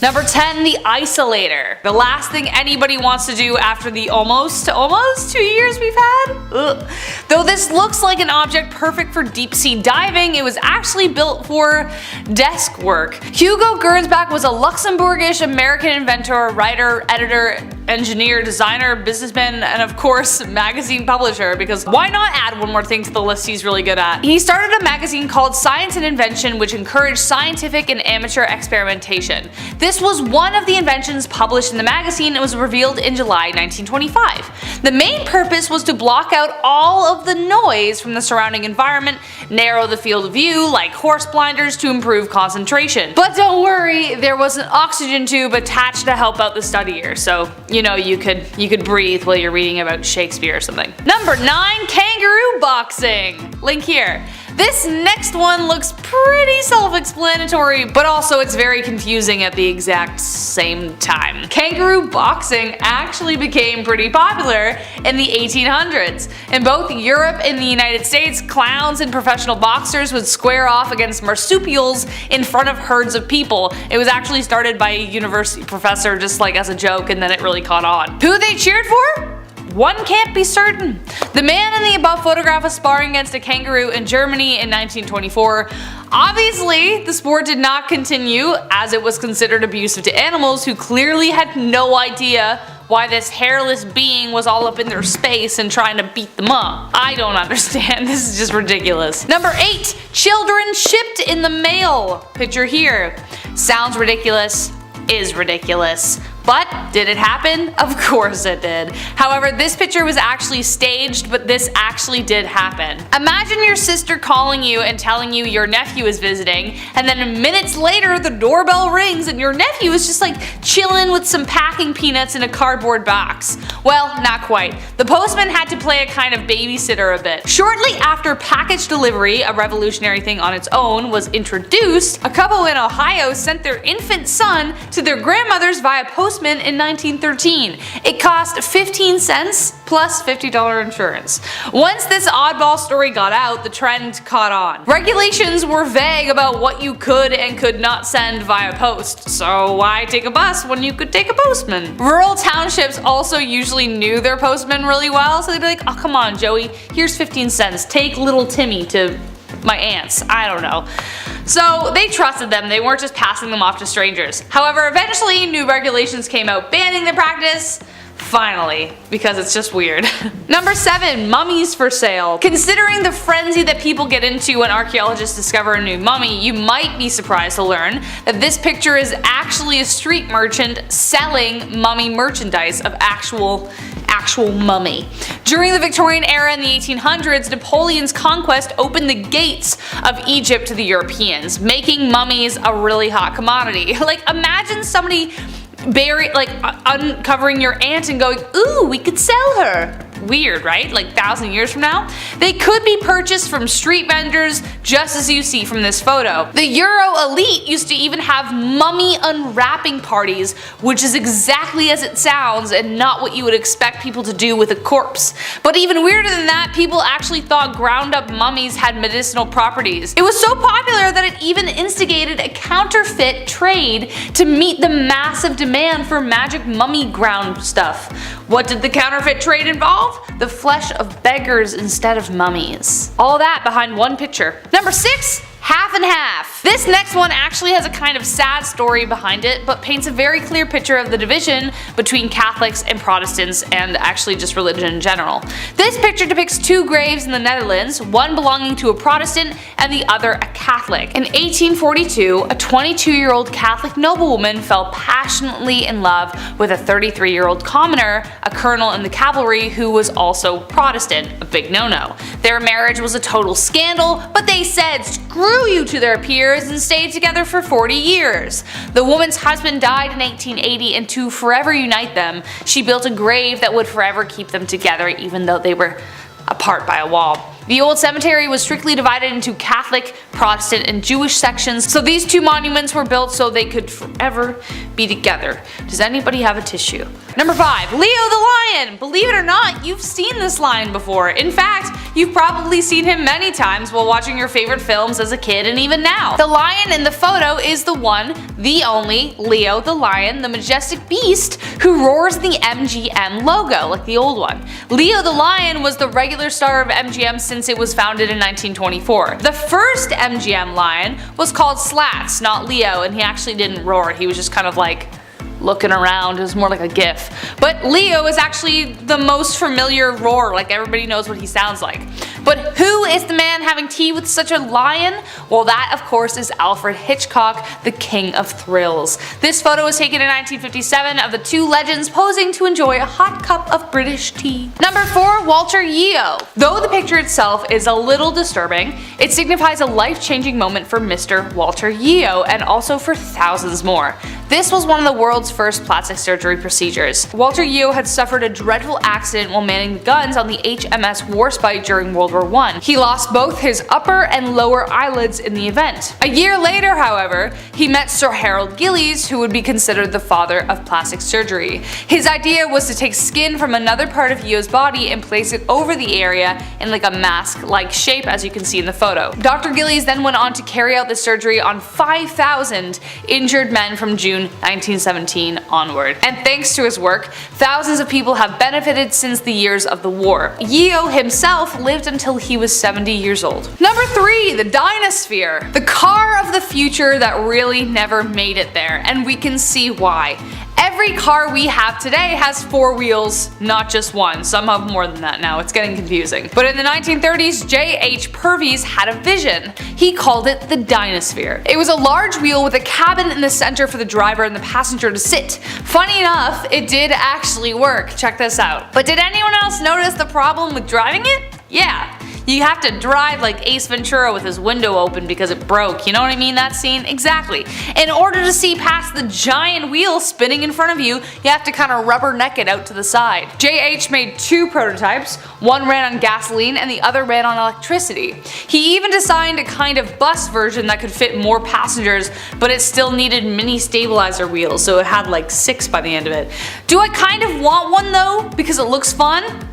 Number 10, the Isolator. The last thing anybody wants to do after the almost 2 years we've had. Ugh. Though this looks like an object perfect for deep sea diving, it was actually built for desk work. Hugo Gernsback was a Luxembourgish American inventor, writer, editor, engineer, designer, businessman, and of course magazine publisher, because why not add one more thing to the list he's really good at. He started a magazine called Science and Invention, which encouraged scientific and amateur experimentation. This was one of the inventions published in the magazine and was revealed in July 1925. The main purpose was to block out all of the noise from the surrounding environment, narrow the field of view like horse blinders to improve concentration. But don't worry, there was an oxygen tube attached to help out the studier, so you know you could breathe while you're reading about Shakespeare or something. Number 9, Kangaroo Boxing. Link here. This next one looks pretty self-explanatory, but also it's very confusing at the exact same time. Kangaroo boxing actually became pretty popular in the 1800s. In both Europe and the United States, clowns and professional boxers would square off against marsupials in front of herds of people. It was actually started by a university professor just like as a joke, and then it really caught on. Who they cheered for? One can't be certain. The man in the above photograph was sparring against a kangaroo in Germany in 1924. Obviously, the sport did not continue as it was considered abusive to animals who clearly had no idea why this hairless being was all up in their space and trying to beat them up. I don't understand, this is just ridiculous. Number 8, children shipped in the mail. Picture here. Sounds ridiculous, is ridiculous. But did it happen? Of course it did. However, this picture was actually staged, but this actually did happen. Imagine your sister calling you and telling you your nephew is visiting, and then minutes later the doorbell rings and your nephew is just like chilling with some packing peanuts in a cardboard box. Well, not quite. The postman had to play a kind of babysitter a bit. Shortly after package delivery, a revolutionary thing on its own, was introduced, a couple in Ohio sent their infant son to their grandmother's via postman in 1913. It cost 15 cents plus $50 insurance. Once this oddball story got out, the trend caught on. Regulations were vague about what you could and could not send via post, so why take a bus when you could take a postman? Rural townships also usually knew their postmen really well, so they'd be like, oh come on Joey, here's 15 cents, take little Timmy to my aunt's, I don't know. So they trusted them, they weren't just passing them off to strangers. However, eventually new regulations came out banning the practice. Finally, because it's just weird. Number 7, mummies for sale. Considering the frenzy that people get into when archaeologists discover a new mummy, you might be surprised to learn that this picture is actually a street merchant selling mummy merchandise of actual mummy. During the Victorian era in the 1800s, Napoleon's conquest opened the gates of Egypt to the Europeans, making mummies a really hot commodity. Like imagine somebody uncovering your aunt and going, ooh, we could sell her. Weird, right? Like 1,000 years from now? They could be purchased from street vendors, just as you see from this photo. The Euro elite used to even have mummy unwrapping parties, which is exactly as it sounds and not what you would expect people to do with a corpse. But even weirder than that, people actually thought ground up mummies had medicinal properties. It was so popular that it even instigated a counterfeit trade to meet the massive demand for magic mummy ground stuff. What did the counterfeit trade involve? The flesh of beggars instead of mummies. All that behind one picture. Number 6, half and half. This next one actually has a kind of sad story behind it, but paints a very clear picture of the division between Catholics and Protestants, and actually just religion in general. This picture depicts 2 graves in the Netherlands, one belonging to a Protestant and the other a Catholic. In 1842, a 22-year-old Catholic noblewoman fell passionately in love with a 33-year-old commoner, a colonel in the cavalry who was also Protestant, a big no-no. Their marriage was a total scandal, but they said screw you to their peers and stayed together for 40 years. The woman's husband died in 1880, and to forever unite them, she built a grave that would forever keep them together even though they were apart by a wall. The old cemetery was strictly divided into Catholic, Protestant, and Jewish sections, so these two monuments were built so they could forever be together. Does anybody have a tissue? Number 5. Leo the Lion! Believe it or not, you've seen this lion before. In fact, you've probably seen him many times while watching your favorite films as a kid and even now. The lion in the photo is the one, the only, Leo the Lion, the majestic beast who roars the MGM logo, like the old one. Leo the Lion was the regular star of MGM since it was founded in 1924. The first MGM lion was called Slats, not Leo, and he actually didn't roar, he was just kind of like looking around. It was more like a gif. But Leo is actually the most familiar roar, like everybody knows what he sounds like. But who is the man having tea with such a lion? Well, that of course is Alfred Hitchcock, the king of thrills. This photo was taken in 1957 of the two legends posing to enjoy a hot cup of British tea. Number 4. Walter Yeo. Though the picture itself is a little disturbing, it signifies a life-changing moment for Mr. Walter Yeo and also for thousands more. This was one of the world's first plastic surgery procedures. Walter Yeo had suffered a dreadful accident while manning the guns on the HMS Warspite during World War I. He lost both his upper and lower eyelids in the event. A year later, however, he met Sir Harold Gillies, who would be considered the father of plastic surgery. His idea was to take skin from another part of Yeo's body and place it over the area in like a mask-like shape, as you can see in the photo. Dr. Gillies then went on to carry out the surgery on 5,000 injured men from June 1917 onward. And thanks to his work, thousands of people have benefited since the years of the war. Yeo himself lived until he was 70 years old. Number 3. The Dinosphere. The car of the future that really never made it there, and we can see why. Every car we have today has 4 wheels, not just one. Some have more than that now, it's getting confusing. But in the 1930s, J.H. Purvis had a vision. He called it the Dinosphere. It was a large wheel with a cabin in the center for the driver and the passenger to sit. Funny enough, it did actually work. Check this out. But did anyone else notice the problem with driving it? Yeah. You have to drive like Ace Ventura with his window open because it broke, you know what I mean, that scene? Exactly. In order to see past the giant wheel spinning in front of you, you have to kind of rubberneck it out to the side. JH made 2 prototypes, one ran on gasoline and the other ran on electricity. He even designed a kind of bus version that could fit more passengers, but it still needed mini stabilizer wheels, so it had like 6 by the end of it. Do I kind of want one though, because it looks fun?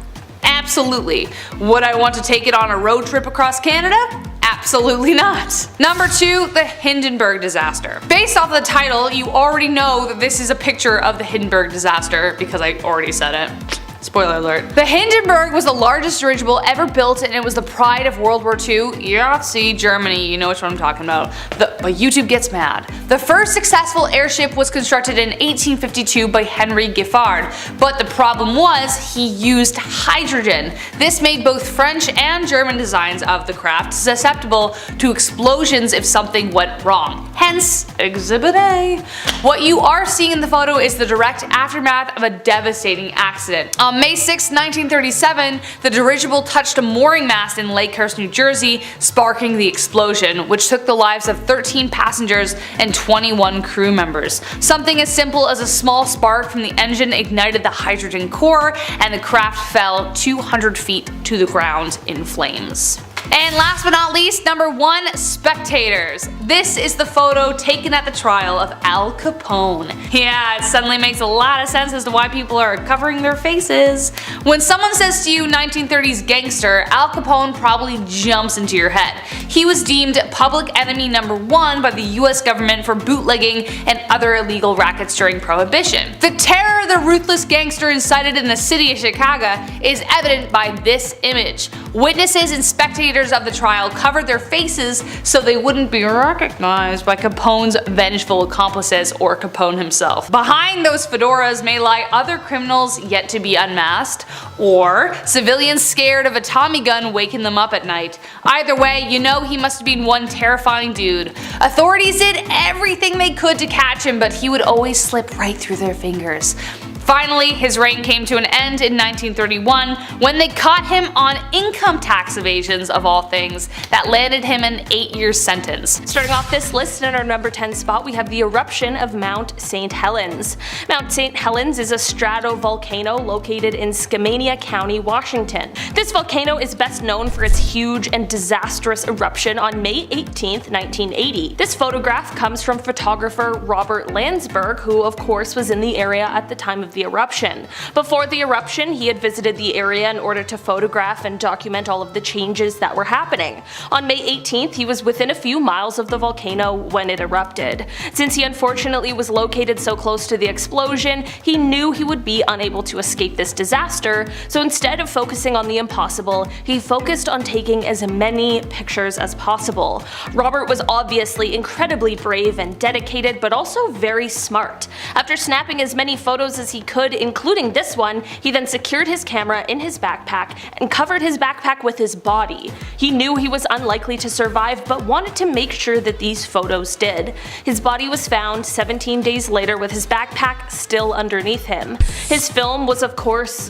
Absolutely. Would I want to take it on a road trip across Canada? Absolutely not. Number 2. The Hindenburg Disaster. Based off the title, you already know that this is a picture of the Hindenburg Disaster because I already said it. Spoiler alert. The Hindenburg was the largest dirigible ever built and it was the pride of World War II. Yahtzee, Germany, you know which one I'm talking about. But YouTube gets mad. The first successful airship was constructed in 1852 by Henry Giffard, but the problem was he used hydrogen. This made both French and German designs of the craft susceptible to explosions if something went wrong. Hence, Exhibit A. What you are seeing in the photo is the direct aftermath of a devastating accident. On May 6, 1937, the dirigible touched a mooring mast in Lakehurst, New Jersey, sparking the explosion, which took the lives of 13 passengers and 21 crew members. Something as simple as a small spark from the engine ignited the hydrogen core, and the craft fell 200 feet to the ground in flames. And last but not least, number 1, Spectators. This is the photo taken at the trial of Al Capone. Yeah, it suddenly makes a lot of sense as to why people are covering their faces. When someone says to you 1930s gangster, Al Capone probably jumps into your head. He was deemed public enemy number 1 by the US government for bootlegging and other illegal rackets during Prohibition. The terror the ruthless gangster incited in the city of Chicago is evident by this image. Witnesses and spectators of the trial covered their faces so they wouldn't be recognized by Capone's vengeful accomplices or Capone himself. Behind those fedoras may lie other criminals yet to be unmasked, or civilians scared of a Tommy gun waking them up at night. Either way, you know he must have been one terrifying dude. Authorities did everything they could to catch him, but he would always slip right through their fingers. Finally, his reign came to an end in 1931 when they caught him on income tax evasions of all things that landed him an 8-year sentence. Starting off this list in our number 10 spot, we have the eruption of Mount St Helens. Mount St Helens is a stratovolcano located in Skamania County, Washington. This volcano is best known for its huge and disastrous eruption on May 18, 1980. This photograph comes from photographer Robert Landsberg, who of course was in the area at the time of the eruption. Before the eruption, he had visited the area in order to photograph and document all of the changes that were happening. On May 18th, he was within a few miles of the volcano when it erupted. Since he unfortunately was located so close to the explosion, he knew he would be unable to escape this disaster, so instead of focusing on the impossible, he focused on taking as many pictures as possible. Robert was obviously incredibly brave and dedicated, but also very smart. After snapping as many photos as he could, including this one, he then secured his camera in his backpack and covered his backpack with his body. He knew he was unlikely to survive, but wanted to make sure that these photos did. His body was found 17 days later with his backpack still underneath him. His film was of course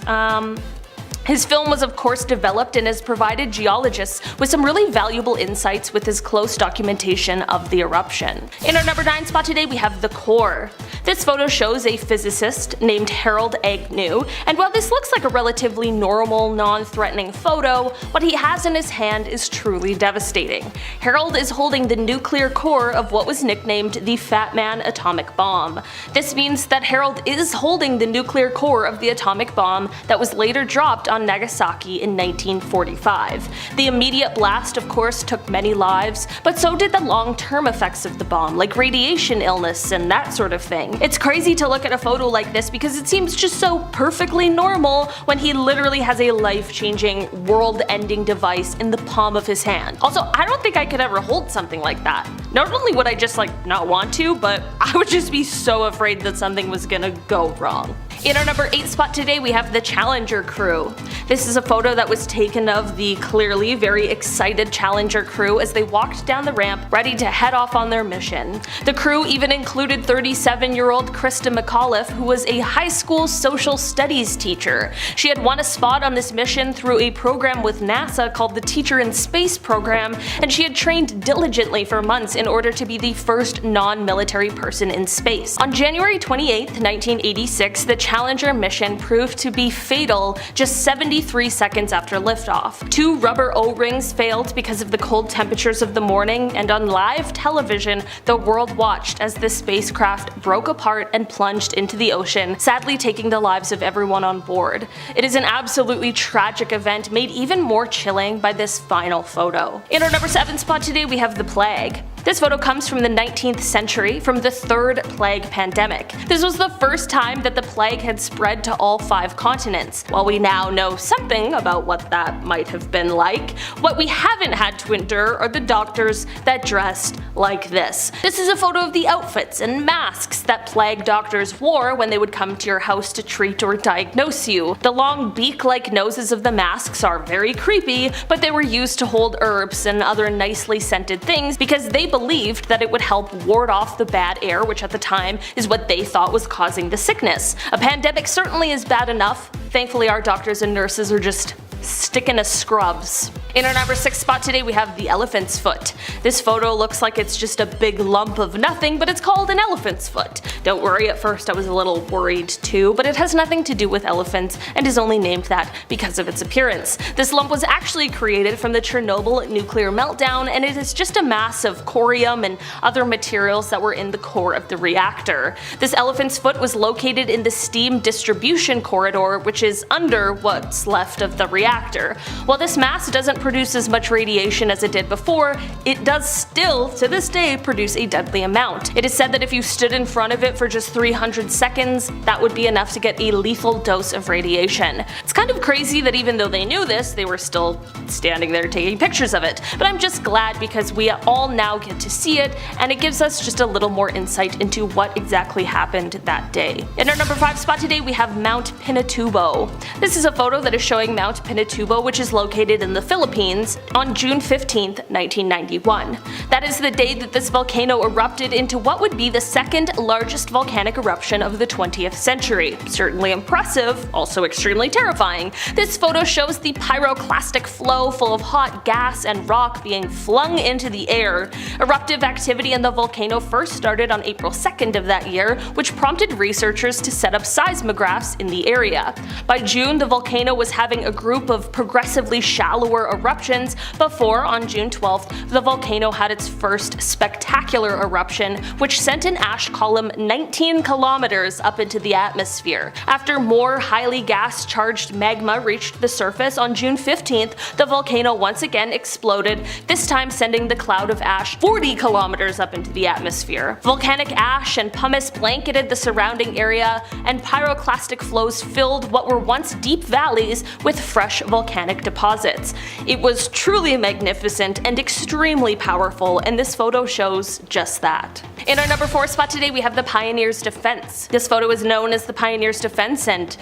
developed and has provided geologists with some really valuable insights with his close documentation of the eruption. In our number 9 spot today, we have the core. This photo shows a physicist named Harold Agnew, and while this looks like a relatively normal, non-threatening photo, what he has in his hand is truly devastating. Harold is holding the nuclear core of what was nicknamed the Fat Man atomic bomb. This means that Harold is holding the nuclear core of the atomic bomb that was later dropped on Nagasaki in 1945. The immediate blast, of course, took many lives, but so did the long-term effects of the bomb, like radiation illness and that sort of thing. It's crazy to look at a photo like this because it seems just so perfectly normal when he literally has a life-changing, world-ending device in the palm of his hand. Also, I don't think I could ever hold something like that. Not only would I just not want to, but I would just be so afraid that something was gonna go wrong. In our number 8 spot today, we have the Challenger crew. This is a photo that was taken of the clearly very excited Challenger crew as they walked down the ramp ready to head off on their mission. The crew even included 37-year-old Krista McAuliffe, who was a high school social studies teacher. She had won a spot on this mission through a program with NASA called the Teacher in Space program, and she had trained diligently for months in order to be the first non-military person in space. On January 28, 1986, the Challenger mission proved to be fatal just 73 seconds after liftoff. 2 rubber O-rings failed because of the cold temperatures of the morning, and on live television, the world watched as the spacecraft broke apart and plunged into the ocean, sadly taking the lives of everyone on board. It is an absolutely tragic event made even more chilling by this final photo. In our number 7 spot today, we have the plague. This photo comes from the 19th century, from the third plague pandemic. This was the first time that the plague had spread to all 5 continents. While we now know something about what that might have been like, what we haven't had to endure are the doctors that dressed like this. This is a photo of the outfits and masks that plague doctors wore when they would come to your house to treat or diagnose you. The long beak-like noses of the masks are very creepy, but they were used to hold herbs and other nicely scented things because they believed that it would help ward off the bad air, which at the time is what they thought was causing the sickness. A pandemic certainly is bad enough. Thankfully, our doctors and nurses are just sticking to scrubs. In our number 6 spot today, we have the elephant's foot. This photo looks like it's just a big lump of nothing, but it's called an elephant's foot. Don't worry, at first I was a little worried too, but it has nothing to do with elephants and is only named that because of its appearance. This lump was actually created from the Chernobyl nuclear meltdown, and it is just a mass of corium and other materials that were in the core of the reactor. This elephant's foot was located in the steam distribution corridor, which is under what's left of the reactor. While this mass doesn't produce as much radiation as it did before, it does still, to this day, produce a deadly amount. It is said that if you stood in front of it for just 300 seconds, that would be enough to get a lethal dose of radiation. It's kind of crazy that even though they knew this, they were still standing there taking pictures of it. But I'm just glad because we all now get to see it, and it gives us just a little more insight into what exactly happened that day. In our number 5 spot today, we have Mount Pinatubo. This is a photo that is showing Mount Pinatubo, which is located in the Philippines Philippines on June 15, 1991. That is the day that this volcano erupted into what would be the second largest volcanic eruption of the 20th century. Certainly impressive, also extremely terrifying. This photo shows the pyroclastic flow full of hot gas and rock being flung into the air. Eruptive activity in the volcano first started on April 2nd of that year, which prompted researchers to set up seismographs in the area. By June, the volcano was having a group of progressively shallower eruptions before, on June 12th, the volcano had its first spectacular eruption, which sent an ash column 19 kilometers up into the atmosphere. After more highly gas-charged magma reached the surface on June 15th, the volcano once again exploded, this time sending the cloud of ash 40 kilometers up into the atmosphere. Volcanic ash and pumice blanketed the surrounding area, and pyroclastic flows filled what were once deep valleys with fresh volcanic deposits. It was truly magnificent and extremely powerful, and this photo shows just that. In our number 4 spot today, we have the Pioneer's Defense. This photo is known as the Pioneer's Defense, and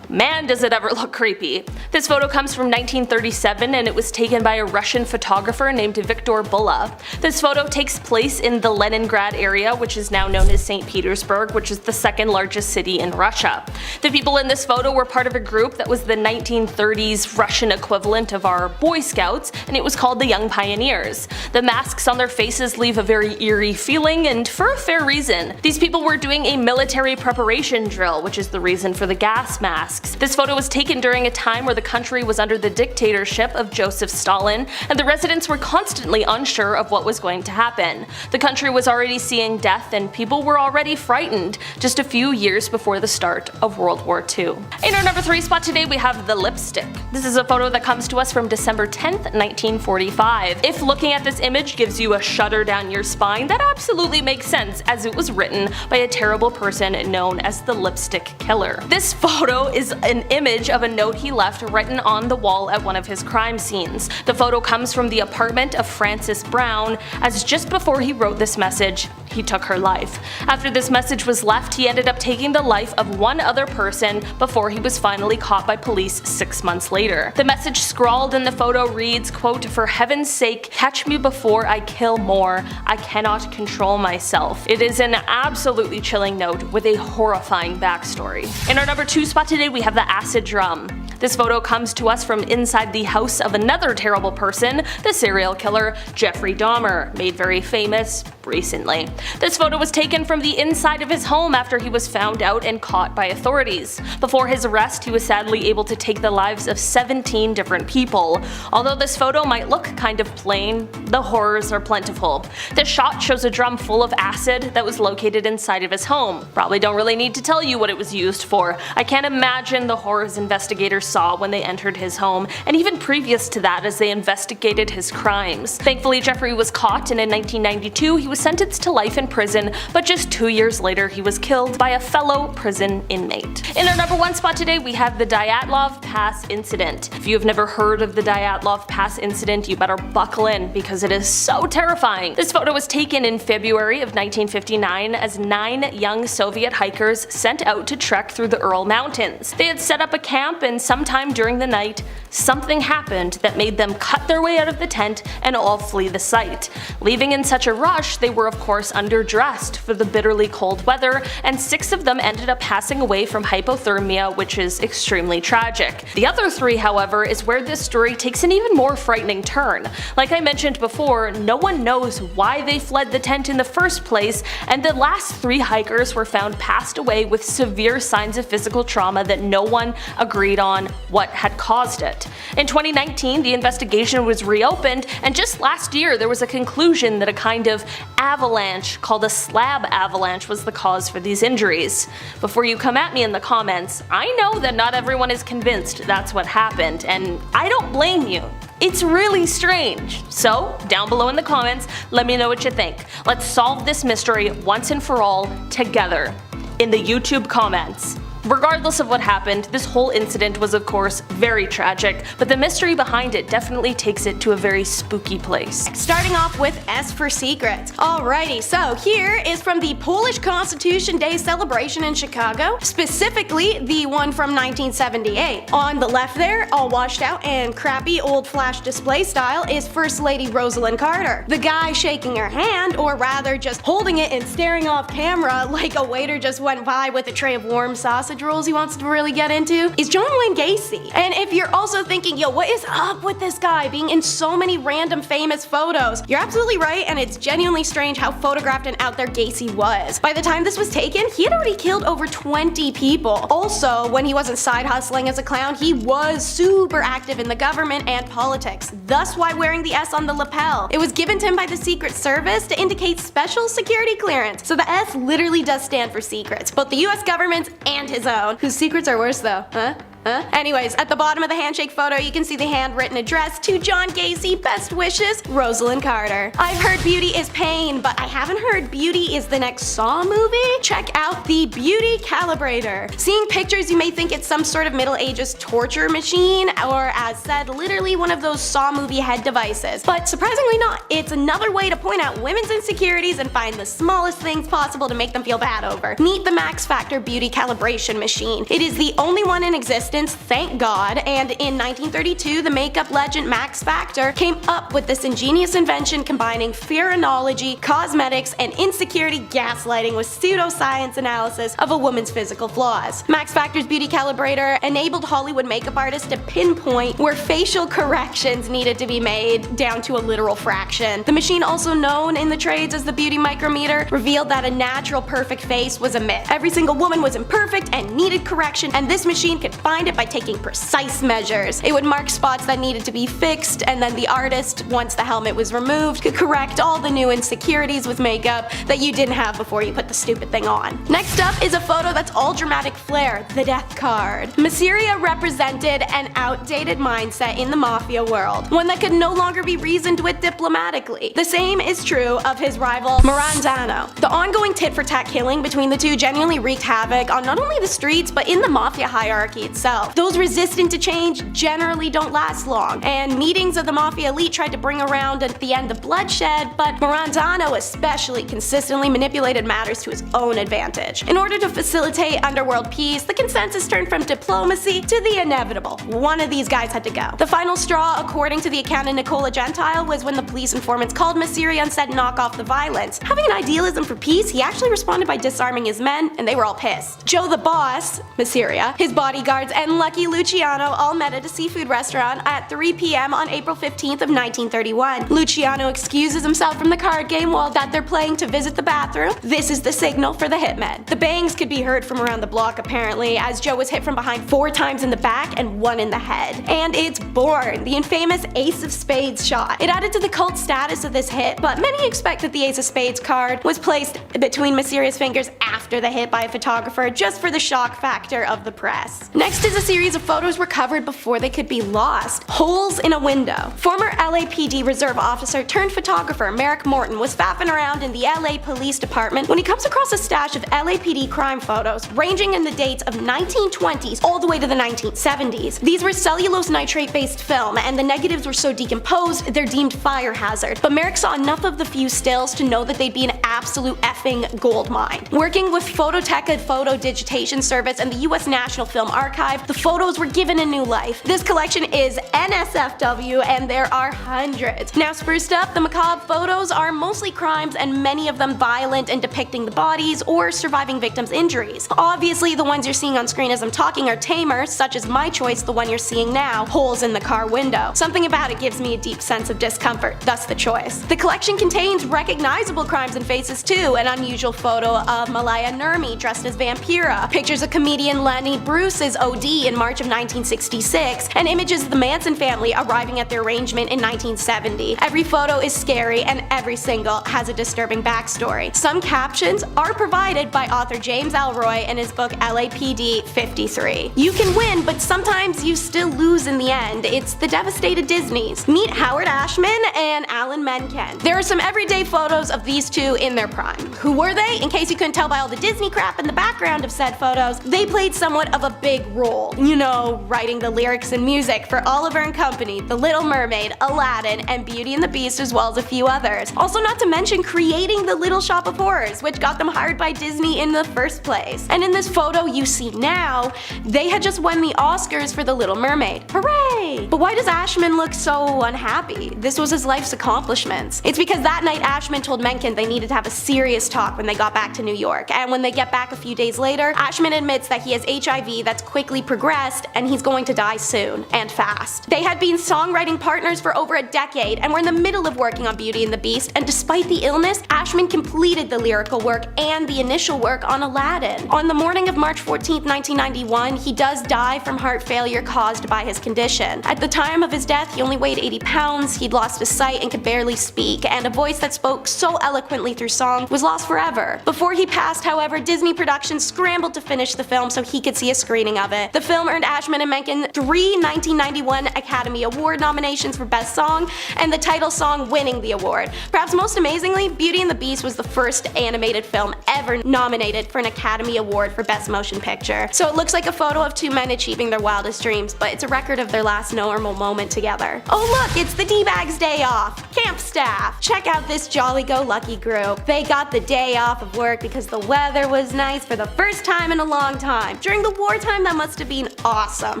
man, does it ever look creepy. This photo comes from 1937 and it was taken by a Russian photographer named Viktor Bulla. This photo takes place in the Leningrad area, which is now known as St. Petersburg, which is the second largest city in Russia. The people in this photo were part of a group that was the 1930s Russian equivalent of our Boy Scouts, and it was called the Young Pioneers. The masks on their faces leave a very eerie feeling, and for a fair reason. These people were doing a military preparation drill, which is the reason for the gas masks. This photo was taken during a time where the country was under the dictatorship of Joseph Stalin, and the residents were constantly unsure of what was going to happen. The country was already seeing death, and people were already frightened just a few years before the start of World War II. In our number 3 spot today, we have the lipstick. This is a photo that comes to us from December 10th, 1945. If looking at this image gives you a shudder down your spine, that absolutely makes sense, as it was written by a terrible person known as the Lipstick Killer. This photo is an image of a note he left written on the wall at one of his crime scenes. The photo comes from the apartment of Frances Brown, as just before he wrote this message, he took her life. After this message was left, he ended up taking the life of one other person before he was finally caught by police 6 months later. The message scrawled in the photo reads, quote, "For heaven's sake, catch me before I kill more. I cannot control myself." It is an absolutely chilling note with a horrifying backstory. In our number 2 spot today, we have the acid drum. This photo comes to us from inside the house of another terrible person, the serial killer Jeffrey Dahmer, made very famous recently. This photo was taken from the inside of his home after he was found out and caught by authorities. Before his arrest, he was sadly able to take the lives of 17 different people. Although this photo might look kind of plain, the horrors are plentiful. This shot shows a drum full of acid that was located inside of his home. Probably don't really need to tell you what it was used for. I can't imagine the horrors investigators saw when they entered his home, and even previous to that as they investigated his crimes. Thankfully, Jeffrey was caught, and in 1992 he was sentenced to life in prison, but just 2 years later he was killed by a fellow prison inmate. In our number 1 spot today, we have the Dyatlov Pass incident. If you have never heard of the Dyatlov Pass incident, you better buckle in because it is so terrifying. This photo was taken in February of 1959 as 9 young Soviet hikers sent out to trek through the Ural Mountains. They had set up a camp, and sometime during the night, something happened that made them cut their way out of the tent and all flee the site. Leaving in such a rush, they were of course underdressed for the bitterly cold weather, and 6 of them ended up passing away from hypothermia, which is extremely tragic. The other 3, however, is where this story takes an even more frightening turn. Like I mentioned before, no one knows why they fled the tent in the first place, and the last 3 hikers were found passed away with severe signs of physical trauma that no one agreed on what had caused it. In 2019, the investigation was reopened, and just last year there was a conclusion that a kind of avalanche called a slab avalanche was the cause for these injuries. Before you come at me in the comments, I know that not everyone is convinced that's what happened, and I don't blame you. It's really strange. So, down below in the comments, let me know what you think. Let's solve this mystery once and for all together in the YouTube comments. Regardless of what happened, this whole incident was of course very tragic, but the mystery behind it definitely takes it to a very spooky place. Starting off with S for secrets. Alrighty, so here is from the Polish Constitution Day celebration in Chicago, specifically the one from 1978. On the left there, all washed out and crappy old flash display style, is First Lady Rosalind Carter. The guy shaking her hand, or rather just holding it and staring off camera like a waiter just went by with a tray of warm sausage rolls he wants to really get into, is John Wayne Gacy. And if you're also thinking, yo, what is up with this guy being in so many random famous photos, you're absolutely right, and it's genuinely strange how photographed and out there Gacy was. By the time this was taken, he had already killed over 20 people. Also, when he wasn't side hustling as a clown, he was super active in the government and politics, thus why wearing the S on the lapel. It was given to him by the Secret Service to indicate special security clearance, so the S literally does stand for secrets, both the US government's and his own, whose secrets are worse though, huh? Anyways, at the bottom of the handshake photo, you can see the handwritten address to John Gacy, best wishes, Rosalind Carter. I've heard beauty is pain, but I haven't heard beauty is the next Saw movie? Check out the Beauty Calibrator. Seeing pictures, you may think it's some sort of Middle Ages torture machine, or as said, literally one of those Saw movie head devices. But surprisingly not, it's another way to point out women's insecurities and find the smallest things possible to make them feel bad over. Meet the Max Factor Beauty Calibration Machine. It is the only one in existence, thank God, and in 1932 the makeup legend Max Factor came up with this ingenious invention combining phrenology, cosmetics, and insecurity gaslighting with pseudoscience analysis of a woman's physical flaws. Max Factor's Beauty Calibrator enabled Hollywood makeup artists to pinpoint where facial corrections needed to be made down to a literal fraction. The machine, also known in the trades as the Beauty Micrometer, revealed that a natural perfect face was a myth. Every single woman was imperfect and needed correction, and this machine could find it by taking precise measures. It would mark spots that needed to be fixed, and then the artist, once the helmet was removed, could correct all the new insecurities with makeup that you didn't have before you put the stupid thing on. Next up is a photo that's all dramatic flair, the death card. Masseria represented an outdated mindset in the mafia world, one that could no longer be reasoned with diplomatically. The same is true of his rival Marandano. The ongoing tit-for-tat killing between the two genuinely wreaked havoc on not only the streets but in the mafia hierarchy itself. Those resistant to change generally don't last long, and meetings of the mafia elite tried to bring around at the end of bloodshed, but Marandano especially consistently manipulated matters to his own advantage. In order to facilitate underworld peace, the consensus turned from diplomacy to the inevitable. One of these guys had to go. The final straw, according to the account of Nicola Gentile, was when the police informants called Masseria and said knock off the violence. Having an idealism for peace, he actually responded by disarming his men, and they were all pissed. Joe the boss, Masseria, his bodyguards, and Lucky Luciano all met at a seafood restaurant at 3 p.m. on April 15th of 1931. Luciano excuses himself from the card game while that they're playing to visit the bathroom. This is the signal for the hitmen. The bangs could be heard from around the block apparently, as Joe was hit from behind 4 times in the back and 1 in the head. And it's born, the infamous Ace of Spades shot. It added to the cult status of this hit, but many expect that the Ace of Spades card was placed between Masseria's fingers after the hit by a photographer just for the shock factor of the press. Next is a series of photos recovered before they could be lost. Holes in a window. Former LAPD reserve officer turned photographer Merrick Morton was faffing around in the LA Police Department when he comes across a stash of LAPD crime photos ranging in the dates of 1920s all the way to the 1970s. These were cellulose nitrate based film, and the negatives were so decomposed they're deemed fire hazard, but Merrick saw enough of the few stills to know that they'd be an absolute effing gold mine. Working with Phototeca Photo Digitation Service and the US National Film Archive, the photos were given a new life. This collection is NSFW, and there are hundreds. Now spruced up, the macabre photos are mostly crimes, and many of them violent and depicting the bodies or surviving victims' injuries. Obviously the ones you're seeing on screen as I'm talking are tamer, such as my choice, the one you're seeing now, holes in the car window. Something about it gives me a deep sense of discomfort, thus the choice. The collection contains recognizable crimes and faces too, an unusual photo of Malaya Nurmi dressed as Vampira, pictures of comedian Lenny Bruce's OD in March of 1966, and images of the Manson family arriving at their arrangement in 1970. Every photo is scary, and every single has a disturbing backstory. Some captions are provided by author James Elroy in his book LAPD 53. You can win, but sometimes you still lose in the end. It's the devastated Disneys. Meet Howard Ashman and Alan Menken. There are some everyday photos of these two in in their prime. Who were they? In case you couldn't tell by all the Disney crap in the background of said photos, they played somewhat of a big role. You know, writing the lyrics and music for Oliver and Company, The Little Mermaid, Aladdin, and Beauty and the Beast, as well as a few others. Also, not to mention creating the Little Shop of Horrors, which got them hired by Disney in the first place. And in this photo you see now, they had just won the Oscars for The Little Mermaid. Hooray! But why does Ashman look so unhappy? This was his life's accomplishments. It's because that night Ashman told Menken they needed to have a serious talk when they got back to New York, and when they get back a few days later, Ashman admits that he has HIV that's quickly progressed and he's going to die soon, and fast. They had been songwriting partners for over a decade and were in the middle of working on Beauty and the Beast, and despite the illness, Ashman completed the lyrical work and the initial work on Aladdin. On the morning of March 14, 1991, he does die from heart failure caused by his condition. At the time of his death, he only weighed 80 pounds, he'd lost his sight and could barely speak, and a voice that spoke so eloquently through song was lost forever. Before he passed, however, Disney Productions scrambled to finish the film so he could see a screening of it. The film earned Ashman and Menken 3 1991 Academy Award nominations for Best Song, and the title song winning the award. Perhaps most amazingly, Beauty and the Beast was the first animated film ever nominated for an Academy Award for Best Motion Picture. So it looks like a photo of two men achieving their wildest dreams, but it's a record of their last normal moment together. Oh look, it's the D-Bags Day Off! Camp staff! Check out this jolly-go-lucky group. They got the day off of work because the weather was nice for the first time in a long time. During the wartime, that must have been awesome,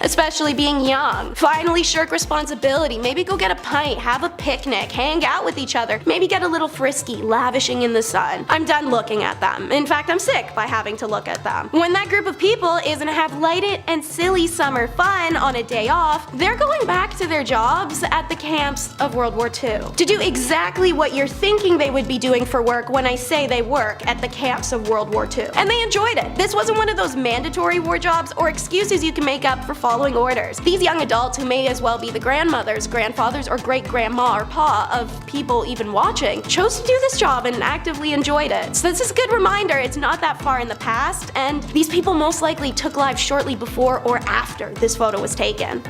especially being young. Finally shirk responsibility, maybe go get a pint, have a picnic, hang out with each other, maybe get a little frisky, lavishing in the sun. I'm done looking at them. In fact, I'm sick by having to look at them. When that group of people isn't to have lighted and silly summer fun on a day off, they're going back to their jobs at the camps of World War II to do exactly what you're thinking they would be doing for work when I say they work at the camps of World War II. And they enjoyed it. This wasn't one of those mandatory war jobs or excuses you can make up for following orders. These young adults, who may as well be the grandmothers, grandfathers, or great-grandma or pa of people even watching, chose to do this job and actively enjoyed it. So this is a good reminder it's not that far in the past, and these people most likely took lives shortly before or after this photo was taken.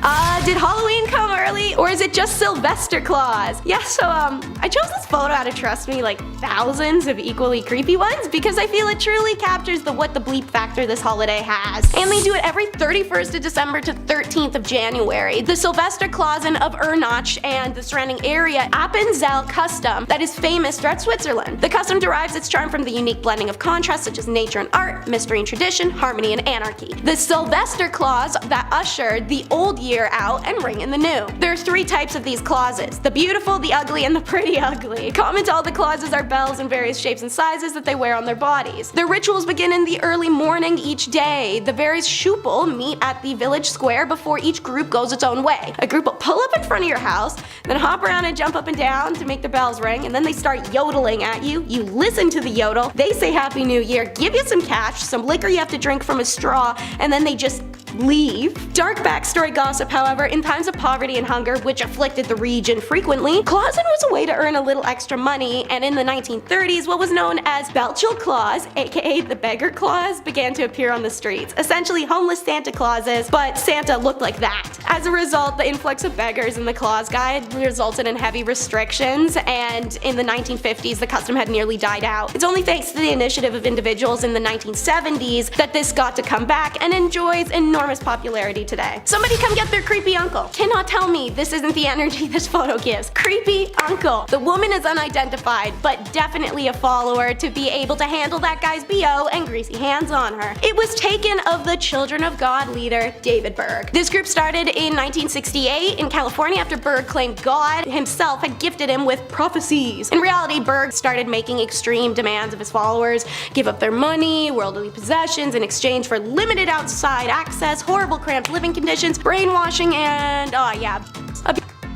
Did Halloween come early, or is it just Sylvester Claws? Yeah, so I chose this photo out of, trust me, like thousands of equally creepy ones because I feel it truly captures the what the bleep factor this holiday has. And they do it every 31st of December to 13th of January. The Sylvester Clausen of Ernach and the surrounding area Appenzell custom that is famous throughout Switzerland. The custom derives its charm from the unique blending of contrasts such as nature and art, mystery and tradition, harmony and anarchy. The Sylvester Claus that ushered the old year out and ring in the new. There are 3 types of these clauses: the beautiful, the ugly, and the pretty ugly. Common to all the clauses are bells in various shapes and sizes that they wear on their bodies. Their rituals begin in the early morning each day. The various Schupel meet at the village square before each group goes its own way. A group will pull up in front of your house, then hop around and jump up and down to make the bells ring, and then they start yodeling at you. You listen to the yodel, they say Happy New Year, give you some cash, some liquor you have to drink from a straw, and then they just leave. Dark backstory gossip, however, in times of poverty and hunger, which afflicted the region frequently, Clausen was a way to earn a little extra money, and in the 1930s, what was known as Belchel Claus, aka the Beggar Claus, began to appear on the streets. Essentially homeless Santa Clauses, but Santa looked like that. As a result, the influx of beggars in the Claus Guide resulted in heavy restrictions, and in the 1950s, the custom had nearly died out. It's only thanks to the initiative of individuals in the 1970s that this got to come back and enjoys enormous popularity today. Somebody come get their creepy uncle. Cannot tell me this isn't the energy this photo gives. Creepy uncle. The woman is unidentified, but definitely a follower to be able to handle that guy's BO and greasy hands on her. It was taken of the Children of God leader, David Berg. This group started in 1968 in California after Berg claimed God himself had gifted him with prophecies. In reality, Berg started making extreme demands of his followers, give up their money, worldly possessions in exchange for limited outside access, horrible cramped living conditions, brainwashing, and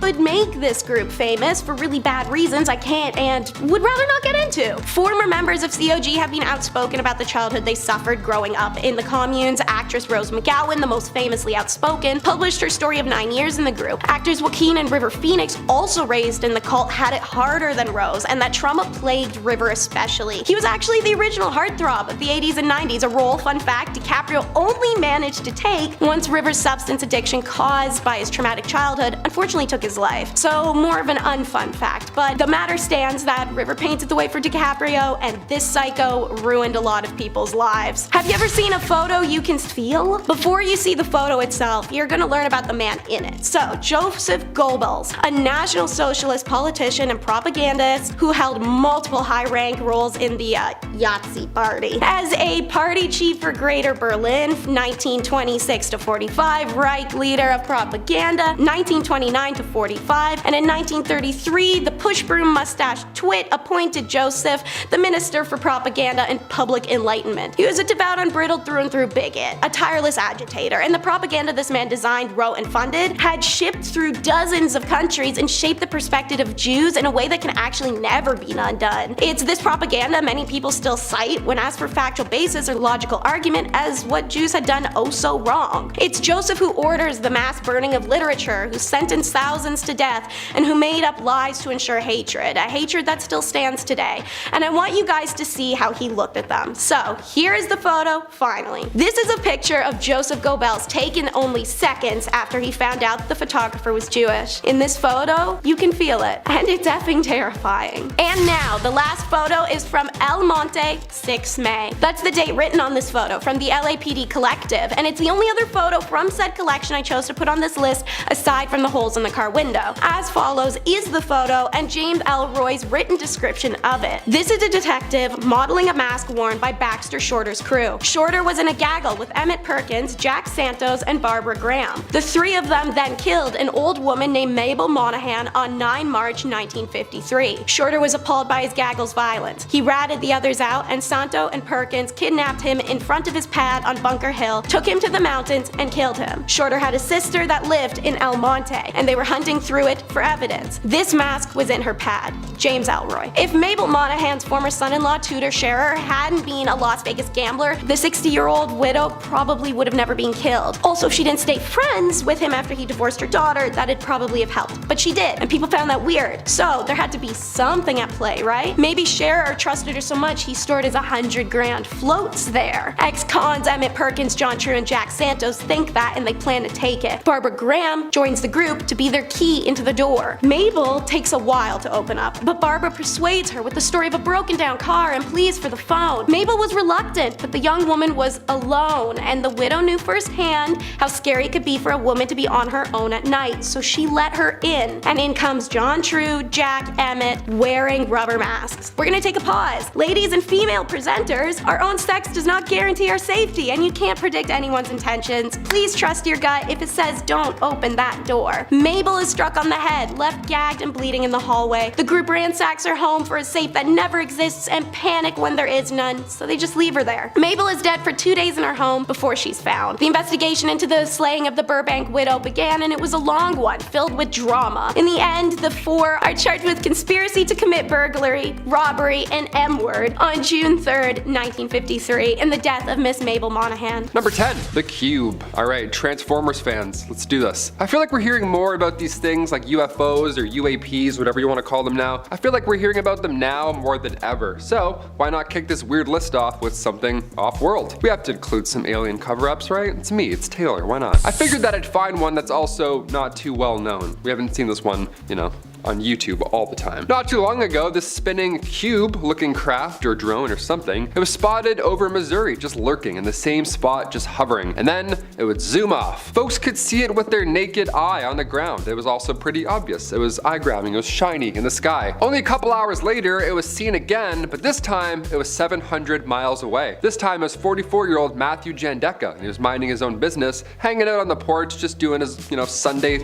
would make this group famous for really bad reasons I can't and would rather not get into. Former members of COG have been outspoken about the childhood they suffered growing up in the communes. Actress Rose McGowan, the most famously outspoken, published her story of 9 years in the group. Actors Joaquin and River Phoenix, also raised in the cult, had it harder than Rose, and that trauma plagued River especially. He was actually the original heartthrob of the 80s and 90s, a role, fun fact, DiCaprio only managed to take once River's substance addiction caused by his traumatic childhood unfortunately took his his life. So more of an unfun fact, but the matter stands that River painted the way for DiCaprio, and this psycho ruined a lot of people's lives. Have you ever seen a photo you can feel? Before you see the photo itself, you're gonna learn about the man in it. So, Joseph Goebbels, a National Socialist politician and propagandist who held multiple high-rank roles in the Yahtzee party. As a party chief for Greater Berlin, 1926 to 45, Reich leader of propaganda, 1929 to 45, and in 1933, the push-broom mustache twit appointed Joseph the Minister for Propaganda and Public Enlightenment. He was a devout, unbridled through and through bigot, a tireless agitator, and the propaganda this man designed, wrote, and funded had shipped through dozens of countries and shaped the perspective of Jews in a way that can actually never be undone. It's this propaganda many people still cite when asked for factual basis or logical argument as what Jews had done oh so wrong. It's Joseph who orders the mass burning of literature, who sentenced thousands to death, and who made up lies to ensure hatred, a hatred that still stands today. And I want you guys to see how he looked at them. So here is the photo, finally. This is a picture of Joseph Goebbels taken only seconds after he found out the photographer was Jewish. In this photo, you can feel it, and it's effing terrifying. And now, the last photo is from El Monte, 6 May. That's the date written on this photo from the LAPD Collective, and it's the only other photo from said collection I chose to put on this list aside from the holes in the car window. As follows is the photo and James Elroy's written description of it. This is a detective modeling a mask worn by Baxter Shorter's crew. Shorter was in a gaggle with Emmett Perkins, Jack Santos, and Barbara Graham. The three of them then killed an old woman named Mabel Monahan on 9 March 1953. Shorter was appalled by his gaggle's violence. He ratted the others out, and Santo and Perkins kidnapped him in front of his pad on Bunker Hill, took him to the mountains, and killed him. Shorter had a sister that lived in El Monte, and they were hunting through it for evidence. This mask was in her pad. James Elroy. If Mabel Monahan's former son-in-law Tudor Scherer hadn't been a Las Vegas gambler, the 60-year-old widow probably would have never been killed. Also, if she didn't stay friends with him after he divorced her daughter, that'd probably have helped. But she did, and people found that weird. So there had to be something at play, right? Maybe Scherer trusted her so much he stored his 100 grand floats there. Ex-cons Emmett Perkins, John True, and Jack Santos think that, and they plan to take it. Barbara Graham joins the group to be their key into the door. Mabel takes a while to open up, but Barbara persuades her with the story of a broken down car and pleas for the phone. Mabel was reluctant, but the young woman was alone, and the widow knew firsthand how scary it could be for a woman to be on her own at night, so she let her in. And in comes John True, Jack, Emmett, wearing rubber masks. We're gonna take a pause. Ladies and female presenters, our own sex does not guarantee our safety, and you can't predict anyone's intentions. Please trust your gut if it says don't open that door. Mabel is struck on the head, left gagged and bleeding in the hallway. The group ransacks her home for a safe that never exists and panic when there is none, so they just leave her there. Mabel is dead for 2 days in her home before she's found. The investigation into the slaying of the Burbank widow began, and it was a long one, filled with drama. In the end, the four are charged with conspiracy to commit burglary, robbery, and M-word on June 3rd, 1953, in the death of Miss Mabel Monahan. Number 10, The Cube. Alright, Transformers fans, let's do this. I feel like we're hearing more about these things like UFOs or UAPs, whatever you want to call them now. I feel like we're hearing about them now more than ever. So, why not kick this weird list off with something off-world? We have to include some alien cover-ups, right? It's me, it's Taylor, why not? I figured that I'd find one that's also not too well known. We haven't seen this one, you know, on YouTube all the time. Not too long ago, this spinning cube-looking craft or drone or something, it was spotted over Missouri, just lurking in the same spot, just hovering, and then it would zoom off. Folks could see it with their naked eye on the ground. It was also pretty obvious. It was eye-grabbing, it was shiny in the sky. Only a couple hours later, it was seen again, but this time it was 700 miles away. This time it was 44-year-old Matthew Jandeka, and he was minding his own business, hanging out on the porch, just doing his, you know, Sunday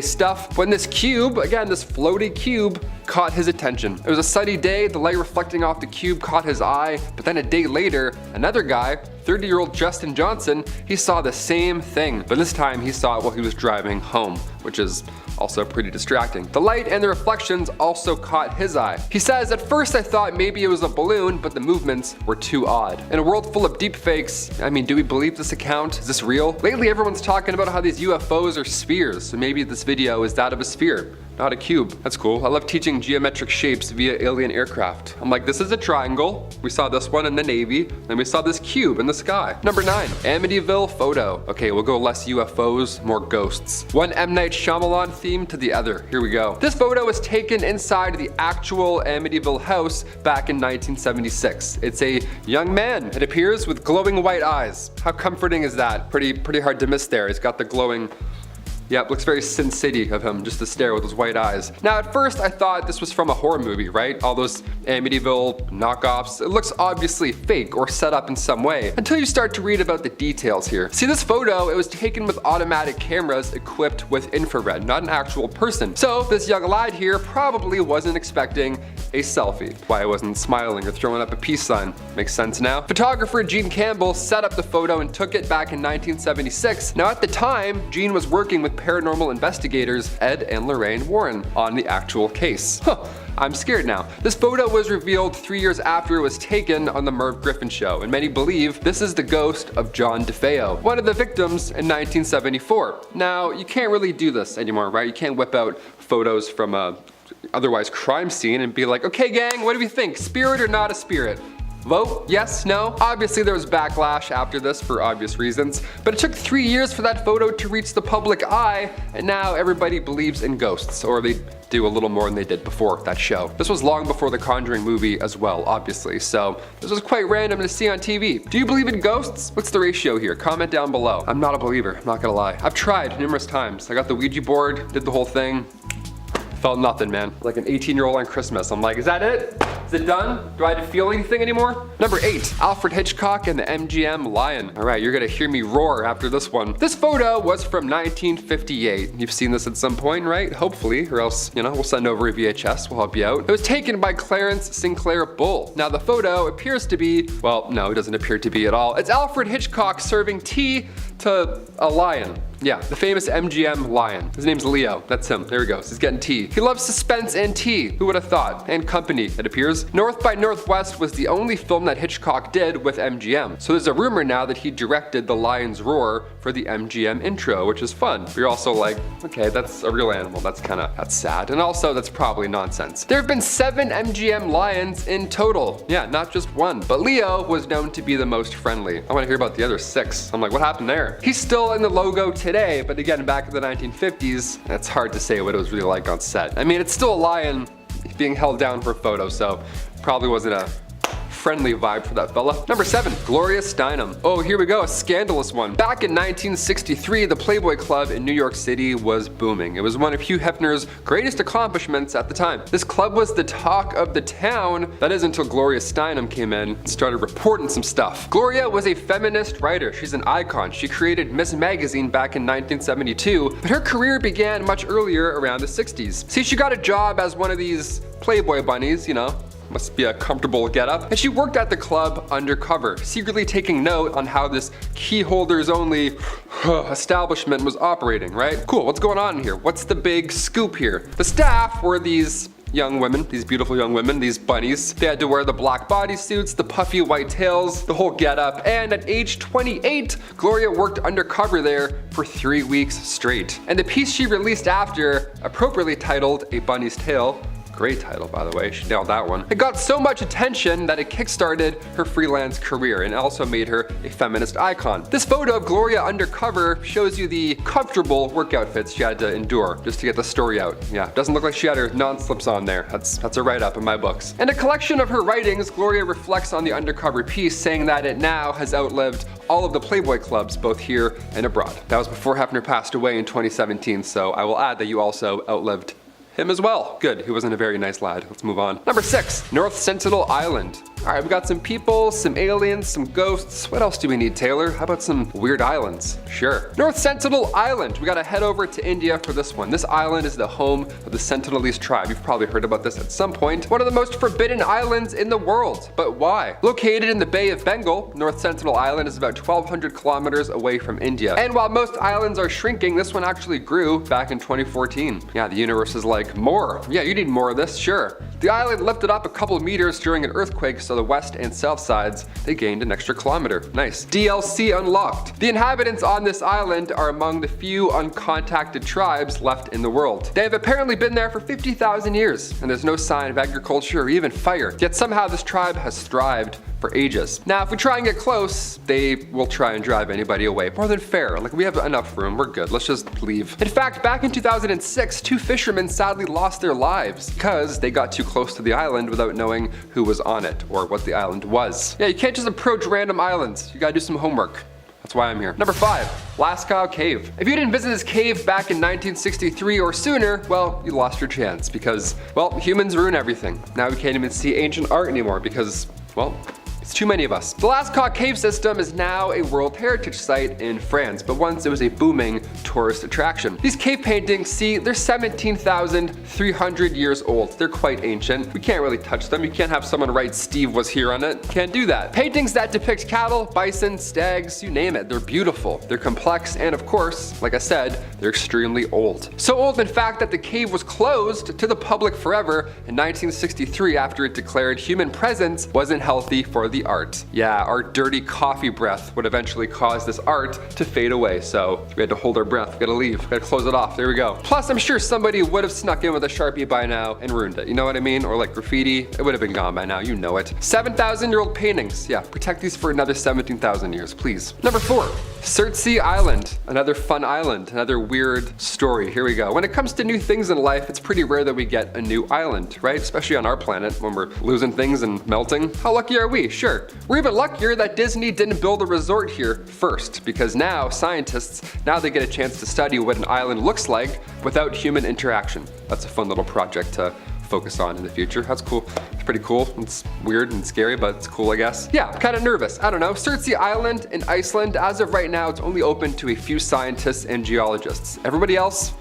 stuff, when this cube, again, this floaty cube, caught his attention. It was a sunny day, the light reflecting off the cube caught his eye, but then a day later, another guy, 30-year-old Justin Johnson, he saw the same thing, but this time he saw it while he was driving home, which is also pretty distracting. The light and the reflections also caught his eye. He says, "At first I thought maybe it was a balloon, but the movements were too odd." In a world full of deepfakes, I mean, do we believe this account? Is this real? Lately everyone's talking about how these UFOs are spheres, so maybe this video is that of a sphere. not a cube. That's cool. I love teaching geometric shapes via alien aircraft. I'm like, this is a triangle. We saw this one in the Navy. Then we saw this cube in the sky. Number 9, Amityville Photo. Okay, we'll go less UFOs, more ghosts. One M. Night Shyamalan theme to the other. Here we go. This photo was taken inside the actual Amityville house back in 1976. It's a young man, it appears, with glowing white eyes. How comforting is that? Pretty hard to miss there. He's got the glowing... Yep, looks very Sin City of him, just to stare with those white eyes. Now at first I thought this was from a horror movie, right? All those Amityville knockoffs. It looks obviously fake or set up in some way, until you start to read about the details here. See this photo, it was taken with automatic cameras equipped with infrared, not an actual person. So this young lad here probably wasn't expecting a selfie. Why I wasn't smiling or throwing up a peace sign. Makes sense now. Photographer Gene Campbell set up the photo and took it back in 1976. Now at the time, Gene was working with paranormal investigators Ed and Lorraine Warren on the actual case. I'm scared now. This photo was revealed 3 years after it was taken on the Merv Griffin show, and many believe this is the ghost of John DeFeo, one of the victims in 1974. Now, you can't really do this anymore, right? You can't whip out photos from a otherwise crime scene and be like, okay gang, what do we think? Spirit or not a spirit? Vote? Yes? No? Obviously there was backlash after this for obvious reasons, but it took 3 years for that photo to reach the public eye, and now everybody believes in ghosts, or they do a little more than they did before that show. This was long before the Conjuring movie as well, obviously, so this was quite random to see on TV. Do you believe in ghosts? What's the ratio here? Comment down below. I'm not a believer, I'm not gonna lie. I've tried numerous times. I got the Ouija board, did the whole thing. Felt nothing, man. Like an 18-year-old on Christmas. I'm like, is that it? Is it done? Do I have to feel anything anymore? Number 8, Alfred Hitchcock and the MGM Lion. All right, you're gonna hear me roar after this one. This photo was from 1958. You've seen this at some point, right? Hopefully, or else, you know, we'll send over a VHS, we'll help you out. It was taken by Clarence Sinclair Bull. Now the photo appears to be, well, no, it doesn't appear to be at all. It's Alfred Hitchcock serving tea to a lion. Yeah, the famous MGM lion. His name's Leo. That's him. There he goes. He's getting tea. He loves suspense and tea. Who would have thought? And company, it appears. North by Northwest was the only film that Hitchcock did with MGM. So there's a rumor now that he directed The Lion's Roar for the MGM intro, which is fun. But you're also like, okay, that's a real animal. That's sad. And also, that's probably nonsense. There have been 7 MGM lions in total. Yeah, not just one. But Leo was known to be the most friendly. I want to hear about the other 6. I'm like, what happened there? He's still in the logo today, but again, back in the 1950s, it's hard to say what it was really like on set. I mean, it's still a lion being held down for a photo, so probably wasn't a friendly vibe for that fella. Number 7, Gloria Steinm. Oh, here we go, a scandalous one. Back in 1963, the Playboy Club in New York City was booming. It was one of Hugh Hefner's greatest accomplishments at the time. This club was the talk of the town. That is until Gloria Steinm came in and started reporting some stuff. Gloria was a feminist writer. She's an icon. She created Miss Magazine back in 1972, but her career began much earlier, around the 60s. See, she got a job as one of these Playboy bunnies, you know, must be a comfortable getup. And she worked at the club undercover, secretly taking note on how this key holders only establishment was operating, right? Cool, what's going on here? What's the big scoop here? The staff were these young women, these beautiful young women, these bunnies. They had to wear the black bodysuits, the puffy white tails, the whole getup. And at age 28, Gloria worked undercover there for 3 weeks straight. And the piece she released after, appropriately titled A Bunny's Tale, great title, by the way, she nailed that one. It got so much attention that it kickstarted her freelance career and also made her a feminist icon. This photo of Gloria undercover shows you the comfortable work outfits she had to endure just to get the story out. Yeah, doesn't look like she had her non-slips on there. That's a write-up in my books. In a collection of her writings, Gloria reflects on the undercover piece, saying that it now has outlived all of the Playboy clubs, both here and abroad. That was before Hefner passed away in 2017, so I will add that you also outlived him as well. Good, he wasn't a very nice lad. Let's move on. Number 6, North Sentinel Island. All right, we got some people, some aliens, some ghosts. What else do we need, Taylor? How about some weird islands? Sure. North Sentinel Island. We gotta head over to India for this one. This island is the home of the Sentinelese tribe. You've probably heard about this at some point. One of the most forbidden islands in the world. But why? Located in the Bay of Bengal, North Sentinel Island is about 1,200 kilometers away from India. And while most islands are shrinking, this one actually grew back in 2014. Yeah, the universe is like, more. Yeah, you need more of this, sure. The island lifted up a couple meters during an earthquake, so the west and south sides, they gained an extra kilometer. Nice. DLC unlocked. The inhabitants on this island are among the few uncontacted tribes left in the world. They have apparently been there for 50,000 years, and there's no sign of agriculture or even fire. Yet somehow this tribe has thrived for ages. Now, if we try and get close, they will try and drive anybody away. More than fair. Like, we have enough room. We're good. Let's just leave. In fact, back in 2006, 2 fishermen sadly lost their lives because they got too close to the island without knowing who was on it or what the island was. Yeah, you can't just approach random islands. You gotta do some homework. That's why I'm here. Number 5, Lascaux Cave. If you didn't visit this cave back in 1963 or sooner, well, you lost your chance because, well, humans ruin everything. Now we can't even see ancient art anymore because, well, it's too many of us. The Lascaux Cave system is now a World Heritage Site in France, but once it was a booming tourist attraction. These cave paintings, see, they're 17,300 years old. They're quite ancient. We can't really touch them. You can't have someone write Steve was here on it. Can't do that. Paintings that depict cattle, bison, stags, you name it. They're beautiful. They're complex, and of course, like I said, they're extremely old. So old, in fact, that the cave was closed to the public forever in 1963 after it declared human presence wasn't healthy for the art. Yeah, our dirty coffee breath would eventually cause this art to fade away, so we had to hold our breath. We gotta leave. We gotta close it off. There we go. Plus, I'm sure somebody would have snuck in with a Sharpie by now and ruined it. You know what I mean? Or like graffiti. It would have been gone by now. You know it. 7,000-year-old paintings. Yeah, protect these for another 17,000 years, please. Number 4, Surtsey Island. Another fun island. Another weird story. Here we go. When it comes to new things in life, it's pretty rare that we get a new island, right? Especially on our planet when we're losing things and melting. How lucky are we? Sure. We're even luckier that Disney didn't build a resort here first, because now scientists, they get a chance to study what an island looks like without human interaction. That's a fun little project to focus on in the future. That's cool. It's pretty cool. It's weird and scary, but it's cool, I guess. Yeah, I'm kind of nervous. I don't know. Surtsey Island in Iceland, as of right now, it's only open to a few scientists and geologists. Everybody else,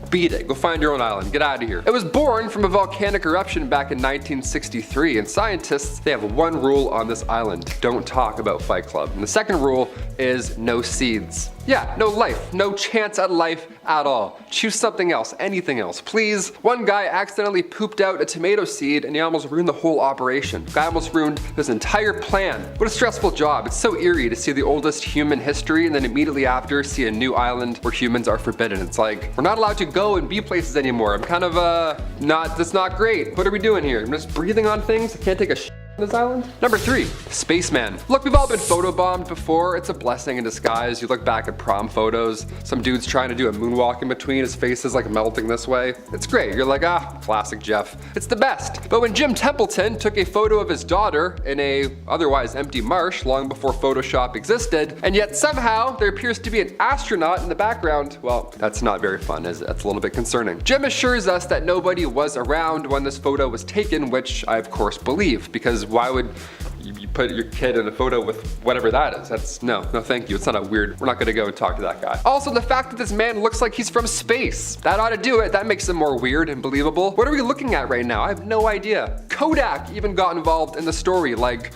beat it. Go find your own island. Get out of here. It was born from a volcanic eruption back in 1963, and scientists, they have one rule on this island. Don't talk about Fight Club. And the second rule is no seeds. Yeah, no life, no chance at life at all. Choose something else, anything else, please. One guy accidentally pooped out a tomato seed and he almost ruined the whole operation. Guy almost ruined this entire plan. What a stressful job. It's so eerie to see the oldest human history and then immediately after see a new island where humans are forbidden. It's like, we're not allowed to go and be places anymore. I'm kind of, that's not great. What are we doing here? I'm just breathing on things? I can't take a shit on this island? Number 3, Spaceman. Look, we've all been photobombed before. It's a blessing in disguise. You look back at prom photos, some dude's trying to do a moonwalk in between, his face is like melting this way. It's great. You're like, classic Jeff. It's the best. But when Jim Templeton took a photo of his daughter in a otherwise empty marsh long before Photoshop existed, and yet somehow there appears to be an astronaut in the background, well, that's not very fun, is it? That's a little bit concerning. Jim assures us that nobody was around when this photo was taken, which I of course believe, because why would you put your kid in a photo with whatever that is? That's no thank you. It's not a weird, we're not gonna go and talk to that guy. Also, the fact that this man looks like he's from space, that ought to do it. That makes him more weird and believable. What are we looking at right now? I have no idea. Kodak even got involved in the story, like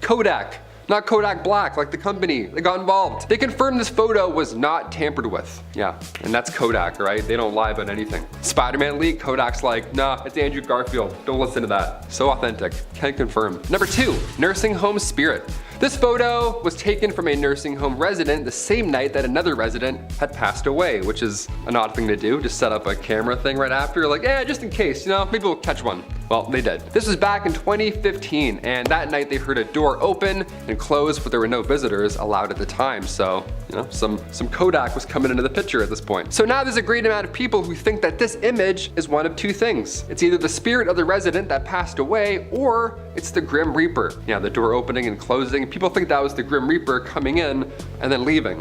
Kodak. Not Kodak Black, like the company. They got involved. They confirmed this photo was not tampered with. Yeah, and that's Kodak, right? They don't lie about anything. Spider-Man leak, Kodak's like, nah, it's Andrew Garfield. Don't listen to that. So authentic. Can confirm. Number 2, nursing home spirit. This photo was taken from a nursing home resident the same night that another resident had passed away, which is an odd thing to do. Just set up a camera thing right after, like, just in case, maybe we'll catch one. Well, they did. This was back in 2015, and that night they heard a door open and close, but there were no visitors allowed at the time. So, some Kodak was coming into the picture at this point. So now there's a great amount of people who think that this image is one of 2 things. It's either the spirit of the resident that passed away, or it's the Grim Reaper. Yeah, the door opening and closing. People think that was the Grim Reaper coming in and then leaving,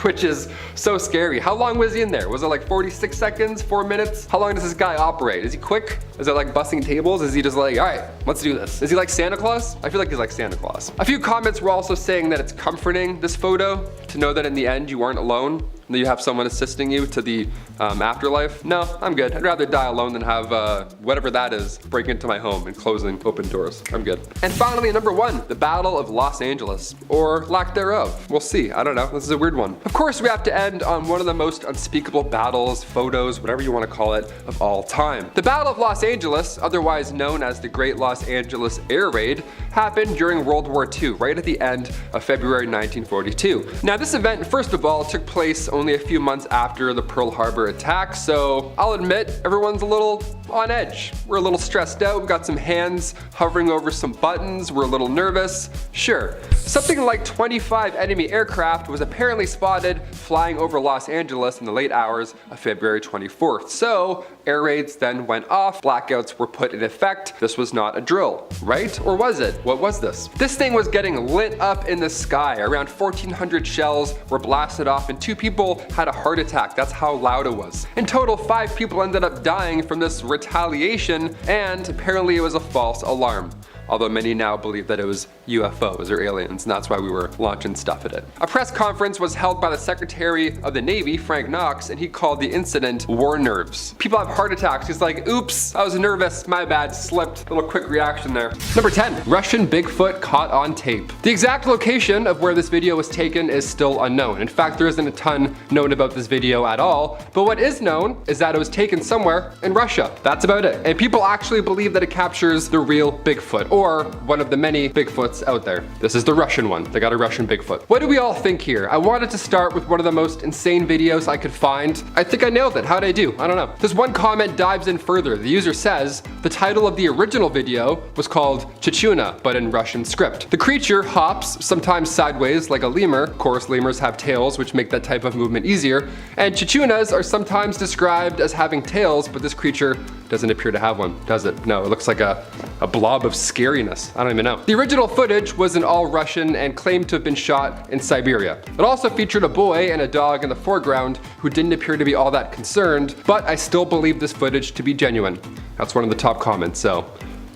which is so scary. How long was he in there? Was it like 46 seconds, 4 minutes? How long does this guy operate? Is he quick? Is it like busting tables? Is he just like, all right, let's do this? Is he like Santa Claus? I feel like he's like Santa Claus. A few comments were also saying that it's comforting, this photo, to know that in the end you aren't alone. that you have someone assisting you to the afterlife? No, I'm good. I'd rather die alone than have whatever that is break into my home and closing open doors. I'm good. And finally, number 1, the Battle of Los Angeles, or lack thereof. We'll see. I don't know. This is a weird one. Of course, we have to end on one of the most unspeakable battles, photos, whatever you want to call it, of all time. The Battle of Los Angeles, otherwise known as the Great Los Angeles Air Raid, happened during World War II, right at the end of February 1942. Now, this event, first of all, took place only a few months after the Pearl Harbor attack, so I'll admit everyone's a little on edge. We're a little stressed out, we've got some hands hovering over some buttons, we're a little nervous. Sure, something like 25 enemy aircraft was apparently spotted flying over Los Angeles in the late hours of February 24th. So, air raids then went off, blackouts were put in effect. This was not a drill, right? Or was it? What was this? This thing was getting lit up in the sky. Around 1,400 shells were blasted off and 2 people had a heart attack. That's how loud it was. In total, 5 people ended up dying from this retaliation, and apparently it was a false alarm. Although many now believe that it was UFOs or aliens, and that's why we were launching stuff at it. A press conference was held by the Secretary of the Navy, Frank Knox, and he called the incident war nerves. People have heart attacks. He's like, oops, I was nervous, my bad, slipped. Little quick reaction there. Number 10, Russian Bigfoot caught on tape. The exact location of where this video was taken is still unknown. In fact, there isn't a ton known about this video at all, but what is known is that it was taken somewhere in Russia. That's about it. And people actually believe that it captures the real Bigfoot, or one of the many Bigfoots out there. This is the Russian one. They got a Russian Bigfoot. What do we all think here? I wanted to start with one of the most insane videos I could find. I think I nailed it. How'd I do? I don't know. This one comment dives in further. The user says, the title of the original video was called Chichuna, but in Russian script. The creature hops, sometimes sideways like a lemur. Of course, lemurs have tails, which make that type of movement easier. And chichunas are sometimes described as having tails, but this creature doesn't appear to have one, does it? No, it looks like a blob of scariness. I don't even know. The original footage was in all Russian and claimed to have been shot in Siberia. It also featured a boy and a dog in the foreground who didn't appear to be all that concerned, but I still believe this footage to be genuine. That's one of the top comments, so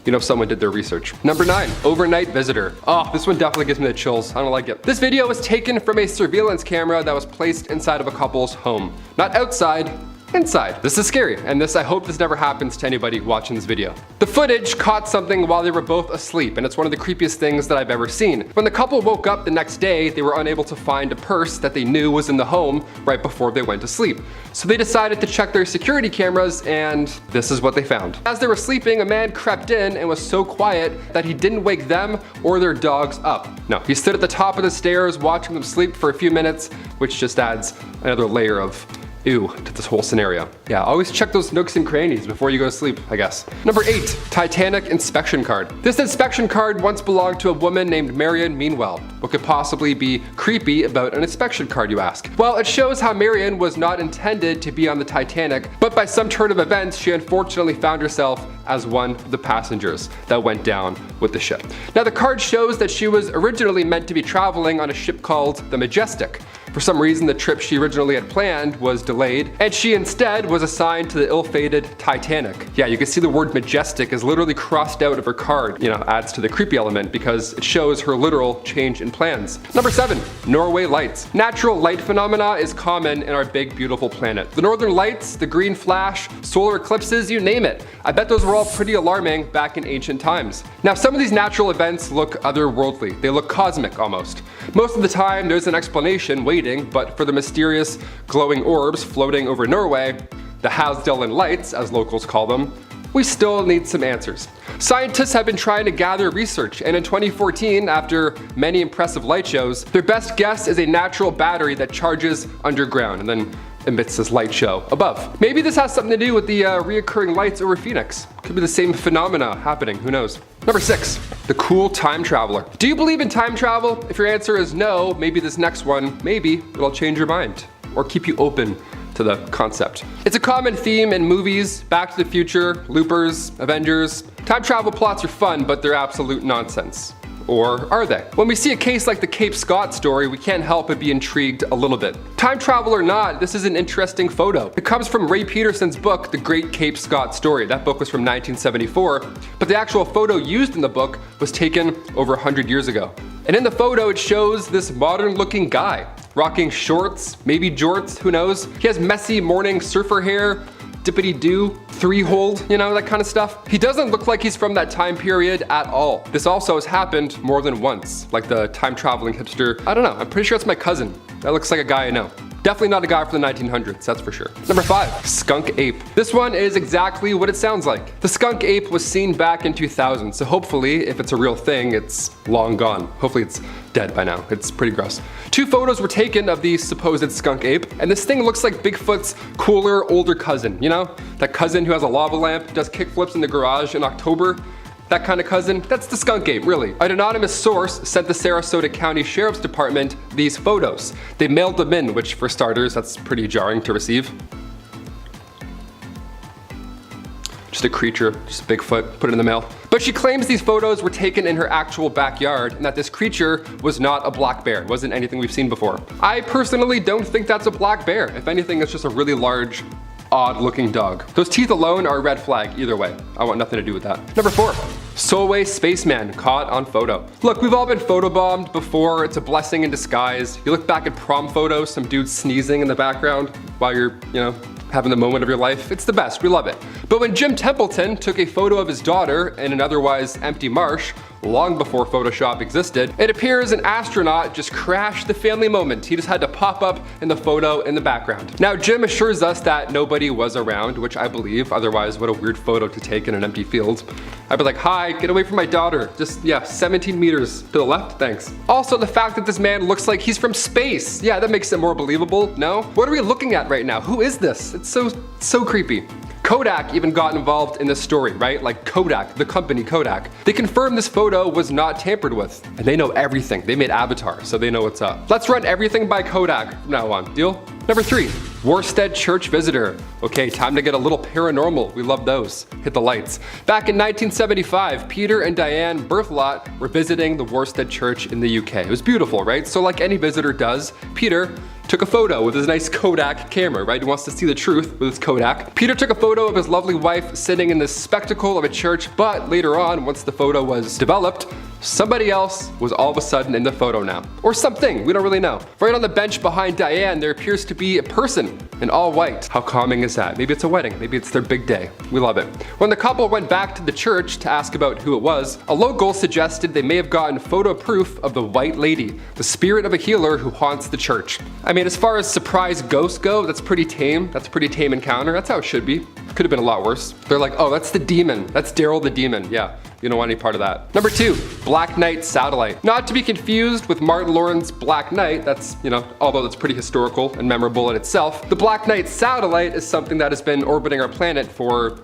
you know someone did their research. Number 9, overnight visitor. Oh, this one definitely gives me the chills. I don't like it. This video was taken from a surveillance camera that was placed inside of a couple's home. Not outside, inside. This is scary, and I hope this never happens to anybody watching this video. The footage caught something while they were both asleep, and it's one of the creepiest things that I've ever seen. When the couple woke up the next day, they were unable to find a purse that they knew was in the home right before they went to sleep. So they decided to check their security cameras, and this is what they found. As they were sleeping, a man crept in and was so quiet that he didn't wake them or their dogs up. No, he stood at the top of the stairs watching them sleep for a few minutes, which just adds another layer of ew to this whole scenario. Yeah, always check those nooks and crannies before you go to sleep, I guess. Number 8, Titanic inspection card. This inspection card once belonged to a woman named Marion Meanwell. What could possibly be creepy about an inspection card, you ask? Well, it shows how Marion was not intended to be on the Titanic, but by some turn of events, she unfortunately found herself as one of the passengers that went down with the ship. Now, the card shows that she was originally meant to be traveling on a ship called the Majestic. For some reason, the trip she originally had planned was delayed, and she instead was assigned to the ill-fated Titanic. Yeah, you can see the word Majestic is literally crossed out of her card. You know, adds to the creepy element because it shows her literal change in plans. Number 7, Norway lights. Natural light phenomena is common in our big, beautiful planet. The northern lights, the green flash, solar eclipses, you name it. I bet those were all pretty alarming back in ancient times. Now, some of these natural events look otherworldly. They look cosmic almost. Most of the time, there's an explanation waiting, but for the mysterious glowing orbs floating over Norway, the Halsdalen lights, as locals call them, we still need some answers. Scientists have been trying to gather research, and in 2014, after many impressive light shows, their best guess is a natural battery that charges underground and then emits this light show above. Maybe this has something to do with the reoccurring lights over Phoenix. Could be the same phenomena happening, who knows. Number 6, the cool time traveler. Do you believe in time travel? If your answer is no, maybe this next one, maybe it'll change your mind or keep you open to the concept. It's a common theme in movies, Back to the Future, Loopers, Avengers. Time travel plots are fun, but they're absolute nonsense. Or are they? When we see a case like the Cape Scott story, we can't help but be intrigued a little bit. Time travel or not, this is an interesting photo. It comes from Ray Peterson's book, The Great Cape Scott Story. That book was from 1974, but the actual photo used in the book was taken over 100 years ago. And in the photo, it shows this modern-looking guy. rocking shorts, maybe jorts, who knows. He has messy morning surfer hair, dippity-doo, three-hold, you know, that kind of stuff. He doesn't look like he's from that time period at all. This also has happened more than once, like the time-traveling hipster. I don't know, I'm pretty sure it's my cousin. That looks like a guy I know. Definitely not a guy from the 1900s, that's for sure. Number 5, skunk ape. This one is exactly what it sounds like. The skunk ape was seen back in 2000, so hopefully, if it's a real thing, it's long gone. Hopefully it's dead by now. It's pretty gross. 2 photos were taken of the supposed skunk ape, and this thing looks like Bigfoot's cooler, older cousin, you know? That cousin who has a lava lamp, does kickflips in the garage in October. That kind of cousin, that's the skunk ape, really. An anonymous source sent the Sarasota County Sheriff's Department these photos. They mailed them in, which for starters, that's pretty jarring to receive. Just a creature, just Bigfoot, put it in the mail. But she claims these photos were taken in her actual backyard and that this creature was not a black bear. It wasn't anything we've seen before. I personally don't think that's a black bear. If anything, it's just a really large, odd-looking dog. Those teeth alone are a red flag either way. I want nothing to do with that. Number 4, Soulway Spaceman caught on photo. Look, we've all been photobombed before. It's a blessing in disguise. You look back at prom photos, some dude sneezing in the background while you're, you know, having the moment of your life. It's the best, we love it. But when Jim Templeton took a photo of his daughter in an otherwise empty marsh, long before Photoshop existed, it appears an astronaut just crashed the family moment. He just had to pop up in the photo in the background. Now, Jim assures us that nobody was around, which I believe, otherwise what a weird photo to take in an empty field. I'd be like, hi, get away from my daughter. Just, yeah, 17 meters to the left, thanks. Also, the fact that this man looks like he's from space. Yeah, that makes it more believable, no? What are we looking at right now? Who is this? It's so creepy. Kodak even got involved in this story, right? Like Kodak, the company Kodak. They confirmed this photo was not tampered with. And they know everything. They made Avatar, so they know what's up. Let's run everything by Kodak from now on. Deal? Number 3, Worstead Church visitor. Okay, time to get a little paranormal. We love those. Hit the lights. Back in 1975, Peter and Diane Berthelot were visiting the Worstead Church in the UK. It was beautiful, right? So like any visitor does, Peter took a photo with his nice Kodak camera, right? He wants to see the truth with his Kodak. Peter took a photo of his lovely wife sitting in the spectacle of a church, but later on, once the photo was developed, somebody else was all of a sudden in the photo now. Or something, we don't really know. Right on the bench behind Diane, there appears to be a person in all white. How calming is that? Maybe it's a wedding, maybe it's their big day. We love it. When the couple went back to the church to ask about who it was, a local suggested they may have gotten photo proof of the white lady, the spirit of a healer who haunts the church. I mean, as far as surprise ghosts go, that's pretty tame. That's a pretty tame encounter. That's how it should be. Could have been a lot worse. They're like, oh, that's the demon. That's Daryl the demon. Yeah. You don't want any part of that. Number 2, Black Knight satellite. Not to be confused with Martin Lawrence's Black Knight, that's, you know, although that's pretty historical and memorable in itself, the Black Knight satellite is something that has been orbiting our planet for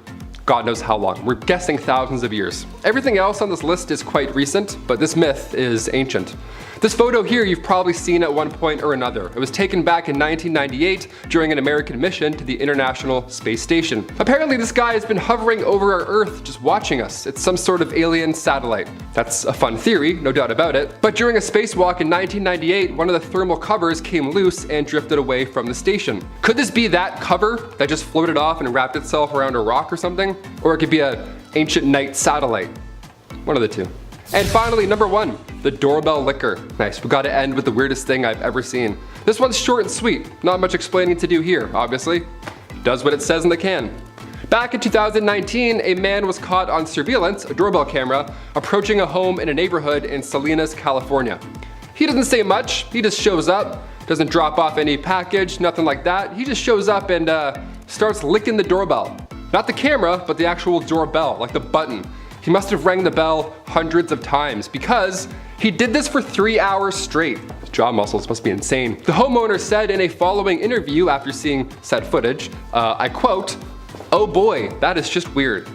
God knows how long. We're guessing thousands of years. Everything else on this list is quite recent, but this myth is ancient. This photo here you've probably seen at one point or another. It was taken back in 1998 during an American mission to the International Space Station. Apparently this guy has been hovering over our Earth just watching us. It's some sort of alien satellite. That's a fun theory, no doubt about it. But during a spacewalk in 1998, one of the thermal covers came loose and drifted away from the station. Could this be that cover that just floated off and wrapped itself around a rock or something? Or it could be an ancient night satellite. One of the two. And finally, number 1, the Doorbell Liquor. Nice, we gotta end with the weirdest thing I've ever seen. This one's short and sweet. Not much explaining to do here, obviously. Does what it says in the can. Back in 2019, a man was caught on surveillance, a doorbell camera, approaching a home in a neighborhood in Salinas, California. He doesn't say much, he just shows up, doesn't drop off any package, nothing like that. He just shows up and starts licking the doorbell. Not the camera, but the actual doorbell, like the button. He must have rang the bell hundreds of times because he did this for 3 hours straight. His jaw muscles must be insane. The homeowner said in a following interview after seeing said footage, I quote, "Oh boy, that is just weird."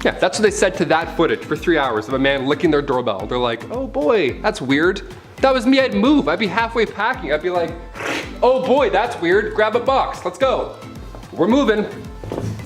Yeah, that's what they said to that footage for 3 hours of a man licking their doorbell. They're like, oh boy, that's weird. If that was me, I'd move. I'd be halfway packing. I'd be like, oh boy, that's weird. Grab a box, let's go. We're moving.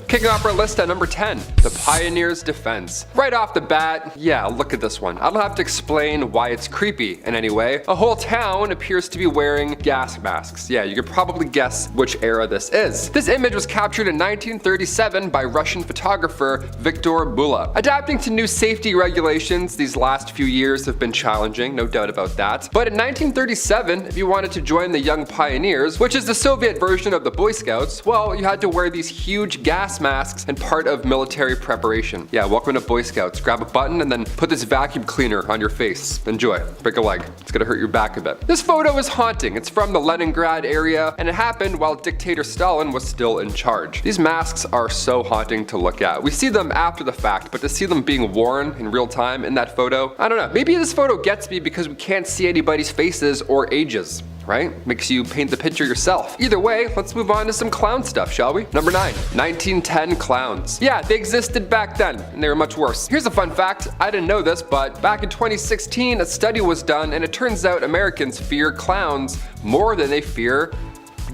Kicking off our list at number 10, the Pioneer's Defense. Right off the bat, yeah, look at this one. I don't have to explain why it's creepy in any way. A whole town appears to be wearing gas masks. Yeah, you could probably guess which era this is. This image was captured in 1937 by Russian photographer Viktor Bula. Adapting to new safety regulations these last few years have been challenging, no doubt about that. But in 1937, if you wanted to join the Young Pioneers, which is the Soviet version of the Boy Scouts, well, you had to wear these huge gas masks and part of military preparation. Yeah, welcome to Boy Scouts. Grab a button and then put this vacuum cleaner on your face. Enjoy. Break a leg. It's gonna hurt your back a bit. This photo is haunting. It's from the Leningrad area, and it happened while dictator Stalin was still in charge. These masks are so haunting to look at. We see them after the fact, but to see them being worn in real time in that photo, I don't know. Maybe this photo gets me because we can't see anybody's faces or ages. Right? Makes you paint the picture yourself. Either way, let's move on to some clown stuff, shall we? Number 9, 1910 clowns. Yeah, they existed back then, and they were much worse. Here's a fun fact, I didn't know this, but back in 2016, a study was done, and it turns out Americans fear clowns more than they fear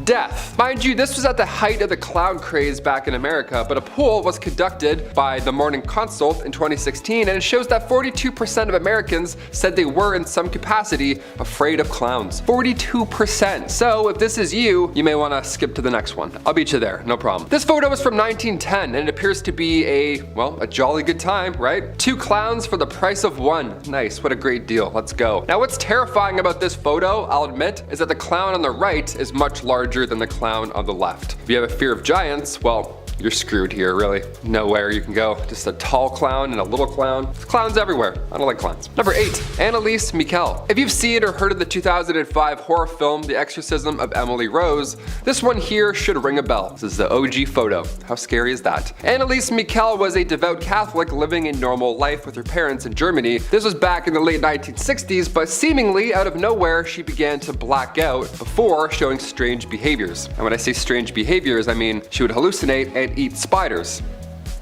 death. Mind you, this was at the height of the clown craze back in America, but a poll was conducted by the Morning Consult in 2016, and it shows that 42% of Americans said they were in some capacity afraid of clowns. 42%. So if this is you, you may want to skip to the next one. I'll beat you there, no problem. This photo is from 1910, and it appears to be a jolly good time, right? 2 clowns for the price of 1. Nice, what a great deal. Let's go. Now what's terrifying about this photo, I'll admit, is that the clown on the right is much larger than the clown on the left. If you have a fear of giants, well, you're screwed here, really. Nowhere you can go. Just a tall clown and a little clown. There's clowns everywhere. I don't like clowns. Number 8, Analise Mikel. If you've seen or heard of the 2005 horror film, The Exorcism of Emily Rose, this one here should ring a bell. This is the OG photo. How scary is that? Analise Mikel was a devout Catholic living a normal life with her parents in Germany. This was back in the late 1960s, but seemingly out of nowhere, she began to black out before showing strange behaviors. And when I say strange behaviors, I mean she would hallucinate and eat spiders.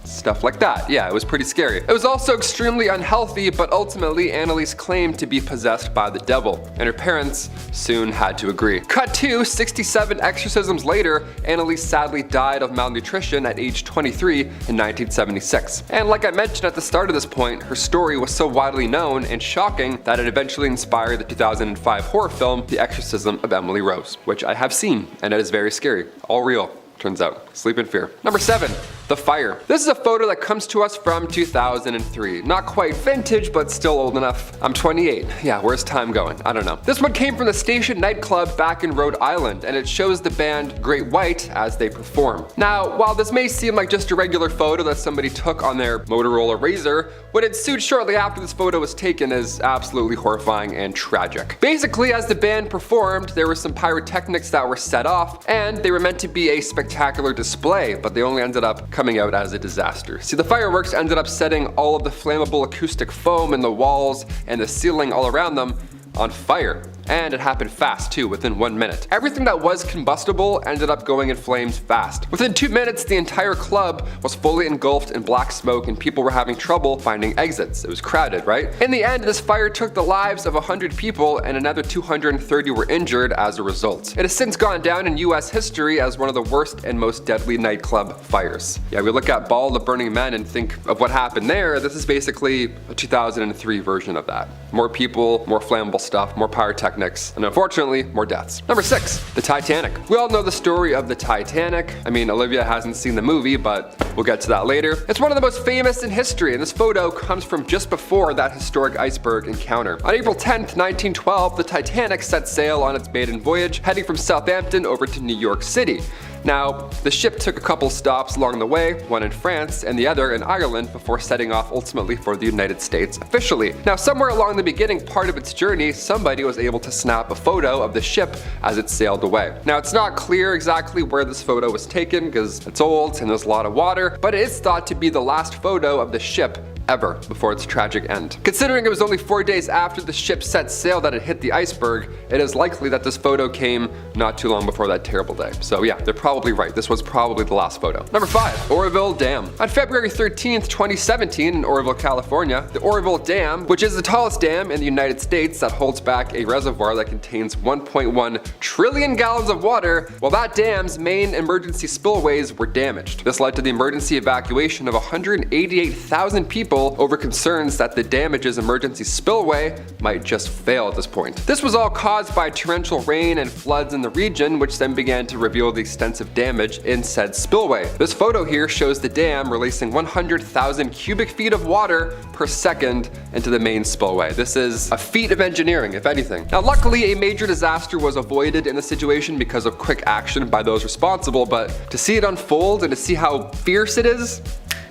Stuff like that. Yeah, it was pretty scary. It was also extremely unhealthy, but ultimately Annalise claimed to be possessed by the devil, and her parents soon had to agree. Cut to 67 exorcisms later, Annalise sadly died of malnutrition at age 23 in 1976. And like I mentioned at the start of this point, her story was so widely known and shocking that it eventually inspired the 2005 horror film, The Exorcism of Emily Rose, which I have seen, and it is very scary. All real. Turns out. Sleep in fear. Number 7, the fire. This is a photo that comes to us from 2003. Not quite vintage, but still old enough. I'm 28. Yeah, where's time going? I don't know. This one came from the Station nightclub back in Rhode Island, and it shows the band Great White as they perform. Now, while this may seem like just a regular photo that somebody took on their Motorola Razr, what ensued shortly after this photo was taken is absolutely horrifying and tragic. Basically, as the band performed, there were some pyrotechnics that were set off, and they were meant to be a spectacular display, but they only ended up coming out as a disaster. See, the fireworks ended up setting all of the flammable acoustic foam in the walls and the ceiling all around them on fire. And it happened fast too, within 1 minute. Everything that was combustible ended up going in flames fast. Within 2 minutes, the entire club was fully engulfed in black smoke and people were having trouble finding exits. It was crowded, right? In the end, this fire took the lives of 100 people and another 230 were injured as a result. It has since gone down in US history as one of the worst and most deadly nightclub fires. Yeah, we look at Ball of Burning Men and think of what happened there. This is basically a 2003 version of that. More people, more flammable stuff, more pyrotechnics, and unfortunately, more deaths. Number 6, the Titanic. We all know the story of the Titanic. I mean, Olivia hasn't seen the movie, but we'll get to that later. It's one of the most famous in history, and this photo comes from just before that historic iceberg encounter. On April 10th, 1912, the Titanic set sail on its maiden voyage, heading from Southampton over to New York City. Now, the ship took a couple stops along the way, one in France and the other in Ireland, before setting off ultimately for the United States officially. Now, somewhere along the beginning part of its journey, somebody was able to snap a photo of the ship as it sailed away. Now, it's not clear exactly where this photo was taken because it's old and there's a lot of water, but it is thought to be the last photo of the ship ever before its tragic end. Considering it was only 4 days after the ship set sail that it hit the iceberg, it is likely that this photo came not too long before that terrible day. So yeah, they're probably right. This was probably the last photo. Number 5. Orville Dam. On February 13th, 2017 in Orville, California, the Orville Dam, which is the tallest dam in the United States that holds back a reservoir that contains 1.1 trillion gallons of water, well, that dam's main emergency spillways were damaged. This led to the emergency evacuation of 188,000 people over concerns that the damage's emergency spillway might just fail at this point. This was all caused by torrential rain and floods in the region, which then began to reveal the extensive damage in said spillway. This photo here shows the dam releasing 100,000 cubic feet of water per second into the main spillway. This is a feat of engineering, if anything. Now, luckily, a major disaster was avoided in the situation because of quick action by those responsible, but to see it unfold and to see how fierce it is,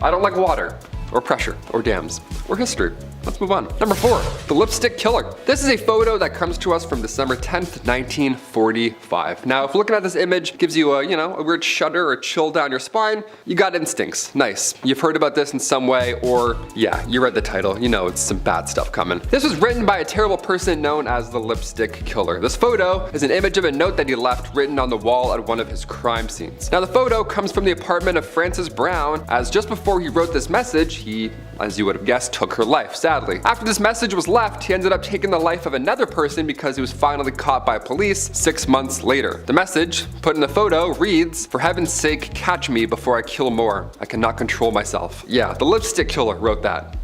I don't like water, or pressure, or dams, or history. Let's move on. Number 4, the lipstick killer. This is a photo that comes to us from December 10th, 1945. Now, if looking at this image gives you a weird shudder or chill down your spine, you got instincts. Nice. You've heard about this in some way, or yeah, you read the title. You know it's some bad stuff coming. This was written by a terrible person known as the lipstick killer. This photo is an image of a note that he left written on the wall at one of his crime scenes. Now, the photo comes from the apartment of Frances Brown, as just before he wrote this message, he, as you would have guessed, took her life, sadly. After this message was left, he ended up taking the life of another person because he was finally caught by police 6 months later. The message, put in the photo, reads, "For heaven's sake, catch me before I kill more. I cannot control myself." Yeah, the lipstick killer wrote that.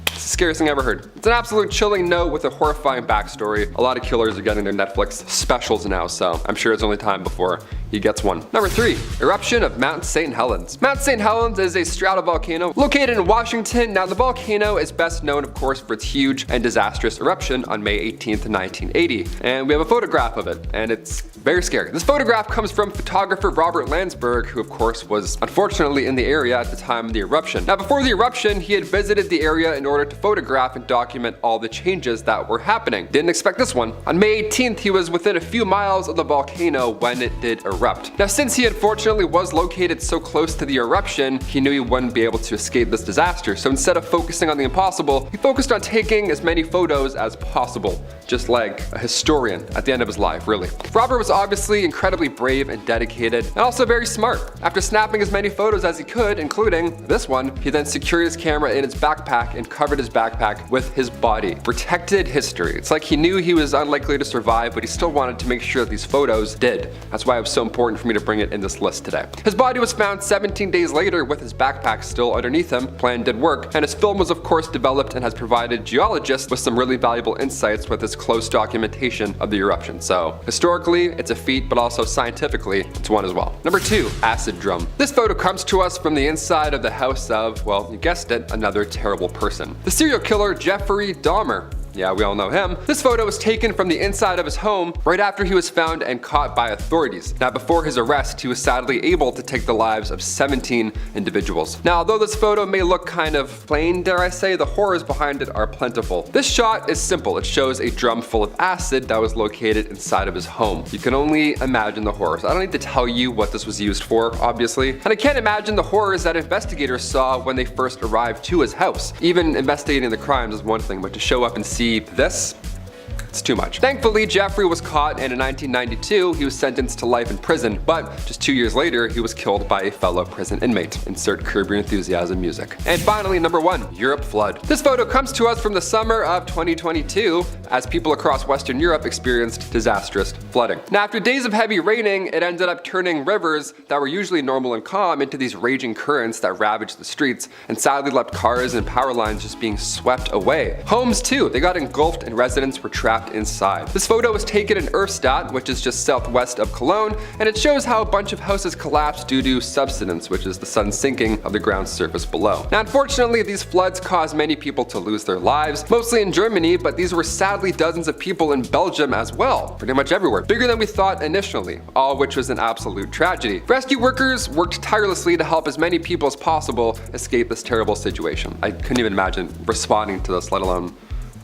It's the scariest thing I ever heard. It's an absolute chilling note with a horrifying backstory. A lot of killers are getting their Netflix specials now, so I'm sure it's only time before he gets one. Number 3, eruption of Mount St Helens. Mount St Helens is a stratovolcano located in Washington. Now, the volcano is best known, of course, for its huge and disastrous eruption on May 18th, 1980. And we have a photograph of it, and it's very scary. This photograph comes from photographer Robert Landsberg, who of course was unfortunately in the area at the time of the eruption. Now, before the eruption, he had visited the area in order to photograph and document all the changes that were happening. Didn't expect this one. On May 18th, he was within a few miles of the volcano when it did erupt. Now, since he unfortunately was located so close to the eruption, he knew he wouldn't be able to escape this disaster. So instead of focusing on the impossible, he focused on taking as many photos as possible. Just like a historian at the end of his life, really. Robert was obviously incredibly brave and dedicated, and also very smart. After snapping as many photos as he could, including this one, he then secured his camera in his backpack and covered his backpack with his body. Protected history. It's like he knew he was unlikely to survive, but he still wanted to make sure that these photos did. That's why it was so important for me to bring it in this list today. His body was found 17 days later with his backpack still underneath him. Plan did work, and his film was of course developed and has provided geologists with some really valuable insights with his close documentation of the eruption. So historically, it's a feat, but also scientifically, it's one as well. Number 2, acid drum. This photo comes to us from the inside of the house of, well, you guessed it, another terrible person. The serial killer Jeffrey Dahmer. Yeah, we all know him. This photo was taken from the inside of his home right after he was found and caught by authorities. Now, before his arrest, he was sadly able to take the lives of 17 individuals. Now, although this photo may look kind of plain, dare I say, the horrors behind it are plentiful. This shot is simple. It shows a drum full of acid that was located inside of his home. You can only imagine the horrors. I don't need to tell you what this was used for, obviously. And I can't imagine the horrors that investigators saw when they first arrived to his house. Even investigating the crimes is one thing, but to show up and see this, it's too much. Thankfully, Jeffrey was caught, and in 1992, he was sentenced to life in prison, but just 2 years later, he was killed by a fellow prison inmate. Insert Curb Your Enthusiasm music. And finally, number 1, Europe flood. This photo comes to us from the summer of 2022, as people across Western Europe experienced disastrous flooding. Now, after days of heavy raining, it ended up turning rivers that were usually normal and calm into these raging currents that ravaged the streets, and sadly left cars and power lines just being swept away. Homes too, they got engulfed and residents were trapped inside. This photo was taken in Erfstadt, which is just southwest of Cologne, and it shows how a bunch of houses collapsed due to subsidence, which is the sun sinking of the ground surface below. Now, unfortunately, these floods caused many people to lose their lives, mostly in Germany, but these were sadly dozens of people in Belgium as well, pretty much everywhere. Bigger than we thought initially, all of which was an absolute tragedy. Rescue workers worked tirelessly to help as many people as possible escape this terrible situation. I couldn't even imagine responding to this, let alone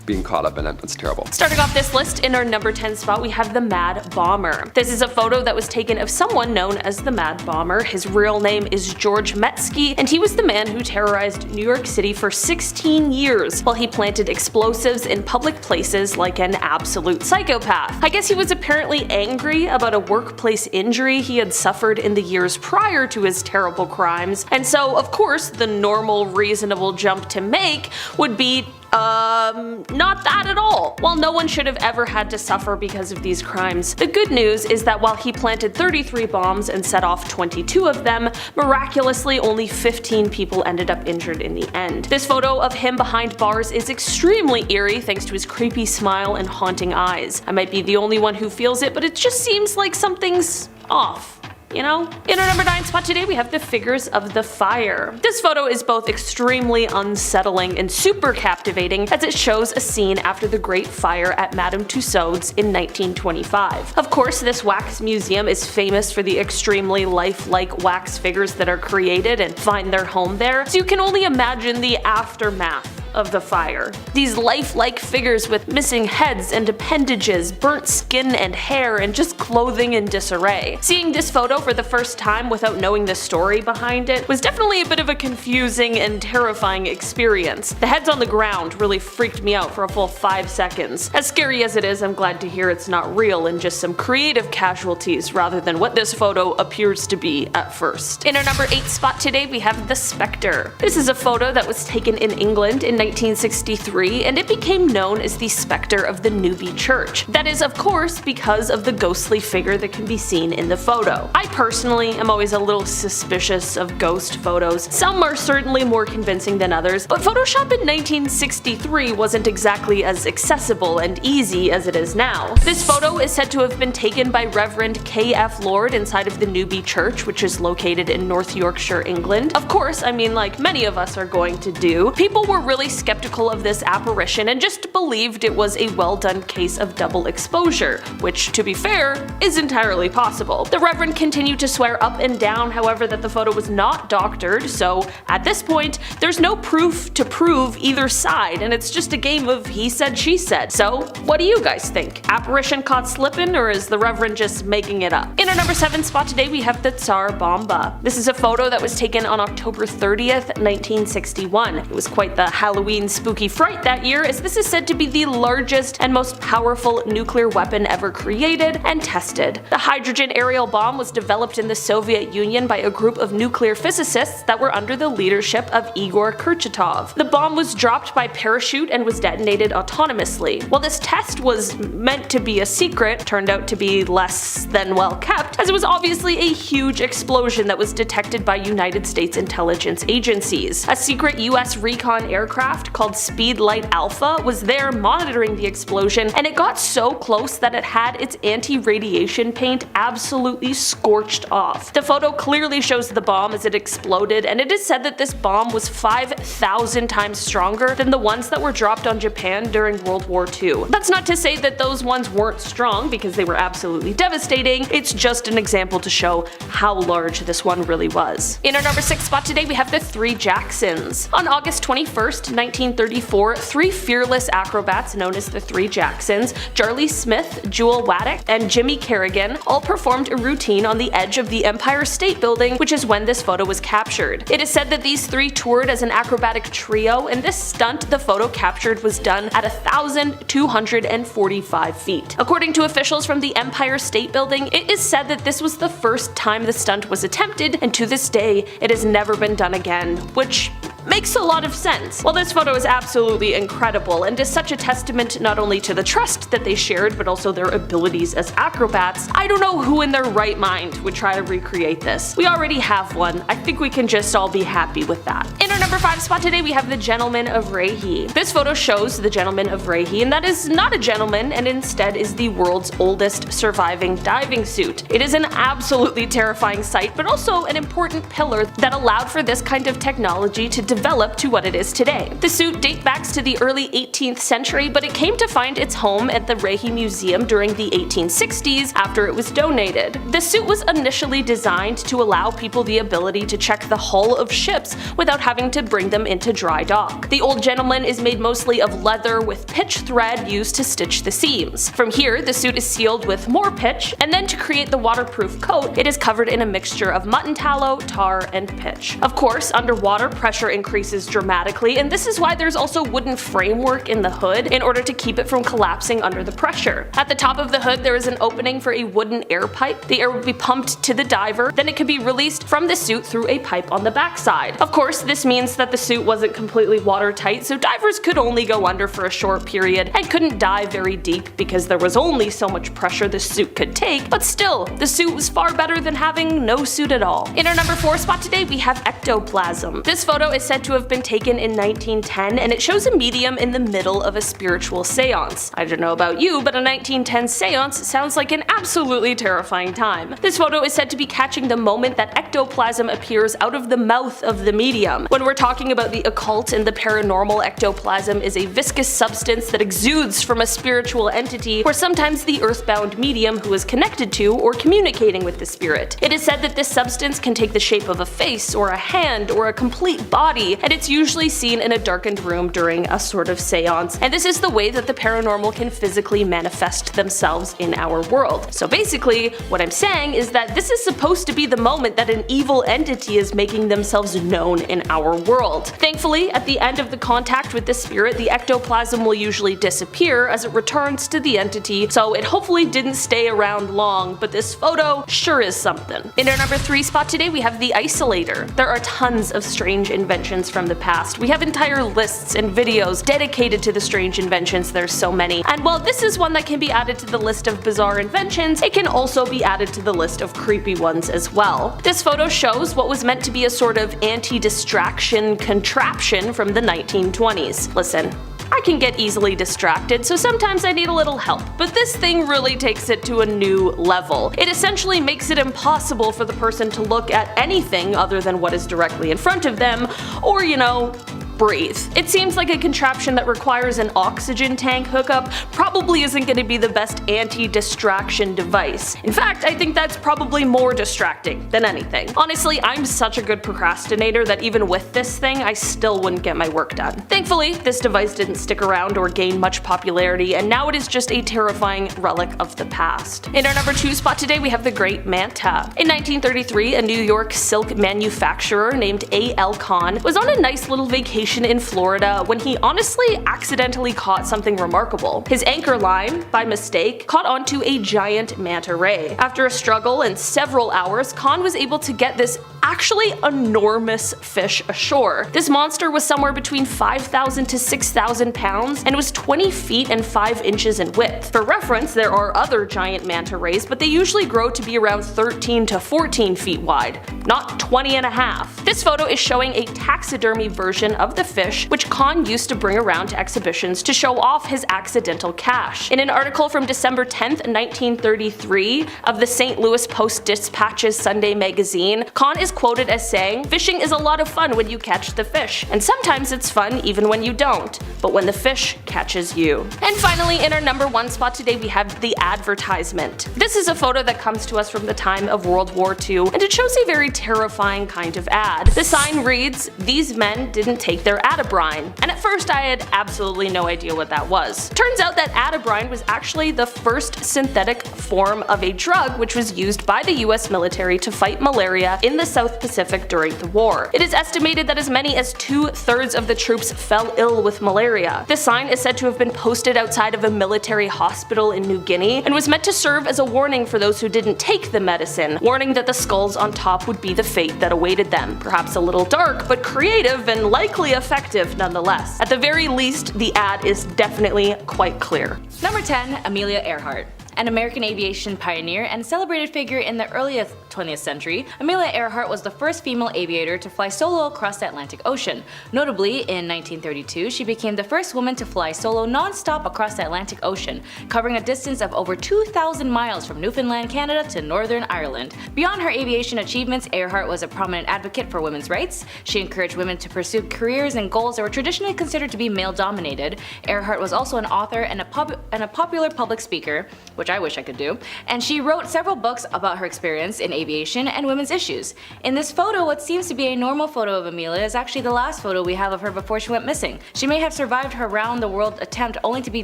being caught up in it. It's terrible. Starting off this list, in our number 10 spot, we have the Mad Bomber. This is a photo that was taken of someone known as the Mad Bomber. His real name is George Metsky, and he was the man who terrorized New York City for 16 years while he planted explosives in public places like an absolute psychopath. I guess he was apparently angry about a workplace injury he had suffered in the years prior to his terrible crimes, and so of course the normal reasonable jump to make would be not that at all. While no one should have ever had to suffer because of these crimes, the good news is that while he planted 33 bombs and set off 22 of them, miraculously only 15 people ended up injured in the end. This photo of him behind bars is extremely eerie thanks to his creepy smile and haunting eyes. I might be the only one who feels it, but it just seems like something's off. You know? In our number 9 spot today, we have the Figures of the Fire. This photo is both extremely unsettling and super captivating as it shows a scene after the Great Fire at Madame Tussauds in 1925. Of course, this wax museum is famous for the extremely lifelike wax figures that are created and find their home there, so you can only imagine the aftermath of the fire. These lifelike figures with missing heads and appendages, burnt skin and hair, and just clothing in disarray. Seeing this photo for the first time without knowing the story behind it was definitely a bit of a confusing and terrifying experience. The heads on the ground really freaked me out for a full 5 seconds. As scary as it is, I'm glad to hear it's not real and just some creative casualties rather than what this photo appears to be at first. In our number 8 spot today, we have the Spectre. This is a photo that was taken in England in 1963, and it became known as the Spectre of the Newby Church. That is, of course, because of the ghostly figure that can be seen in the photo. I personally am always a little suspicious of ghost photos. Some are certainly more convincing than others, but Photoshop in 1963 wasn't exactly as accessible and easy as it is now. This photo is said to have been taken by Reverend K.F. Lord inside of the Newby Church, which is located in North Yorkshire, England. Of course, I mean, like many of us are going to do, people were really skeptical of this apparition and just believed it was a well done case of double exposure, which, to be fair, is entirely possible. The Reverend continued to swear up and down, however, that the photo was not doctored, so at this point, there's no proof to prove either side, and it's just a game of he said, she said. So, what do you guys think? Apparition caught slippin', or is the Reverend just making it up? In our number 7 spot today, we have the Tsar Bomba. This is a photo that was taken on October 30th, 1961. It was quite the Halloween spooky fright that year, as this is said to be the largest and most powerful nuclear weapon ever created and tested. The hydrogen aerial bomb was developed in the Soviet Union by a group of nuclear physicists that were under the leadership of Igor Kurchatov. The bomb was dropped by parachute and was detonated autonomously. While this test was meant to be a secret, it turned out to be less than well kept, as it was obviously a huge explosion that was detected by United States intelligence agencies. A secret US recon aircraft called Speedlight Alpha was there monitoring the explosion, and it got so close that it had its anti-radiation paint absolutely scorched off. The photo clearly shows the bomb as it exploded, and it is said that this bomb was 5,000 times stronger than the ones that were dropped on Japan during World War II. That's not to say that those ones weren't strong, because they were absolutely devastating. It's just an example to show how large this one really was. In our number 6 spot today, we have the Three Jacksons. On August 21st, 1934, 3 fearless acrobats known as the Three Jacksons, Charlie Smith, Jewel Waddick, and Jimmy Kerrigan, all performed a routine on the edge of the Empire State Building, which is when this photo was captured. It is said that these 3 toured as an acrobatic trio, and this stunt the photo captured was done at 1,245 feet. According to officials from the Empire State Building, it is said that this was the first time the stunt was attempted, and to this day, it has never been done again, which makes a lot of sense. While this photo is absolutely incredible and is such a testament not only to the trust that they shared but also their abilities as acrobats, I don't know who in their right mind would try to recreate this. We already have one. I think we can just all be happy with that. In our number 5 spot today, we have the Gentleman of Rahi. This photo shows the Gentleman of Rahi, and that is not a gentleman and instead is the world's oldest surviving diving suit. It is an absolutely terrifying sight, but also an important pillar that allowed for this kind of technology to developed to what it is today. The suit dates back to the early 18th century, but it came to find its home at the Reiche Museum during the 1860s after it was donated. The suit was initially designed to allow people the ability to check the hull of ships without having to bring them into dry dock. The old gentleman is made mostly of leather with pitch thread used to stitch the seams. From here, the suit is sealed with more pitch, and then to create the waterproof coat, it is covered in a mixture of mutton tallow, tar, and pitch. Of course, underwater pressure increases dramatically, and this is why there's also wooden framework in the hood in order to keep it from collapsing under the pressure. At the top of the hood, there is an opening for a wooden air pipe. The air would be pumped to the diver, then it could be released from the suit through a pipe on the backside. Of course, this means that the suit wasn't completely watertight, so divers could only go under for a short period and couldn't dive very deep because there was only so much pressure the suit could take, but still, the suit was far better than having no suit at all. In our number 4 spot today, we have ectoplasm. This photo is said to have been taken in 1910, and it shows a medium in the middle of a spiritual seance. I don't know about you, but a 1910 seance sounds like an absolutely terrifying time. This photo is said to be catching the moment that ectoplasm appears out of the mouth of the medium. When we're talking about the occult and the paranormal, ectoplasm is a viscous substance that exudes from a spiritual entity, or sometimes the earthbound medium who is connected to or communicating with the spirit. It is said that this substance can take the shape of a face, or a hand, or a complete body, and it's usually seen in a darkened room during a sort of seance, and this is the way that the paranormal can physically manifest themselves in our world. So basically, what I'm saying is that this is supposed to be the moment that an evil entity is making themselves known in our world. Thankfully, at the end of the contact with the spirit, the ectoplasm will usually disappear as it returns to the entity, so it hopefully didn't stay around long, but this photo sure is something. In our number 3 spot today, we have the Isolator. There are tons of strange inventions from the past. We have entire lists and videos dedicated to the strange inventions, there's so many. And while this is one that can be added to the list of bizarre inventions, it can also be added to the list of creepy ones as well. This photo shows what was meant to be a sort of anti-distraction contraption from the 1920s. Listen, I can get easily distracted, so sometimes I need a little help, but this thing really takes it to a new level. It essentially makes it impossible for the person to look at anything other than what is directly in front of them, or, you know, breathe. It seems like a contraption that requires an oxygen tank hookup probably isn't going to be the best anti-distraction device. In fact, I think that's probably more distracting than anything. Honestly, I'm such a good procrastinator that even with this thing, I still wouldn't get my work done. Thankfully, this device didn't stick around or gain much popularity, and now it is just a terrifying relic of the past. In our number 2 spot today, we have the Great Manta. In 1933, a New York silk manufacturer named A.L. Kahn was on a nice little vacation in Florida when he honestly accidentally caught something remarkable. His anchor line, by mistake, caught onto a giant manta ray. After a struggle and several hours, Kahn was able to get this actually enormous fish ashore. This monster was somewhere between 5,000 to 6,000 pounds and was 20 feet and 5 inches in width. For reference, there are other giant manta rays, but they usually grow to be around 13 to 14 feet wide, not 20 and a half. This photo is showing a taxidermy version of the fish, which Kahn used to bring around to exhibitions to show off his accidental catch. In an article from December 10th, 1933 of the St. Louis Post-Dispatch's Sunday magazine, Kahn is quoted as saying, "Fishing is a lot of fun when you catch the fish, and sometimes it's fun even when you don't, but when the fish catches you." And finally, in our number 1 spot today, we have the advertisement. This is a photo that comes to us from the time of World War II, and it shows a very terrifying kind of ad. The sign reads, "These men didn't take their Atabrine," and at first I had absolutely no idea what that was. Turns out that Atabrine was actually the first synthetic form of a drug which was used by the US military to fight malaria in the South Pacific during the war. It is estimated that as many as 2/3 of the troops fell ill with malaria. The sign is said to have been posted outside of a military hospital in New Guinea and was meant to serve as a warning for those who didn't take the medicine, warning that the skulls on top would be the fate that awaited them. Perhaps a little dark, but creative and likely effective nonetheless. At the very least, the ad is definitely quite clear. Number 10, Amelia Earhart. An American aviation pioneer and celebrated figure in the early 20th century, Amelia Earhart was the first female aviator to fly solo across the Atlantic Ocean. Notably, in 1932, she became the first woman to fly solo non-stop across the Atlantic Ocean, covering a distance of over 2,000 miles from Newfoundland, Canada to Northern Ireland. Beyond her aviation achievements, Earhart was a prominent advocate for women's rights. She encouraged women to pursue careers and goals that were traditionally considered to be male-dominated. Earhart was also an author and a popular public speaker, which I wish I could do, and she wrote several books about her experience in aviation and women's issues. In this photo, what seems to be a normal photo of Amelia is actually the last photo we have of her before she went missing. She may have survived her round-the-world attempt only to be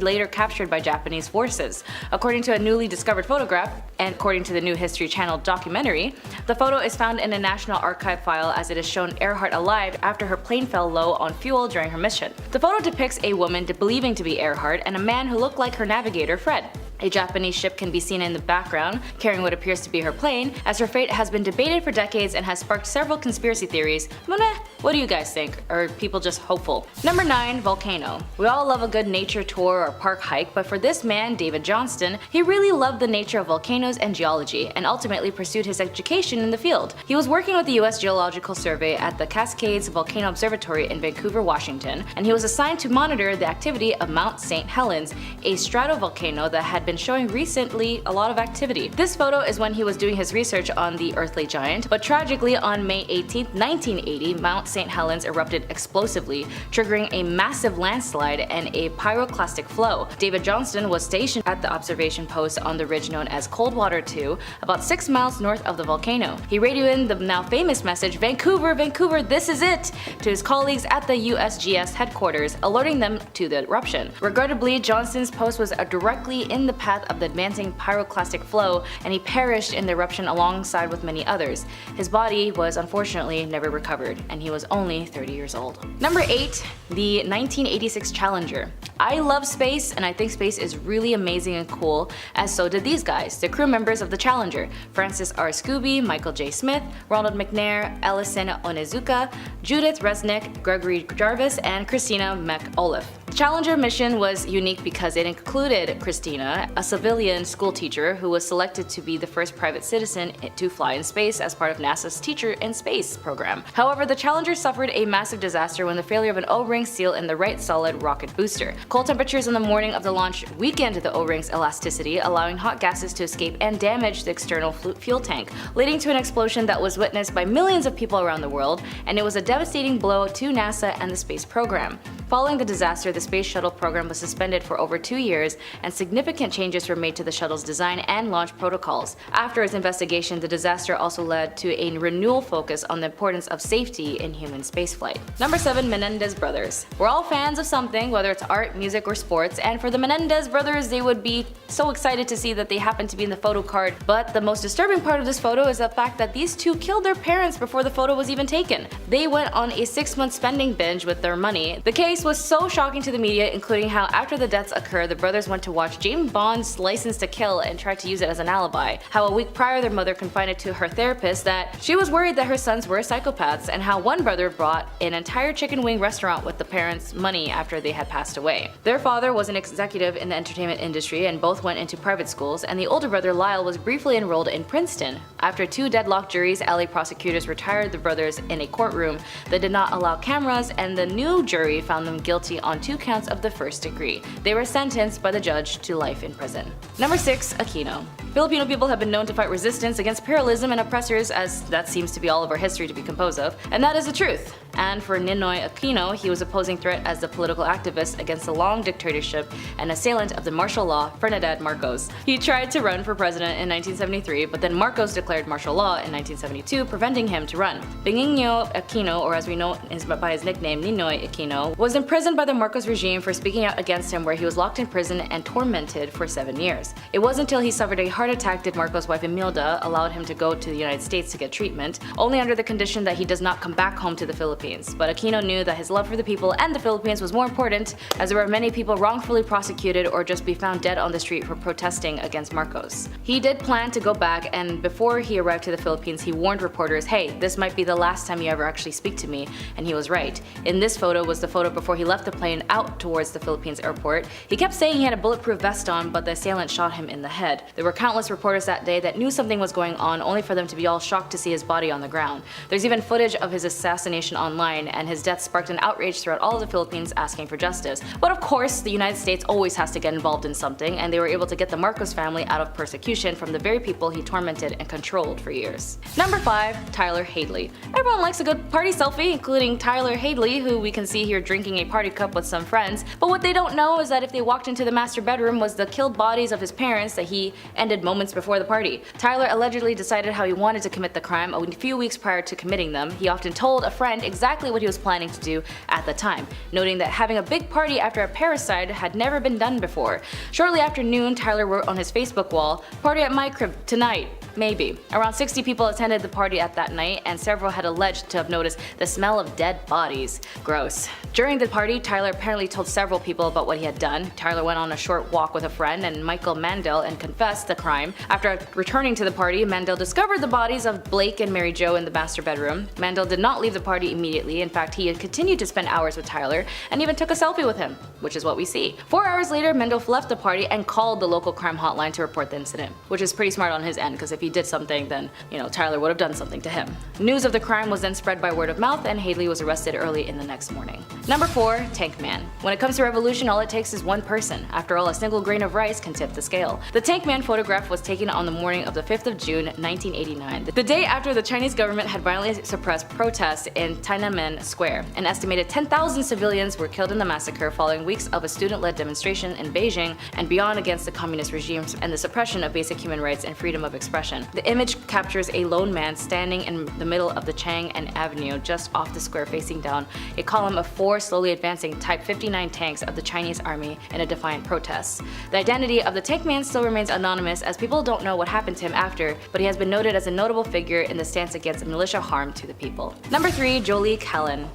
later captured by Japanese forces. According to a newly discovered photograph, and according to the new History Channel documentary, the photo is found in a National Archive file as it is shown Earhart alive after her plane fell low on fuel during her mission. The photo depicts a woman believing to be Earhart and a man who looked like her navigator, Fred. A Japanese ship can be seen in the background, carrying what appears to be her plane, as her fate has been debated for decades and has sparked several conspiracy theories. But what do you guys think? Or are people just hopeful? Number 9. Volcano. We all love a good nature tour or park hike, but for this man, David Johnston, he really loved the nature of volcanoes and geology, and ultimately pursued his education in the field. He was working with the U.S. Geological Survey at the Cascades Volcano Observatory in Vancouver, Washington, and he was assigned to monitor the activity of Mount St Helens, a stratovolcano that had been showing recently a lot of activity. This photo is when he was doing his research on the earthly giant, but tragically on May 18, 1980, Mount St Helens erupted explosively, triggering a massive landslide and a pyroclastic flow. David Johnston was stationed at the observation post on the ridge known as Coldwater 2, about 6 miles north of the volcano. He radioed in the now famous message, "Vancouver, Vancouver, this is it!" to his colleagues at the USGS headquarters, alerting them to the eruption. Regrettably, Johnston's post was directly in the path of the advancing pyroclastic flow, and he perished in the eruption alongside with many others. His body was unfortunately never recovered, and he was only 30 years old. Number 8. The 1986 Challenger. I love space, and I think space is really amazing and cool, as so did these guys, the crew members of the Challenger: Francis R. Scooby, Michael J. Smith, Ronald McNair, Ellison Onizuka, Judith Resnick, Gregory Jarvis, and Christina McAuliffe. The Challenger mission was unique because it included Christina, a civilian school teacher who was selected to be the first private citizen to fly in space as part of NASA's Teacher in Space program. However, the Challenger suffered a massive disaster when the failure of an O-ring seal in the right solid rocket booster. Cold temperatures in the morning of the launch weakened the O-ring's elasticity, allowing hot gases to escape and damage the external fuel tank, leading to an explosion that was witnessed by millions of people around the world, and it was a devastating blow to NASA and the space program. Following the disaster, the Space Shuttle program was suspended for over 2 years, and significant changes were made to the shuttle's design and launch protocols. After its investigation, the disaster also led to a renewal focus on the importance of safety in human spaceflight. Number 7. Menendez Brothers. We're all fans of something, whether it's art, music, or sports, and for the Menendez Brothers, they would be so excited to see that they happen to be in the photo card. But the most disturbing part of this photo is the fact that these two killed their parents before the photo was even taken. They went on a 6-month spending binge with their money. The case was so shocking to the media, including how after the deaths occurred, the brothers went to watch James Bond's License to Kill and tried to use it as an alibi. How a week prior their mother confided to her therapist that she was worried that her sons were psychopaths, and how one brother bought an entire chicken wing restaurant with the parents' money after they had passed away. Their father was an executive in the entertainment industry and both went into private schools, and the older brother Lyle was briefly enrolled in Princeton. After 2 deadlocked juries, LA prosecutors retired the brothers in a courtroom that did not allow cameras, and the new jury found them guilty on 2 counts of the first degree. They were sentenced by the judge to life in prison. Number 6. Aquino. Filipino people have been known to fight resistance against imperialism and oppressors, as that seems to be all of our history to be composed of, and that is the truth. And for Ninoy Aquino, he was a posing threat as the political activist against the long dictatorship and assailant of the martial law, Ferdinand Marcos. He tried to run for president in 1973, but then Marcos declared martial law in 1972, preventing him to run. Benigno Aquino, or as we know by his nickname Ninoy Aquino, was imprisoned by the Marcos regime for speaking out against him, where he was locked in prison and tormented for 7 years. It wasn't until he suffered a heart attack did Marcos' wife Imelda allowed him to go to the United States to get treatment, only under the condition that he does not come back home to the Philippines. But Aquino knew that his love for the people and the Philippines was more important, as there were many people wrongfully prosecuted or just be found dead on the street for protesting against Marcos. He did plan to go back, and before he arrived to the Philippines, he warned reporters, "Hey, this might be the last time you ever actually speak to me," and he was right. In this photo was the photo before he left the plane out towards the Philippines airport. He kept saying he had a bulletproof vest on, but the assailant shot him in the head. There were countless reporters that day that knew something was going on, only for them to be all shocked to see his body on the ground. There's even footage of his assassination online, and his death sparked an outrage throughout all of the Philippines asking for justice. But of course, the United States always has to get involved in something, and they were able to get the Marcos family out of persecution from the very people he tormented and controlled for years. Number 5. Tyler Hadley. Everyone likes a good party selfie, including Tyler Hadley, who we can see here drinking a party cup with some friends. But what they don't know is that if they walked into the master bedroom was the killed bodies of his parents that he ended moments before the party. Tyler allegedly decided how he wanted to commit the crime a few weeks prior to committing them. He often told a friend exactly what he was planning to do at the time, noting that having a big party after a parricide had never been done before. Shortly after noon, Tyler wrote on his Facebook wall, "Party at my crib tonight. Maybe." Around 60 people attended the party at that night, and several had alleged to have noticed the smell of dead bodies. Gross. During the party, Tyler apparently told several people about what he had done. Tyler went on a short walk with a friend and Michael Mandel and confessed the crime. After returning to the party, Mandel discovered the bodies of Blake and Mary Jo in the master bedroom. Mandel did not leave the party immediately. In fact, he had continued to spend hours with Tyler and even took a selfie with him, which is what we see. 4 hours later, Mandel left the party and called the local crime hotline to report the incident, which is pretty smart on his end, because if he did something, then, Tyler would have done something to him. News of the crime was then spread by word of mouth, and Hadley was arrested early in the next morning. Number 4. Tank Man. When it comes to revolution, all it takes is one person. After all, a single grain of rice can tip the scale. The Tank Man photograph was taken on the morning of the 5th of June, 1989, the day after the Chinese government had violently suppressed protests in Tiananmen Square. An estimated 10,000 civilians were killed in the massacre following weeks of a student-led demonstration in Beijing and beyond against the communist regimes and the suppression of basic human rights and freedom of expression. The image captures a lone man standing in the middle of the Chang'an Avenue just off the square, facing down a column of 4 slowly advancing Type 59 tanks of the Chinese army in a defiant protest. The identity of the Tank Man still remains anonymous, as people don't know what happened to him after, but he has been noted as a notable figure in the stance against militia harm to the people. Number 3. Jolie Callan.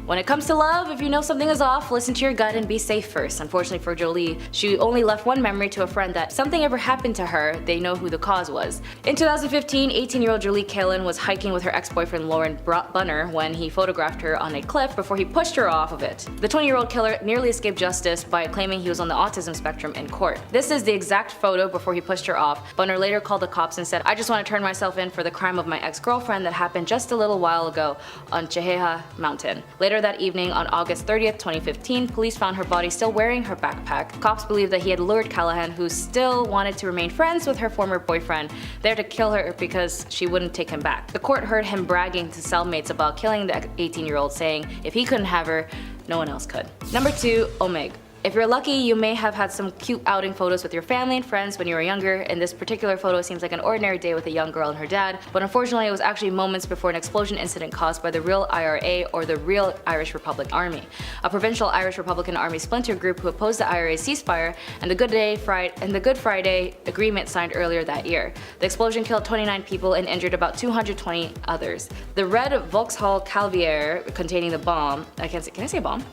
When it comes to love, if you know something is off, listen to your gut and be safe first. Unfortunately for Jolie, she only left one memory to a friend that something ever happened to her, they know who the cause was. In 2015, 18-year-old Jolie Callan was hiking with her ex-boyfriend Lauren Bunner when he photographed her on a cliff before he pushed her off of it. The 20-year-old killer nearly escaped justice by claiming he was on the autism spectrum in court. This is the exact photo before he pushed her off. Bunner later called the cops and said, "I just want to turn myself in for the crime of my ex-girlfriend that happened just a little while ago on Cheheha Mountain." Later that evening, on August 30th, 2015, police found her body still wearing her backpack. Cops believe that he had lured Callahan, who still wanted to remain friends with her former boyfriend, there to kill her because she wouldn't take him back. The court heard him bragging to cellmates about killing the 18-year-old, saying if he couldn't have her, no one else could. Number 2. Omeg. If you're lucky, you may have had some cute outing photos with your family and friends when you were younger. In this particular photo, it seems like an ordinary day with a young girl and her dad, but unfortunately it was actually moments before an explosion incident caused by the real IRA, or the Real Irish Republic Army, a provincial Irish Republican Army splinter group who opposed the IRA's ceasefire and the Good Friday Agreement signed earlier that year. The explosion killed 29 people and injured about 220 others. The red Vauxhall Calvier containing the bomb, can I say bomb?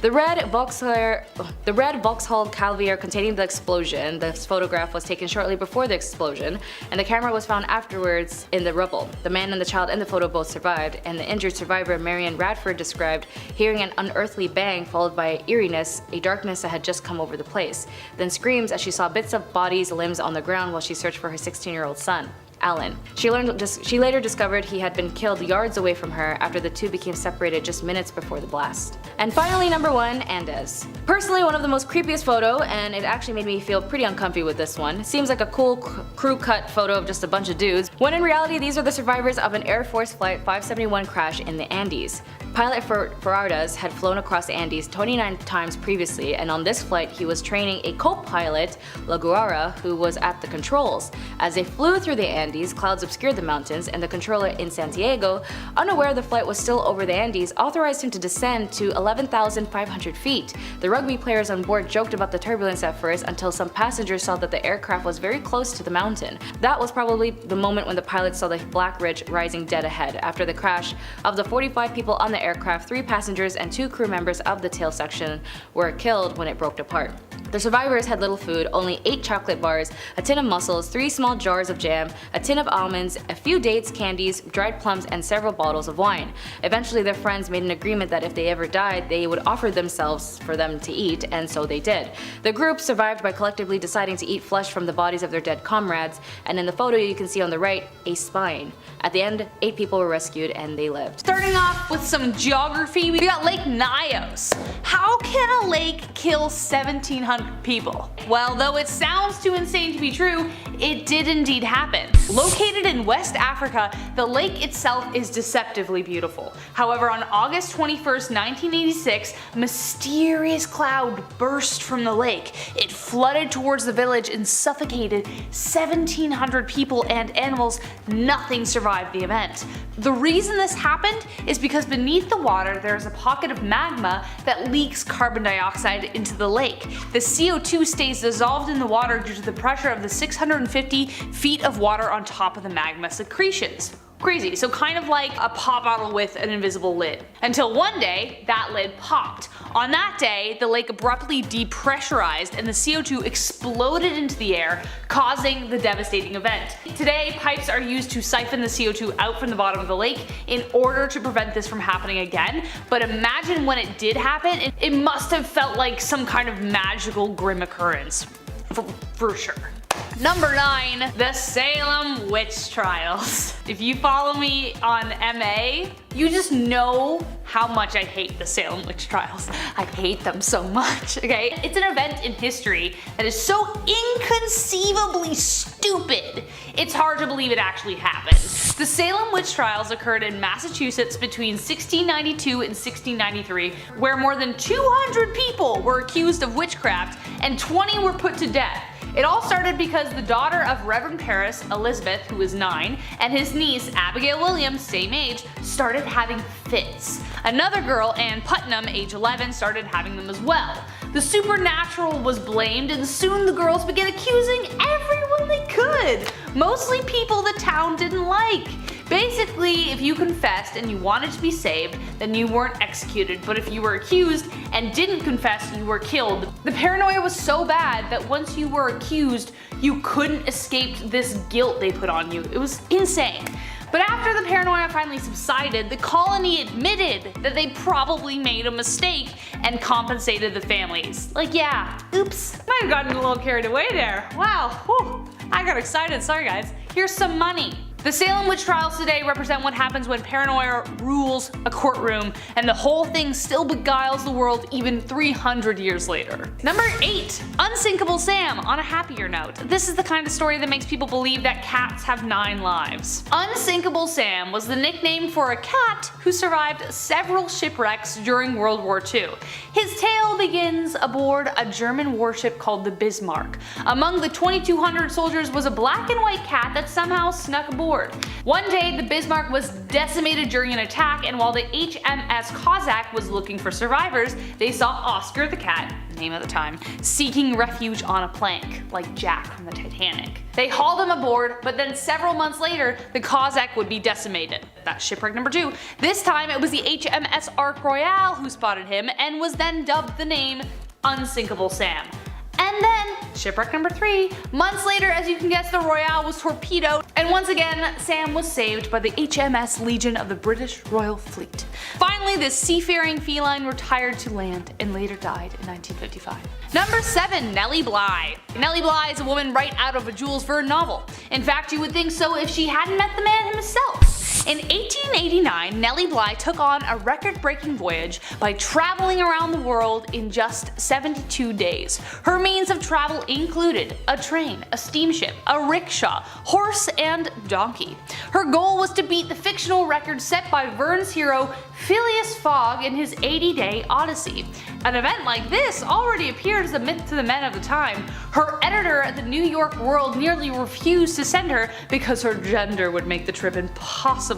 The red Vauxhall Calvier containing the explosion. This photograph was taken shortly before the explosion, and the camera was found afterwards in the rubble. The man and the child in the photo both survived, and the injured survivor, Marion Radford, described hearing an unearthly bang followed by eeriness, a darkness that had just come over the place. Then screams as she saw bits of bodies, limbs on the ground while she searched for her 16-year-old son, Alan. She later discovered he had been killed yards away from her after the two became separated just minutes before the blast. And finally, number 1, Andes. Personally, one of the most creepiest photo, and it actually made me feel pretty uncomfy with this one. It seems like a cool crew cut photo of just a bunch of dudes, when in reality these are the survivors of an Air Force Flight 571 crash in the Andes. Pilot Ferradas had flown across the Andes 29 times previously, and on this flight he was training a co-pilot, Laguara, who was at the controls. As they flew through the Andes, clouds obscured the mountains, and the controller in Santiago, unaware the flight was still over the Andes, authorized him to descend to 11,500 feet. The rugby players on board joked about the turbulence at first until some passengers saw that the aircraft was very close to the mountain. That was probably the moment when the pilots saw the Black Ridge rising dead ahead. After the crash, of the 45 people on the aircraft, 3 passengers and 2 crew members of the tail section were killed when it broke apart. The survivors had little food, only 8 chocolate bars, a tin of mussels, 3 small jars of jam, a tin of almonds, a few dates, candies, dried plums, and several bottles of wine. Eventually their friends made an agreement that if they ever died, they would offer themselves for them to eat, and so they did. The group survived by collectively deciding to eat flesh from the bodies of their dead comrades, and in the photo you can see on the right, a spine. At the end, 8 people were rescued and they lived. Starting off with some geography, we got Lake Nyos. How can a lake kill 1,700 people? Well, though it sounds too insane to be true, it did indeed happen. Located in West Africa, the lake itself is deceptively beautiful. However, on August 21st, 1986, a mysterious cloud burst from the lake. It flooded towards the village and suffocated 1,700 people and animals. Nothing survived the event. The reason this happened is because beneath the water there is a pocket of magma that leaks carbon dioxide into the lake. The CO2 stays dissolved in the water due to the pressure of the 650 feet of water on top of the magma secretions. Crazy, so kind of like a pop bottle with an invisible lid. Until one day, that lid popped. On that day, the lake abruptly depressurized and the CO2 exploded into the air, causing the devastating event. Today, pipes are used to siphon the CO2 out from the bottom of the lake in order to prevent this from happening again, but imagine when it did happen, it must have felt like some kind of magical grim occurrence. For sure. Number 9, the Salem Witch Trials. If you follow me on MA, you just know how much I hate the Salem Witch Trials. I hate them so much, okay? It's an event in history that is so inconceivably stupid, it's hard to believe it actually happened. The Salem Witch Trials occurred in Massachusetts between 1692 and 1693, where more than 200 people were accused of witchcraft and 20 were put to death. It all started because the daughter of Reverend Paris, Elizabeth, who was 9, and his niece, Abigail Williams, same age, started having fits. Another girl, Ann Putnam, age 11, started having them as well. The supernatural was blamed and soon the girls began accusing everyone they could, mostly people the town didn't like. Basically, if you confessed and you wanted to be saved, then you weren't executed, but if you were accused and didn't confess, you were killed. The paranoia was so bad that once you were accused, you couldn't escape this guilt they put on you. It was insane. But after the paranoia finally subsided, the colony admitted that they probably made a mistake and compensated the families. Like, yeah, oops, might have gotten a little carried away there. Wow, whew, I got excited, sorry guys. Here's some money. The Salem Witch Trials today represent what happens when paranoia rules a courtroom and the whole thing still beguiles the world even 300 years later. Number 8. Unsinkable Sam. On a happier note, this is the kind of story that makes people believe that cats have 9 lives. Unsinkable Sam was the nickname for a cat who survived several shipwrecks during World War II. His tale begins aboard a German warship called the Bismarck. Among the 2,200 soldiers was a black and white cat that somehow snuck aboard. One day, the Bismarck was decimated during an attack, and while the HMS Cossack was looking for survivors, they saw Oscar the cat, name at the time, seeking refuge on a plank, like Jack from the Titanic. They hauled him aboard, but then several months later, the Cossack would be decimated. That's shipwreck number 2. This time, it was the HMS Ark Royale who spotted him and was then dubbed the name Unsinkable Sam. And then, shipwreck number 3, months later, as you can guess, the Royale was torpedoed, and once again, Sam was saved by the HMS Legion of the British Royal Fleet. Finally, this seafaring feline retired to land and later died in 1955. Number 7, Nellie Bly. Nellie Bly is a woman right out of a Jules Verne novel. In fact, you would think so if she hadn't met the man himself. In 1889, Nellie Bly took on a record-breaking voyage by traveling around the world in just 72 days. Her means of travel included a train, a steamship, a rickshaw, horse, and donkey. Her goal was to beat the fictional record set by Verne's hero Phileas Fogg in his 80-day Odyssey. An event like this already appeared as a myth to the men of the time. Her editor at the New York World nearly refused to send her because her gender would make the trip impossible.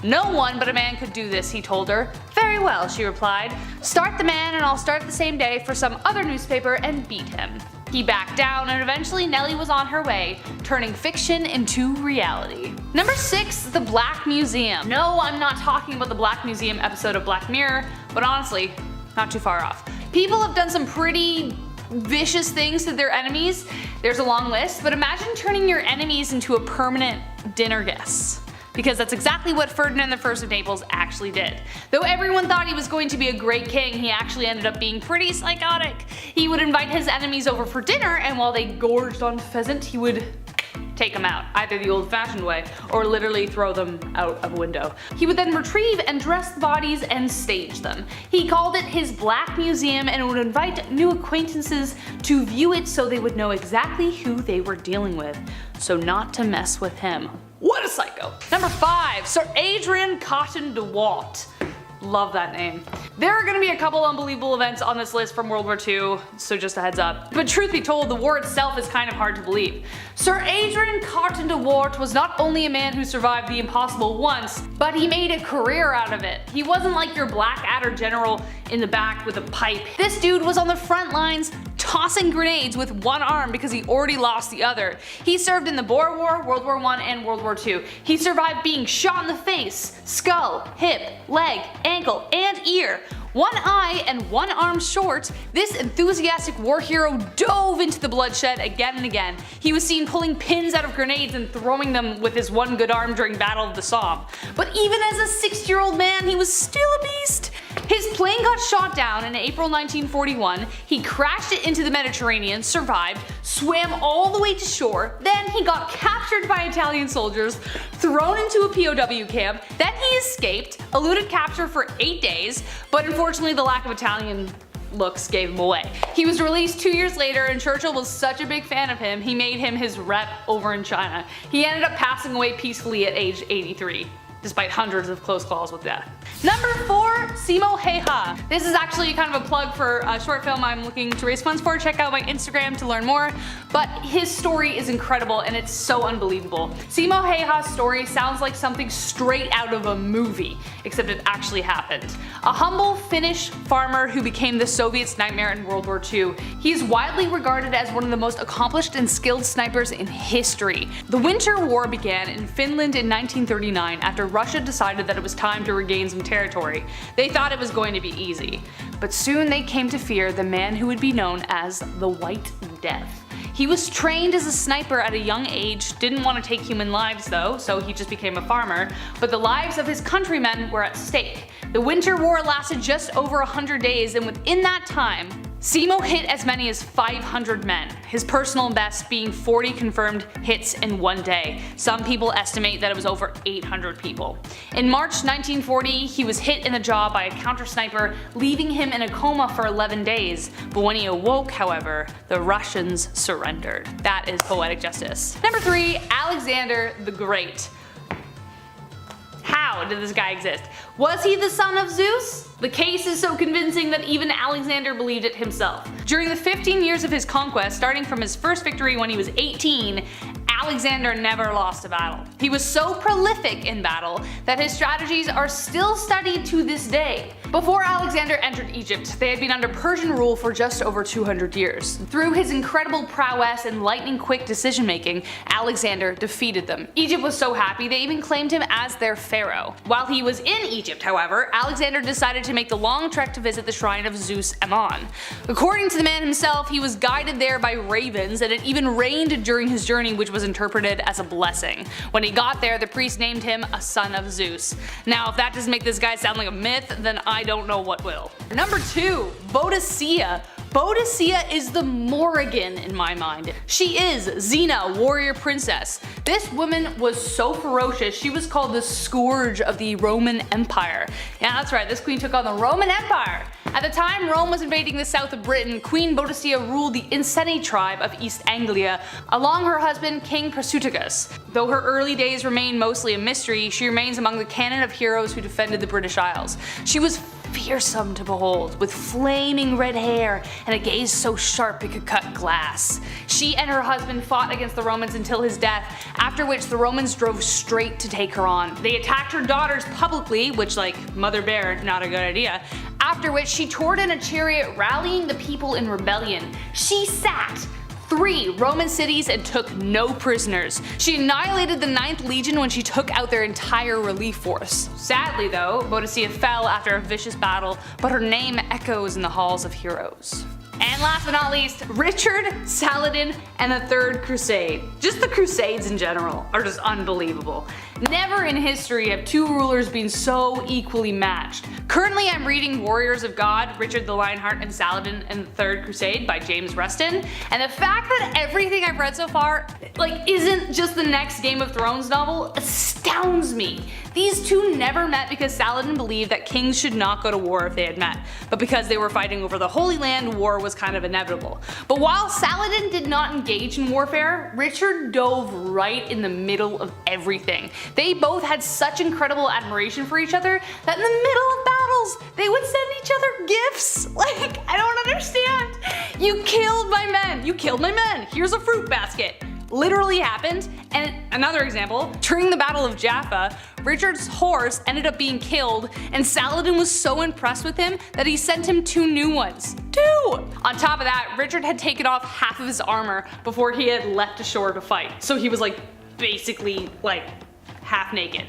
No one but a man could do this, he told her. Very well, she replied. Start the man and I'll start the same day for some other newspaper and beat him. He backed down and eventually Nellie was on her way, turning fiction into reality. Number 6, the Black Museum. No, I'm not talking about the Black Museum episode of Black Mirror, but honestly, not too far off. People have done some pretty vicious things to their enemies? There's a long list, but imagine turning your enemies into a permanent dinner guest. Because that's exactly what Ferdinand I of Naples actually did. Though everyone thought he was going to be a great king, he actually ended up being pretty psychotic. He would invite his enemies over for dinner, and while they gorged on pheasant, he would take them out, either the old-fashioned way, or literally throw them out of a window. He would then retrieve and dress the bodies and stage them. He called it his Black Museum and would invite new acquaintances to view it so they would know exactly who they were dealing with, so not to mess with him. What a psycho! Number 5, Sir Adrian Cotton de Walt. Love that name. There are gonna be a couple unbelievable events on this list from World War II, so just a heads up. But truth be told, the war itself is kind of hard to believe. Sir Adrian Cotton de Wart was not only a man who survived the impossible once, but he made a career out of it. He wasn't like your Blackadder general in the back with a pipe. This dude was on the front lines tossing grenades with one arm because he already lost the other. He served in the Boer War, World War I, and World War II. He survived being shot in the face, skull, hip, leg, ankle, and ear. One eye and one arm short, this enthusiastic war hero dove into the bloodshed again and again. He was seen pulling pins out of grenades and throwing them with his one good arm during Battle of the Somme. But even as a 60-year-old man, he was still a beast. His plane got shot down in April 1941, he crashed it into the Mediterranean, survived, swam all the way to shore, then he got captured by Italian soldiers, thrown into a POW camp, then he escaped, eluded capture for 8 days, but unfortunately the lack of Italian looks gave him away. He was released 2 years later, and Churchill was such a big fan of him, he made him his rep over in China. He ended up passing away peacefully at age 83. Despite hundreds of close calls with death. Number 4, Simo Häyhä. This is actually kind of a plug for a short film I'm looking to raise funds for. Check out my Instagram to learn more. But his story is incredible and it's so unbelievable. Simo Häyhä's story sounds like something straight out of a movie, except it actually happened. A humble Finnish farmer who became the Soviets' nightmare in World War II. He is widely regarded as one of the most accomplished and skilled snipers in history. The Winter War began in Finland in 1939 after Russia decided that it was time to regain some territory. They thought it was going to be easy. But soon they came to fear the man who would be known as the White Death. He was trained as a sniper at a young age, didn't want to take human lives though, so he just became a farmer, but the lives of his countrymen were at stake. The Winter War lasted just over 100 days, and within that time, Simo hit as many as 500 men, his personal best being 40 confirmed hits in one day. Some people estimate that it was over 800 people. In March 1940, he was hit in the jaw by a counter sniper, leaving him in a coma for 11 days. But when he awoke, however, the Russians surrendered. That is poetic justice. Number 3, Alexander the Great. How did this guy exist? Was he the son of Zeus? The case is so convincing that even Alexander believed it himself. During the 15 years of his conquest, starting from his first victory when he was 18, Alexander never lost a battle. He was so prolific in battle that his strategies are still studied to this day. Before Alexander entered Egypt, they had been under Persian rule for just over 200 years. Through his incredible prowess and lightning-quick decision-making, Alexander defeated them. Egypt was so happy they even claimed him as their pharaoh. While he was in Egypt, however, Alexander decided to make the long trek to visit the shrine of Zeus Ammon. According to the man himself, he was guided there by ravens, and it even rained during his journey, which was interpreted as a blessing. When he got there, the priest named him a son of Zeus. Now, if that doesn't make this guy sound like a myth, then I don't know what will. Number 2, Boadicea. Boadicea is the Morrigan in my mind. She is Xena, warrior princess. This woman was so ferocious, she was called the scourge of the Roman Empire. Yeah, that's right, this queen took on the Roman Empire. At the time Rome was invading the south of Britain, Queen Boadicea ruled the Iceni tribe of East Anglia, along her husband King Prasutagus. Though her early days remain mostly a mystery, she remains among the canon of heroes who defended the British Isles. She was fearsome to behold, with flaming red hair and a gaze so sharp it could cut glass. She and her husband fought against the Romans until his death, after which the Romans drove straight to take her on. They attacked her daughters publicly, which, like, Mother Bear, not a good idea, after which she toured in a chariot rallying the people in rebellion. She sacked 3 Roman cities and took no prisoners. She annihilated the 9th Legion when she took out their entire relief force. Sadly though, Boadicea fell after a vicious battle, but her name echoes in the halls of heroes. And last but not least, Richard, Saladin, and the Third Crusade. Just the Crusades in general are just unbelievable. Never in history have two rulers been so equally matched. Currently I'm reading Warriors of God, Richard the Lionheart and Saladin and the Third Crusade by James Rustin, and the fact that everything I've read so far isn't just the next Game of Thrones novel astounds me. These two never met because Saladin believed that kings should not go to war if they had met, but because they were fighting over the Holy Land, war was kind of inevitable. But while Saladin did not engage in warfare, Richard dove right in the middle of everything. They both had such incredible admiration for each other that in the middle of battles, they would send each other gifts. I don't understand. You killed my men. You killed my men. Here's a fruit basket. Literally happened. And another example, during the Battle of Jaffa, Richard's horse ended up being killed, and Saladin was so impressed with him that he sent him 2 new ones. 2! On top of that, Richard had taken off half of his armor before he had leapt ashore to fight. So he was basically half naked.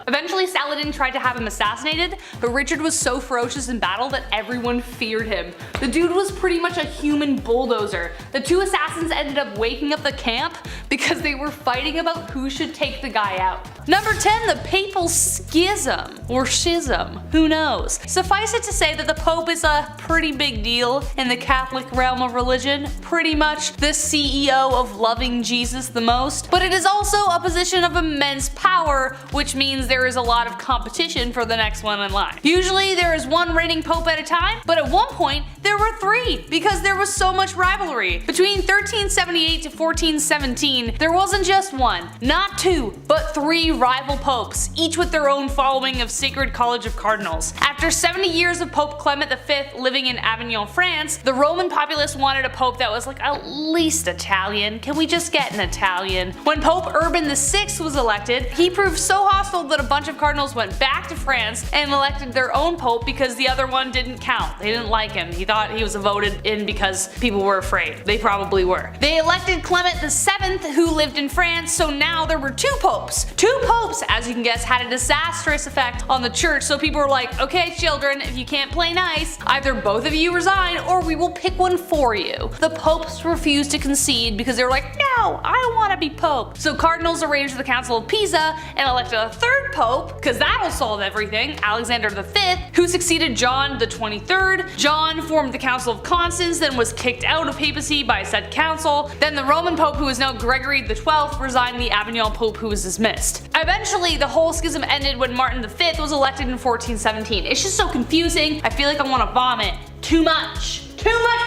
Eventually Saladin tried to have him assassinated, but Richard was so ferocious in battle that everyone feared him. The dude was pretty much a human bulldozer. The 2 assassins ended up waking up the camp because they were fighting about who should take the guy out. Number 10, the Papal Schism, or Schism, who knows. Suffice it to say that the Pope is a pretty big deal in the Catholic realm of religion, pretty much the CEO of loving Jesus the most, but it is also a position of immense power, which means there is a lot of competition for the next one in line. Usually there is one reigning Pope at a time, but at one point there were 3 because there was so much rivalry. Between 1378 to 1417, there wasn't just 1, not 2, but 3 rival popes, each with their own following of Sacred College of Cardinals. After 70 years of Pope Clement V living in Avignon, France, the Roman populace wanted a pope that was at least Italian. Can we just get an Italian? When Pope Urban VI was elected, he proved so hostile that a bunch of cardinals went back to France and elected their own pope because the other one didn't count. They didn't like him. He thought he was voted in because people were afraid. They probably were. They elected Clement VII, who lived in France, so now there were 2 popes. 2 popes, as you can guess, had a disastrous effect on the church, so people were like, okay children, if you can't play nice, either both of you resign or we will pick one for you. The popes refused to concede because they were like, no, I don't want to be pope. So cardinals arranged for the Council of Pisa and elected a 3rd pope, because that'll solve everything, Alexander V, who succeeded John the 23rd. John formed the Council of Constance, then was kicked out of papacy by said council. Then the Roman Pope, who is now Gregory XII, resigned the Avignon Pope, who was dismissed. Eventually, the whole schism ended when Martin V was elected in 1417. It's just so confusing. I feel like I want to vomit. Too much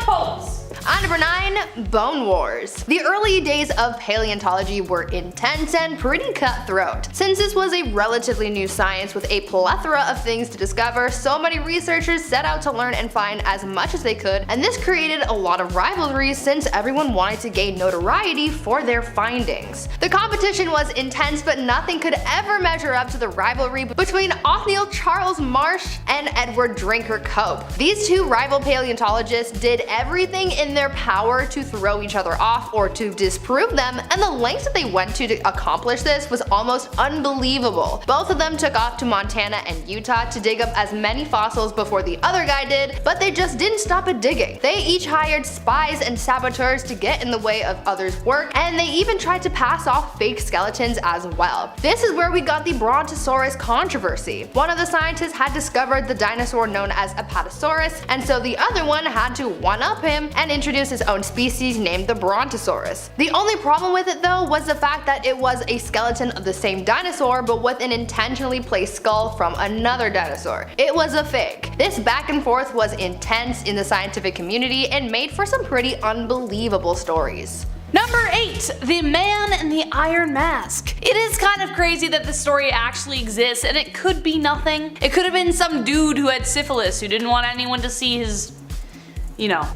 popes. On number 9, Bone Wars. The early days of paleontology were intense and pretty cutthroat. Since this was a relatively new science with a plethora of things to discover, so many researchers set out to learn and find as much as they could, and this created a lot of rivalries since everyone wanted to gain notoriety for their findings. The competition was intense, but nothing could ever measure up to the rivalry between Othniel Charles Marsh and Edward Drinker Cope. These 2 rival paleontologists did everything in their power to throw each other off or to disprove them, and the lengths that they went to accomplish this was almost unbelievable. Both of them took off to Montana and Utah to dig up as many fossils before the other guy did, but they just didn't stop at digging. They each hired spies and saboteurs to get in the way of others' work, and they even tried to pass off fake skeletons as well. This is where we got the Brontosaurus controversy. One of the scientists had discovered the dinosaur known as Apatosaurus, and so the other one had to one-up him and introduce his own species named the Brontosaurus. The only problem with it though was the fact that it was a skeleton of the same dinosaur but with an intentionally placed skull from another dinosaur. It was a fake. This back and forth was intense in the scientific community and made for some pretty unbelievable stories. Number 8, The Man in the Iron Mask. It is kind of crazy that this story actually exists, and it could be nothing. It could have been some dude who had syphilis who didn't want anyone to see his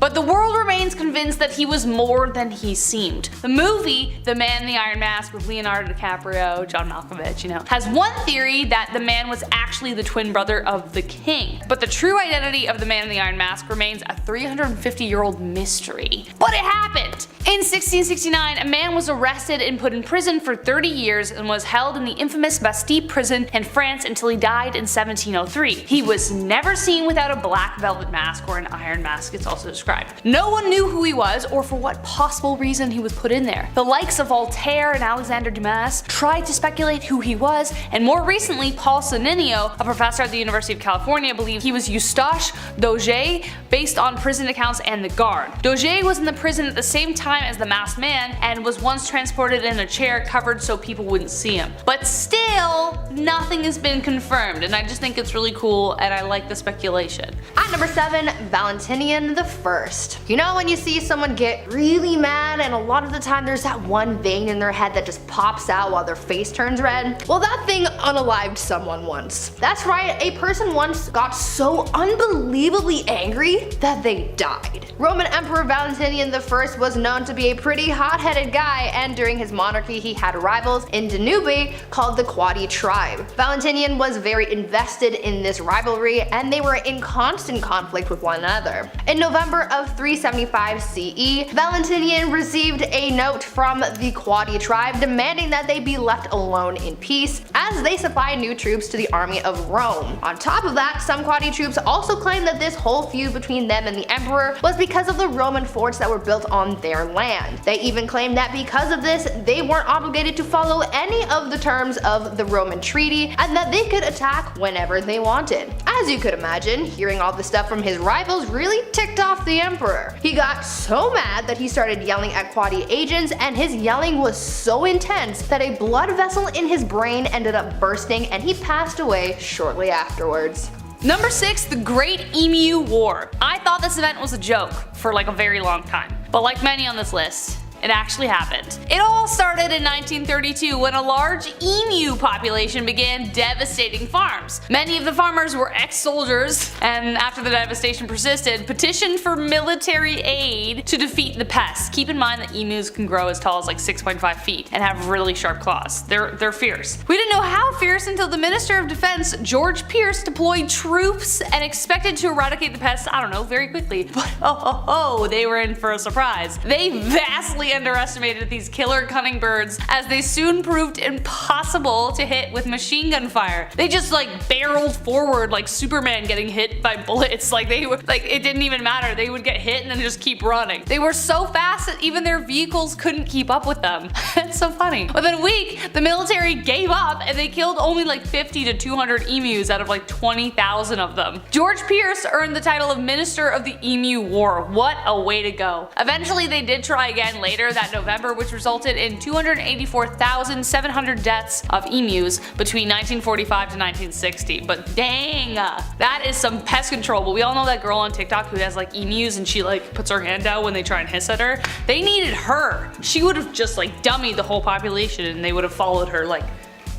But the world remains convinced that he was more than he seemed. The movie, The Man in the Iron Mask with Leonardo DiCaprio, John Malkovich, has one theory that the man was actually the twin brother of the king. But the true identity of the Man in the Iron Mask remains a 350-year-old mystery. But it happened! In 1669, a man was arrested and put in prison for 30 years and was held in the infamous Bastille prison in France until he died in 1703. He was never seen without a black velvet mask or an iron mask. It's also described. No one knew who he was or for what possible reason he was put in there. The likes of Voltaire and Alexander Dumas tried to speculate who he was, and more recently Paul Soninio, a professor at the University of California, believed he was Eustache Dauger based on prison accounts and the guard. Dauger was in the prison at the same time as the masked man and was once transported in a chair covered so people wouldn't see him. But still, nothing has been confirmed, and I just think it's really cool and I like the speculation. At number 7, Valentinian I. You know when you see someone get really mad and a lot of the time there's that one vein in their head that just pops out while their face turns red? Well, that thing unalived someone once. That's right, a person once got so unbelievably angry that they died. Roman Emperor Valentinian I was known to be a pretty hot-headed guy, and during his monarchy he had rivals in Danube called the Quadi tribe. Valentinian was very invested in this rivalry and they were in constant conflict with one another. In November of 375 CE, Valentinian received a note from the Quadi tribe demanding that they be left alone in peace as they supplied new troops to the army of Rome. On top of that, some Quadi troops also claimed that this whole feud between them and the emperor was because of the Roman forts that were built on their land. They even claimed that because of this, they weren't obligated to follow any of the terms of the Roman treaty and that they could attack whenever they wanted. As you could imagine, hearing all this stuff from his rivals really ticked off the emperor. He got so mad that he started yelling at Quadi agents, and his yelling was so intense that a blood vessel in his brain ended up bursting and he passed away shortly afterwards. Number 6, the Great Emu War. I thought this event was a joke for like a very long time, but like many on this list, it actually happened. It all started in 1932 when a large emu population began devastating farms. Many of the farmers were ex-soldiers, and after the devastation persisted, petitioned for military aid to defeat the pests. Keep in mind that emus can grow as tall as like 6.5 feet and have really sharp claws. They're fierce. We didn't know how fierce until the Minister of Defense, George Pierce, deployed troops and expected to eradicate the pests, I don't know, very quickly. But they were in for a surprise. They vastly underestimated these killer cunning birds, as they soon proved impossible to hit with machine gun fire. They just like barreled forward like Superman getting hit by bullets. Like they were like, it didn't even matter. They would get hit and then just keep running. They were so fast that even their vehicles couldn't keep up with them. It's so funny. Within a week, the military gave up and they killed only like 50 to 200 emus out of like 20,000 of them. George Pierce earned the title of Minister of the Emu War. What a way to go. Eventually they did try again later that November, which resulted in 284,700 deaths of emus between 1945 to 1960. But dang, that is some pest control. But we all know that girl on TikTok who has like emus and she like puts her hand out when they try and hiss at her. They needed her. She would have just like dummied the whole population and they would have followed her like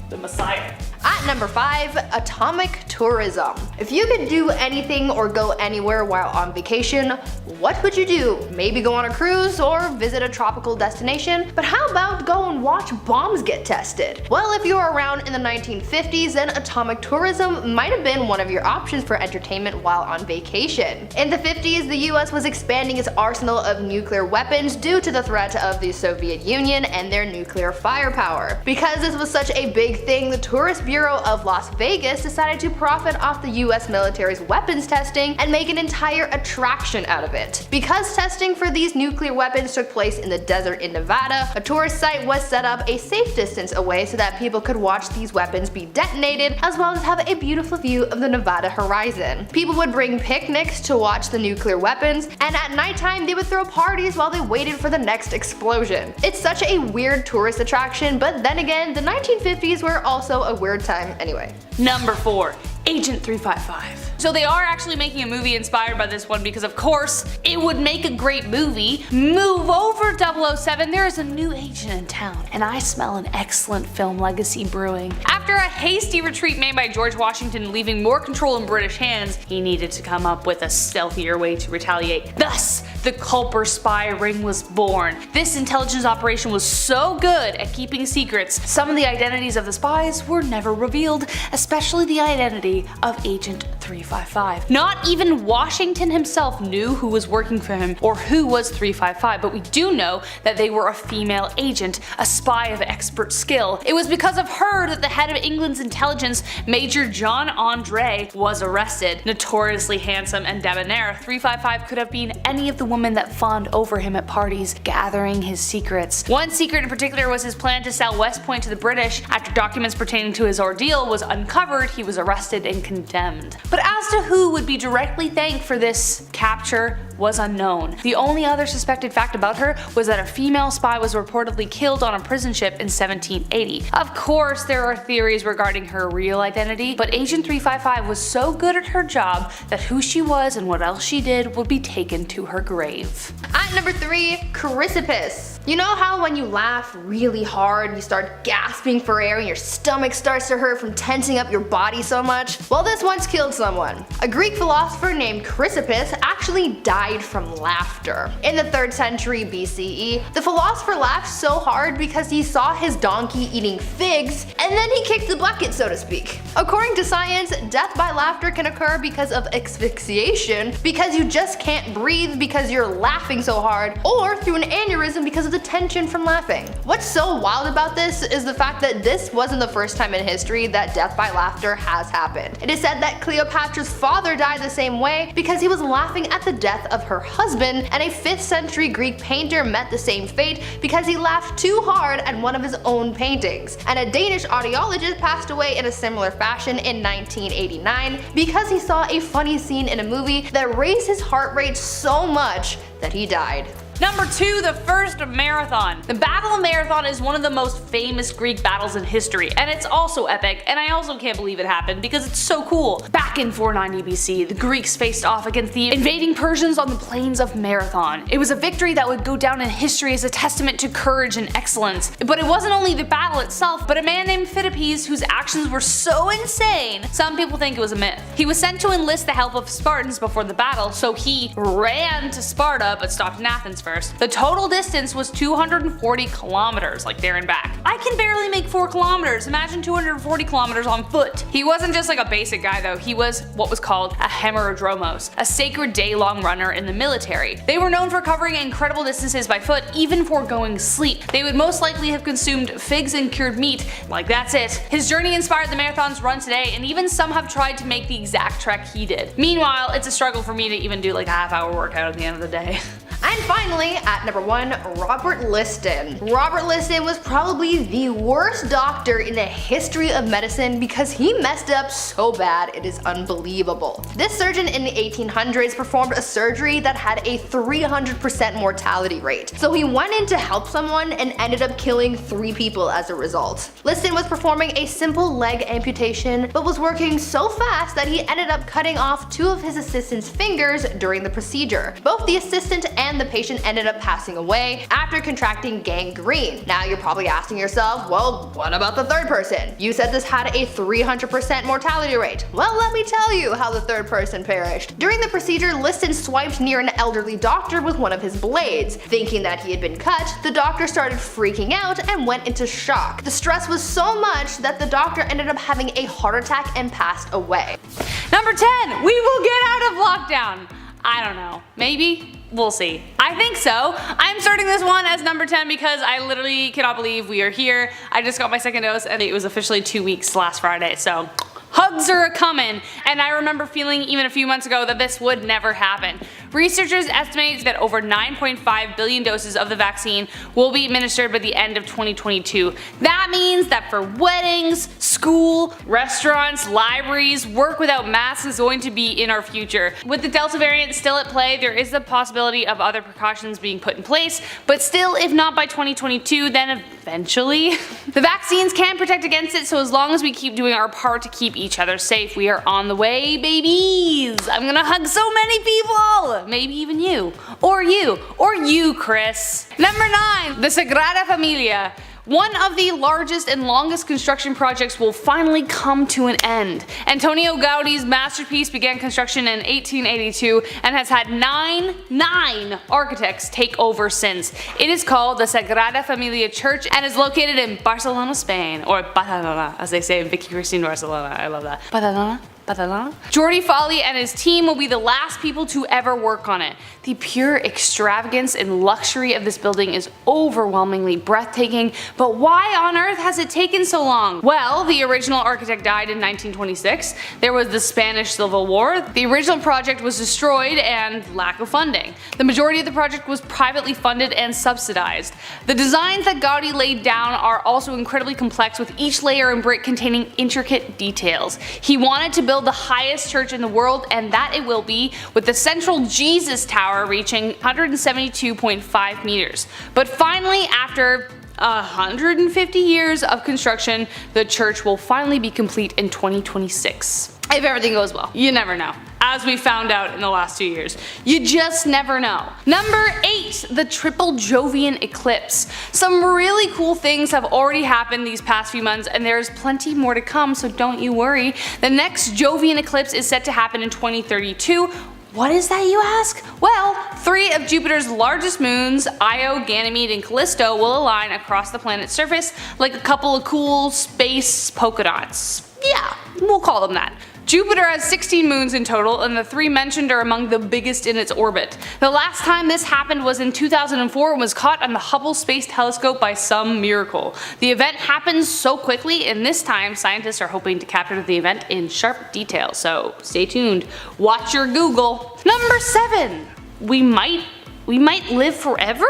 the Messiah. At number 5, atomic tourism. If you could do anything or go anywhere while on vacation, what would you do? Maybe go on a cruise or visit a tropical destination, but how about go and watch bombs get tested? Well, if you were around in the 1950s, then atomic tourism might have been one of your options for entertainment while on vacation. In the 50s, the US was expanding its arsenal of nuclear weapons due to the threat of the Soviet Union and their nuclear firepower. Because this was such a big thing, the Tourist Bureau of Las Vegas decided to profit off the US military's weapons testing and make an entire attraction out of it. Because testing for these nuclear weapons took place in the desert in Nevada, a tourist site was set up a safe distance away so that people could watch these weapons be detonated, as well as have a beautiful view of the Nevada horizon. People would bring picnics to watch the nuclear weapons, and at nighttime they would throw parties while they waited for the next explosion. It's such a weird tourist attraction, but then again, the 1950s were also a weird time anyway. Number 4, Agent 355. So they are actually making a movie inspired by this one because of course it would make a great movie. Move over 007, there is a new agent in town and I smell an excellent film legacy brewing. After a hasty retreat made by George Washington leaving more control in British hands, he needed to come up with a stealthier way to retaliate. Thus, the Culper spy ring was born. This intelligence operation was so good at keeping secrets, some of the identities of the spies were never revealed, especially the identity identity of Agent 355. Not even Washington himself knew who was working for him or who was 355, but we do know that they were a female agent, a spy of expert skill. It was because of her that the head of England's intelligence, Major John Andre, was arrested. Notoriously handsome and debonair, 355 could have been any of the women that fawned over him at parties, gathering his secrets. One secret in particular was his plan to sell West Point to the British. After documents pertaining to his ordeal was uncovered, he was arrested and condemned. But as to who would be directly thanked for this capture was unknown. The only other suspected fact about her was that a female spy was reportedly killed on a prison ship in 1780. Of course, there are theories regarding her real identity, but Agent 355 was so good at her job that who she was and what else she did would be taken to her grave. At number 3, Chrysippus. You know how when you laugh really hard, you start gasping for air and your stomach starts to hurt from tensing up your body so much? Well, this once killed someone. A Greek philosopher named Chrysippus actually died from laughter. In the 3rd century BCE, the philosopher laughed so hard because he saw his donkey eating figs, and then he kicked the bucket, so to speak. According to science, death by laughter can occur because of asphyxiation, because you just can't breathe because you're laughing so hard, or through an aneurysm because of the tension from laughing. What's so wild about this is the fact that this wasn't the first time in history that death by laughter has happened. It is said that Cleopatra's father died the same way because he was laughing at the death of her husband, and a 5th century Greek painter met the same fate because he laughed too hard at one of his own paintings. And a Danish audiologist passed away in a similar fashion in 1989 because he saw a funny scene in a movie that raised his heart rate so much that he died. Number 2, the first marathon. The Battle of Marathon is one of the most famous Greek battles in history, and it's also epic, and I also can't believe it happened because it's so cool. Back in 490 BC, the Greeks faced off against the invading Persians on the plains of Marathon. It was a victory that would go down in history as a testament to courage and excellence. But it wasn't only the battle itself, but a man named Phidippes whose actions were so insane, some people think it was a myth. He was sent to enlist the help of Spartans before the battle, so he ran to Sparta but stopped in Athens first. The total distance was 240 kilometers, like there and back. I can barely make 4 kilometers, imagine 240 kilometers on foot. He wasn't just like a basic guy though, he was what was called a hemerodromos, a sacred day-long runner in the military. They were known for covering incredible distances by foot, even foregoing sleep. They would most likely have consumed figs and cured meat, like that's it. His journey inspired the marathons run today, and even some have tried to make the exact trek he did. Meanwhile, it's a struggle for me to even do like a half-hour workout at the end of the day. And finally, at number 1, Robert Liston. Robert Liston was probably the worst doctor in the history of medicine because he messed up so bad it is unbelievable. This surgeon in the 1800s performed a surgery that had a 300% mortality rate. So he went in to help someone and ended up killing 3 people as a result. Liston was performing a simple leg amputation, but was working so fast that he ended up cutting off 2 of his assistant's fingers during the procedure. Both the assistant and the patient ended up passing away after contracting gangrene. Now you're probably asking yourself, well, what about the 3rd person? You said this had a 300% mortality rate. Well, let me tell you how the 3rd person perished. During the procedure, Liston swiped near an elderly doctor with one of his blades. Thinking that he had been cut, the doctor started freaking out and went into shock. The stress was so much that the doctor ended up having a heart attack and passed away. Number 10, we will get out of lockdown. I don't know, maybe? We'll see. I think so. I'm starting this one as number 10 because I literally cannot believe we are here. I just got my 2nd dose and it was officially 2 weeks last Friday, so hugs are a-coming, and I remember feeling even a few months ago that this would never happen. Researchers estimate that over 9.5 billion doses of the vaccine will be administered by the end of 2022. That means that for weddings, school, restaurants, libraries, work without masks is going to be in our future. With the Delta variant still at play, there is the possibility of other precautions being put in place, but still, if not by 2022, then eventually. The vaccines can protect against it, so as long as we keep doing our part to keep each other safe, we are on the way, babies! I'm gonna hug so many people! Maybe even you. Or you, Chris. Number 9, the Sagrada Familia. One of the largest and longest construction projects will finally come to an end. Antonio Gaudi's masterpiece began construction in 1882 and has had nine architects take over since. It is called the Sagrada Familia Church and is located in Barcelona, Spain, or Badalona, as they say in Vicky Cristina Barcelona. I love that. Badalona? Jordi Foley and his team will be the last people to ever work on it. The pure extravagance and luxury of this building is overwhelmingly breathtaking, but why on earth has it taken so long? Well, the original architect died in 1926, there was the Spanish Civil War, the original project was destroyed, and lack of funding. The majority of the project was privately funded and subsidized. The designs that Gaudi laid down are also incredibly complex, with each layer and brick containing intricate details. He wanted to build the highest church in the world, and that it will be, with the central Jesus Tower reaching 172.5 meters. But finally, after 150 years of construction, the church will finally be complete in 2026. If everything goes well. You never know. As we found out in the last 2 years. You just never know. Number 8, the triple Jovian eclipse. Some really cool things have already happened these past few months, and there's plenty more to come, so don't you worry. The next Jovian eclipse is set to happen in 2032. What is that, you ask? Well, 3 of Jupiter's largest moons, Io, Ganymede, and Callisto, will align across the planet's surface like a couple of cool space polka dots. Yeah, we'll call them that. Jupiter has 16 moons in total, and the 3 mentioned are among the biggest in its orbit. The last time this happened was in 2004 and was caught on the Hubble Space Telescope by some miracle. The event happens so quickly, and this time scientists are hoping to capture the event in sharp detail, so stay tuned. Watch your Google. Number 7. We might live forever?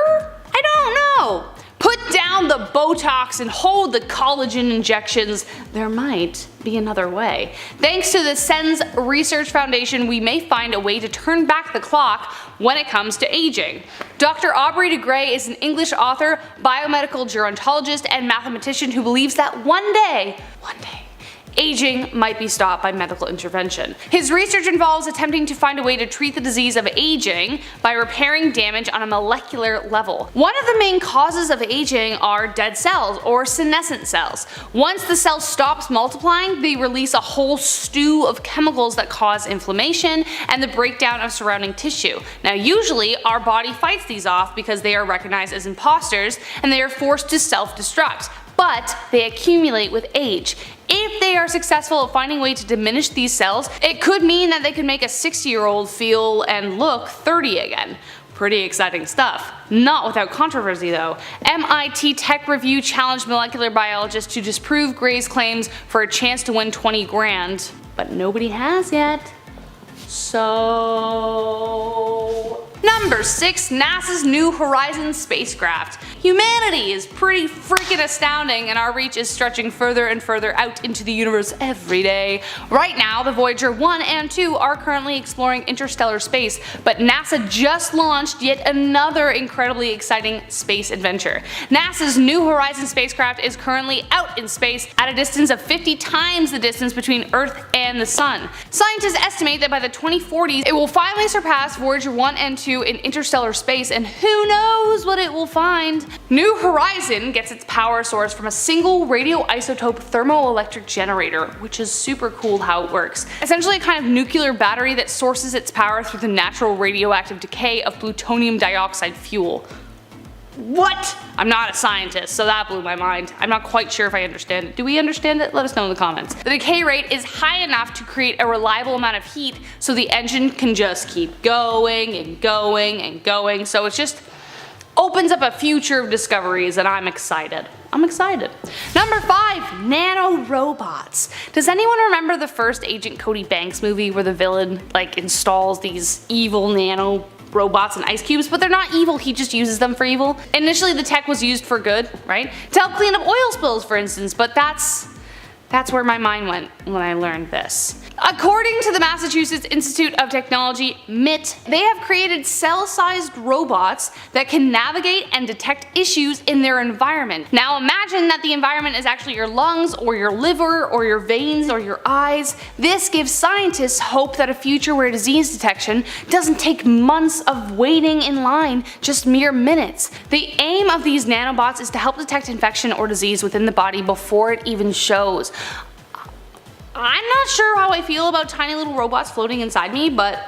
I don't know. Put down the Botox and hold the collagen injections. There might be another way. Thanks to the SENS Research Foundation, we may find a way to turn back the clock when it comes to aging. Dr. Aubrey de Grey is an English author, biomedical gerontologist, and mathematician who believes that one day, aging might be stopped by medical intervention. His research involves attempting to find a way to treat the disease of aging by repairing damage on a molecular level. One of the main causes of aging are dead cells, or senescent cells. Once the cell stops multiplying, they release a whole stew of chemicals that cause inflammation and the breakdown of surrounding tissue. Now usually our body fights these off because they are recognized as imposters and they are forced to self-destruct. But they accumulate with age. If they are successful at finding a way to diminish these cells, it could mean that they could make a 60-year-old feel and look 30 again. Pretty exciting stuff. Not without controversy though. MIT Tech Review challenged molecular biologists to disprove Gray's claims for a chance to win 20 grand, but nobody has yet. So... Number 6, NASA's New Horizons spacecraft. Humanity is pretty freaking astounding, and our reach is stretching further and further out into the universe every day. Right now, the Voyager 1 and 2 are currently exploring interstellar space, but NASA just launched yet another incredibly exciting space adventure. NASA's New Horizons spacecraft is currently out in space at a distance of 50 times the distance between Earth and the Sun. Scientists estimate that by the 2040s, it will finally surpass Voyager 1 and 2 in interstellar space, and who knows what it will find. New Horizon gets its power source from a single radioisotope thermoelectric generator, which is super cool how it works. Essentially a kind of nuclear battery that sources its power through the natural radioactive decay of plutonium dioxide fuel. What? I'm not a scientist, so that blew my mind. I'm not quite sure if I understand it. Do we understand it? Let us know in the comments. The decay rate is high enough to create a reliable amount of heat so the engine can just keep going and going and going. So it just opens up a future of discoveries, and I'm excited. Number 5, nano robots. Does anyone remember the first Agent Cody Banks movie where the villain installs these evil nano robots and ice cubes, but they're not evil, he just uses them for evil? Initially the tech was used for good, right? To help clean up oil spills, for instance, but that's where my mind went when I learned this. According to the Massachusetts Institute of Technology, MIT, they have created cell-sized robots that can navigate and detect issues in their environment. Now imagine that the environment is actually your lungs, or your liver, or your veins, or your eyes. This gives scientists hope that a future where disease detection doesn't take months of waiting in line, just mere minutes. The aim of these nanobots is to help detect infection or disease within the body before it even shows. I'm not sure how I feel about tiny little robots floating inside me, but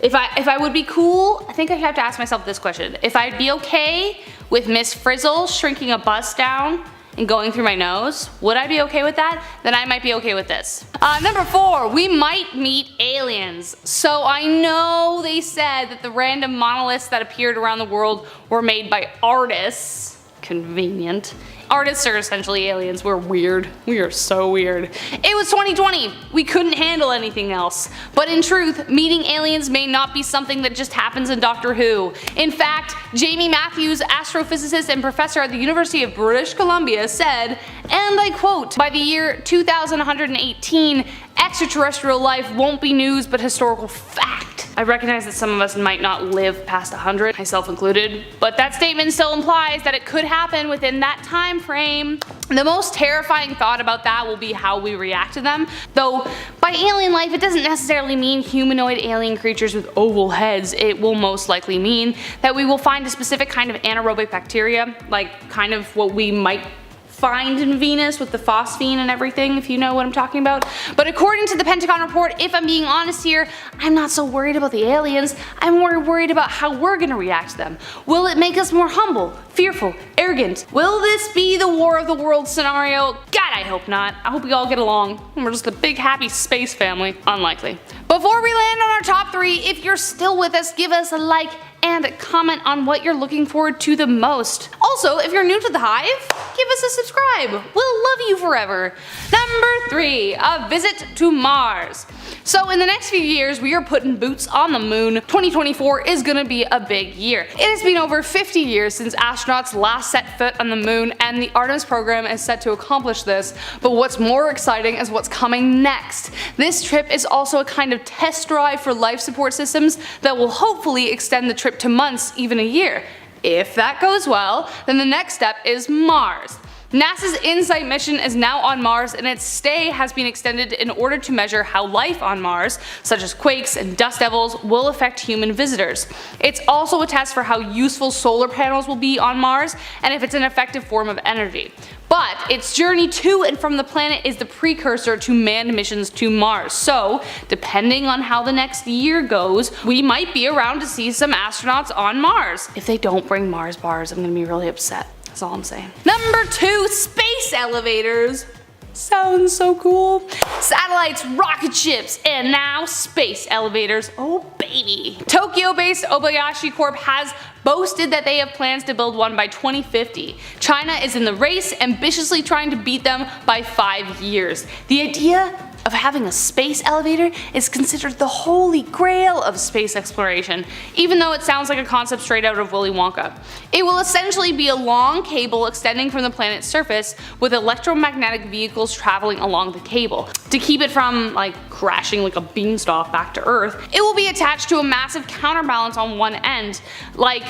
if I would be cool, I think I have to ask myself this question. If I'd be okay with Miss Frizzle shrinking a bus down and going through my nose, would I be okay with that? Then I might be okay with this. Number 4, we might meet aliens. So I know they said that the random monoliths that appeared around the world were made by artists. Convenient. Artists are essentially aliens. We're weird. We are so weird. It was 2020. We couldn't handle anything else. But in truth, meeting aliens may not be something that just happens in Doctor Who. In fact, Jamie Matthews, astrophysicist and professor at the University of British Columbia, said, and I quote, "By the year 2118, extraterrestrial life won't be news but historical fact." I recognize that some of us might not live past 100, myself included, but that statement still implies that it could happen within that time frame. The most terrifying thought about that will be how we react to them, though by alien life it doesn't necessarily mean humanoid alien creatures with oval heads. It will most likely mean that we will find a specific kind of anaerobic bacteria, like kind of what we might find in Venus with the phosphine and everything, if you know what I'm talking about. But according to the Pentagon report, if I'm being honest here, I'm not so worried about the aliens. I'm more worried about how we're gonna react to them. Will it make us more humble, fearful, arrogant? Will this be the War of the Worlds scenario? God, I hope not. I hope we all get along. We're just a big happy space family. Unlikely. Before we land on our top 3, if you're still with us, give us a like and comment on what you're looking forward to the most. Also, if you're new to the Hive, give us a subscribe. We'll love you forever. Number 3, a visit to Mars. So in the next few years, we are putting boots on the moon. 2024 is gonna be a big year. It has been over 50 years since astronauts last set foot on the moon, and the Artemis program is set to accomplish this. But what's more exciting is what's coming next. This trip is also a kind of test drive for life support systems that will hopefully extend the trip to months, even a year. If that goes well, then the next step is Mars. NASA's InSight mission is now on Mars, and its stay has been extended in order to measure how life on Mars, such as quakes and dust devils, will affect human visitors. It's also a test for how useful solar panels will be on Mars, and if it's an effective form of energy. But its journey to and from the planet is the precursor to manned missions to Mars, so depending on how the next year goes, we might be around to see some astronauts on Mars. If they don't bring Mars bars, I'm gonna be really upset. That's all I'm saying. Number 2, space elevators. Sounds so cool. Satellites, rocket ships, and now space elevators. Oh baby. Tokyo-based Obayashi Corp has boasted that they have plans to build one by 2050. China is in the race, ambitiously trying to beat them by 5 years. The idea of having a space elevator is considered the holy grail of space exploration, even though it sounds like a concept straight out of Willy Wonka. It will essentially be a long cable extending from the planet's surface with electromagnetic vehicles traveling along the cable. To keep it from crashing like a beanstalk back to Earth, it will be attached to a massive counterbalance on one end, like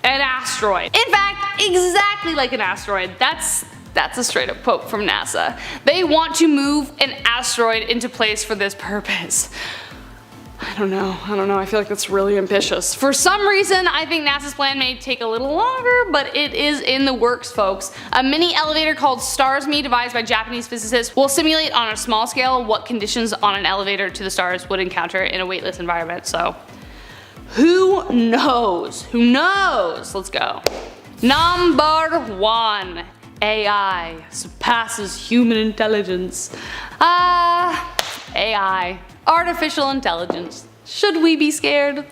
an asteroid. In fact, exactly like an asteroid. That's a straight up quote from NASA. They want to move an asteroid into place for this purpose. I don't know, I feel like that's really ambitious. For some reason, I think NASA's plan may take a little longer, but it is in the works, folks. A mini elevator called STARS-Me, devised by Japanese physicists, will simulate on a small scale what conditions on an elevator to the stars would encounter in a weightless environment, so who knows? Who knows? Let's go. Number 1. AI surpasses human intelligence. AI. Artificial intelligence. Should we be scared?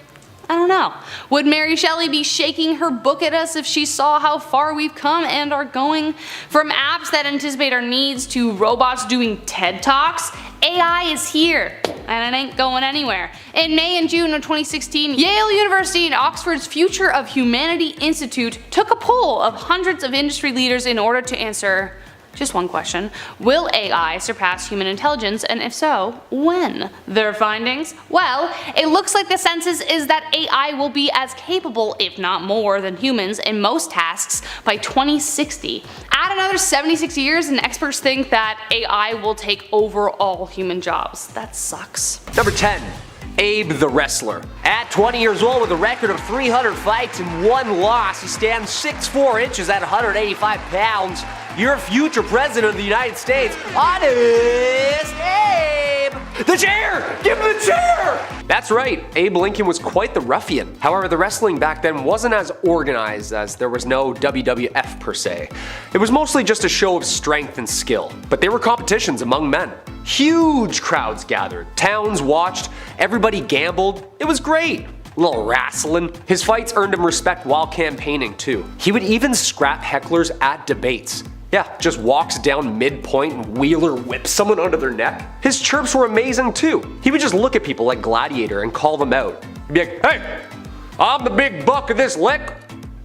I don't know. Would Mary Shelley be shaking her book at us if she saw how far we've come and are going? From apps that anticipate our needs to robots doing TED Talks, AI is here, and it ain't going anywhere. In May and June of 2016, Yale University and Oxford's Future of Humanity Institute took a poll of hundreds of industry leaders in order to answer just one question: will AI surpass human intelligence, and if so, when? Their findings? Well, it looks like the consensus is that AI will be as capable, if not more, than humans in most tasks by 2060. Add another 76 years and experts think that AI will take over all human jobs. That sucks. Number 10. Abe the Wrestler. At 20 years old with a record of 300 fights and 1 loss, he stands 6'4" inches at 185 pounds. Your future president of the United States, Honest Abe! The chair! Give him the chair! That's right, Abe Lincoln was quite the ruffian. However, the wrestling back then wasn't as organized, as there was no WWF per se. It was mostly just a show of strength and skill, but they were competitions among men. Huge crowds gathered, towns watched, everybody gambled. It was great. A little wrestling. His fights earned him respect while campaigning too. He would even scrap hecklers at debates. Yeah, just walks down midpoint and wheeler whips someone under their neck. His chirps were amazing too. He would just look at people like Gladiator and call them out. He'd be like, hey, I'm the big buck of this lick.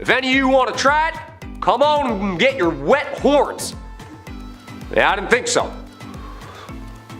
If any of you want to try it, come on and get your wet horns. Yeah, I didn't think so.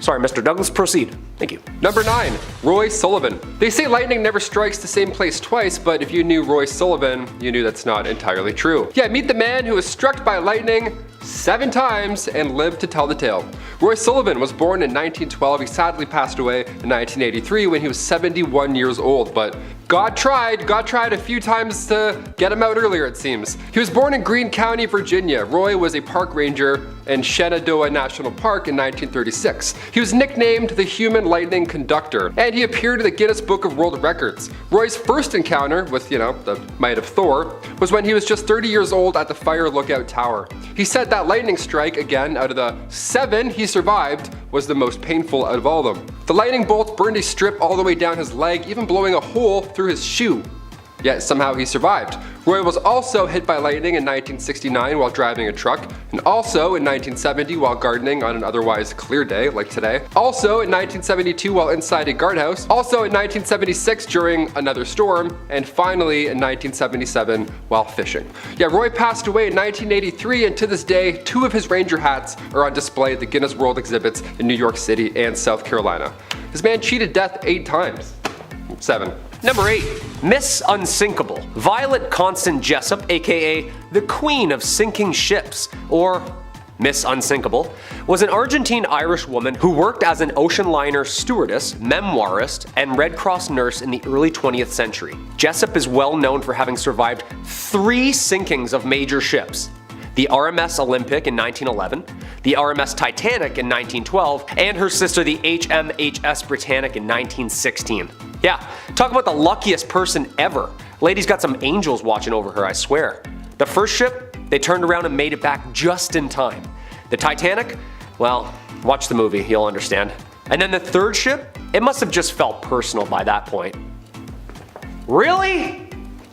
Sorry, Mr. Douglas, proceed. Thank you. Number 9, Roy Sullivan. They say lightning never strikes the same place twice, but if you knew Roy Sullivan, you knew that's not entirely true. Yeah, meet the man who was struck by lightning 7 times and lived to tell the tale. Roy Sullivan was born in 1912. He sadly passed away in 1983 when he was 71 years old, but God tried a few times to get him out earlier, it seems. He was born in Greene County, Virginia. Roy was a park ranger in Shenandoah National Park in 1936. He was nicknamed the Human Lightning Conductor, and he appeared in the Guinness Book of World Records. Roy's first encounter with, the might of Thor was when he was just 30 years old at the Fire Lookout Tower. He said that lightning strike, again out of the 7 he survived, was the most painful out of all of them. The lightning bolt burned a strip all the way down his leg, even blowing a hole through his shoe. Yet somehow he survived. Roy was also hit by lightning in 1969 while driving a truck, and also in 1970 while gardening on an otherwise clear day like today. Also in 1972 while inside a guardhouse. Also in 1976 during another storm, and finally in 1977 while fishing. Yeah, Roy passed away in 1983, and to this day 2 of his ranger hats are on display at the Guinness World exhibits in New York City and South Carolina. This man cheated death 8 times. 7. Number 8, Miss Unsinkable. Violet Constant Jessup, aka the Queen of Sinking Ships, or Miss Unsinkable, was an Argentine-Irish woman who worked as an ocean liner stewardess, memoirist, and Red Cross nurse in the early 20th century. Jessup is well known for having survived 3 sinkings of major ships: the RMS Olympic in 1911, the RMS Titanic in 1912, and her sister the HMHS Britannic in 1916. Yeah, talk about the luckiest person ever. Lady's got some angels watching over her, I swear. The first ship, they turned around and made it back just in time. The Titanic, well, watch the movie, you'll understand. And then the third ship, it must have just felt personal by that point. Really?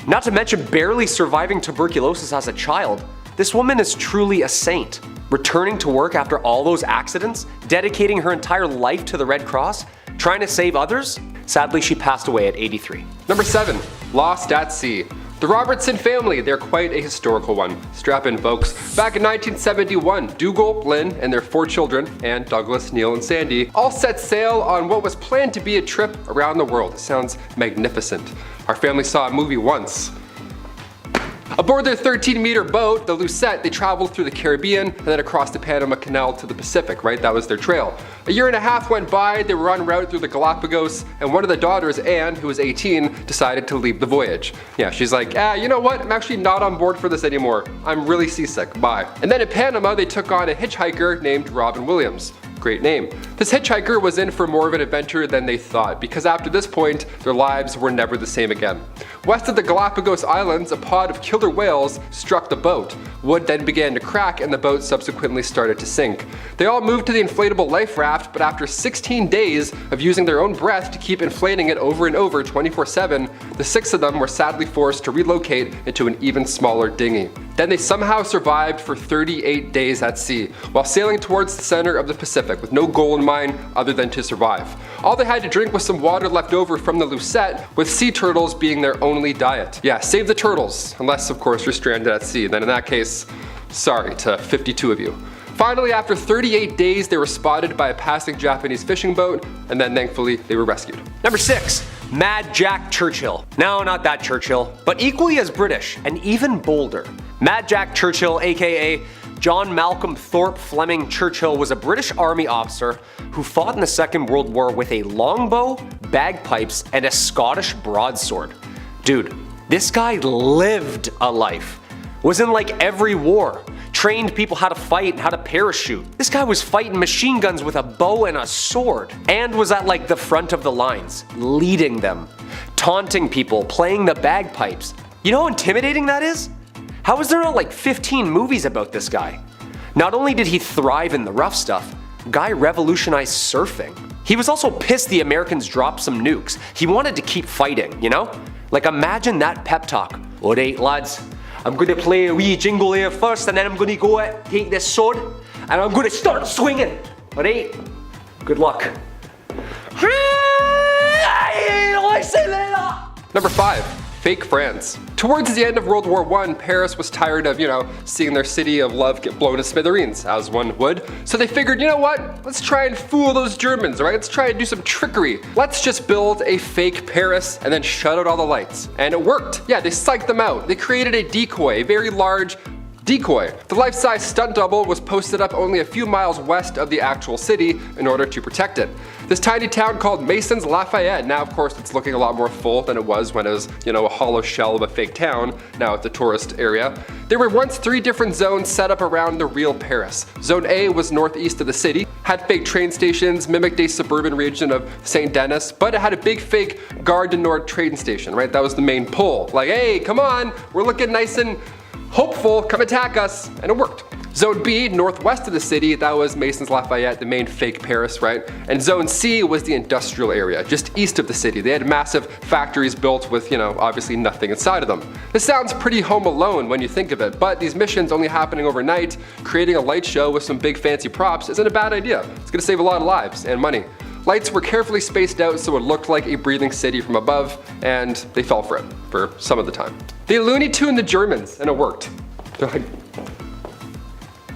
Not to mention barely surviving tuberculosis as a child. This woman is truly a saint. Returning to work after all those accidents, dedicating her entire life to the Red Cross, trying to save others. Sadly, she passed away at 83. Number 7, Lost at Sea. The Robertson family, they're quite a historical one. Strap in, folks. Back in 1971, Dougal, Lynn, and their 4 children, Anne, Douglas, Neil, and Sandy, all set sail on what was planned to be a trip around the world. It sounds magnificent. Our family saw a movie once. Aboard their 13-meter boat, the Lucette, they traveled through the Caribbean and then across the Panama Canal to the Pacific, right? That was their trail. A year and a half went by, they were en route through the Galapagos, and one of the daughters, Anne, who was 18, decided to leave the voyage. Yeah, she's like, you know what? I'm actually not on board for this anymore. I'm really seasick, bye. And then in Panama, they took on a hitchhiker named Robin Williams. Great name. This hitchhiker was in for more of an adventure than they thought, because after this point, their lives were never the same again. West of the Galapagos Islands, a pod of killer whales struck the boat. Wood then began to crack and the boat subsequently started to sink. They all moved to the inflatable life raft, but after 16 days of using their own breath to keep inflating it over and over 24/7, the 6 of them were sadly forced to relocate into an even smaller dinghy. Then they somehow survived for 38 days at sea, while sailing towards the center of the Pacific with no goal in mind other than to survive. All they had to drink was some water left over from the Lucette, with sea turtles being their only diet. Yeah, save the turtles, unless of course you're stranded at sea. Then in that case, sorry to 52 of you. Finally, after 38 days, they were spotted by a passing Japanese fishing boat, and then thankfully they were rescued. Number 6, Mad Jack Churchill. No, not that Churchill, but equally as British and even bolder. Mad Jack Churchill, aka John Malcolm Thorpe Fleming Churchill, was a British Army officer who fought in the Second World War with a longbow, bagpipes, and a Scottish broadsword. Dude, this guy lived a life. Was in like every war. trained people how to fight and how to parachute. This guy was fighting machine guns with a bow and a sword, and was at like the front of the lines, leading them, taunting people, playing the bagpipes. You know how intimidating that is? How is there not like 15 movies about this guy? Not only did he thrive in the rough stuff, Guy revolutionized surfing. He was also pissed the Americans dropped some nukes. He wanted to keep fighting, you know? Like imagine that pep talk. Alright lads, I'm gonna play a wee jingle here first, and then I'm gonna go out, take this sword, and I'm gonna start swinging. Alright? Good luck. Number 5. Fake friends. Towards the end of World War I, Paris was tired of, seeing their city of love get blown to smithereens, as one would. So they figured, you know what? Let's try and fool those Germans, right? Let's try and do some trickery. Let's just build a fake Paris and then shut out all the lights. And it worked. Yeah, they psyched them out. They created a decoy, a very large decoy. The life-size stunt double was posted up only a few miles west of the actual city in order to protect it. This tiny town called Masons Lafayette, now of course it's looking a lot more full than it was when it was, a hollow shell of a fake town. Now it's a tourist area. There were once 3 different zones set up around the real Paris. Zone A was northeast of the city, had fake train stations, mimicked a suburban region of St. Denis, but it had a big fake Gare du Nord train station, right? That was the main pull. Like, hey, come on, we're looking nice and hopeful, come attack us, and it worked. Zone B, northwest of the city, that was Masons Lafayette, the main fake Paris, right? And Zone C was the industrial area, just east of the city. They had massive factories built with, obviously nothing inside of them. This sounds pretty Home Alone when you think of it, but these missions only happening overnight, creating a light show with some big fancy props isn't a bad idea. It's gonna save a lot of lives and money. Lights were carefully spaced out so it looked like a breathing city from above, and they fell for it, for some of the time. They Looney Tuned the Germans, and it worked. They're like,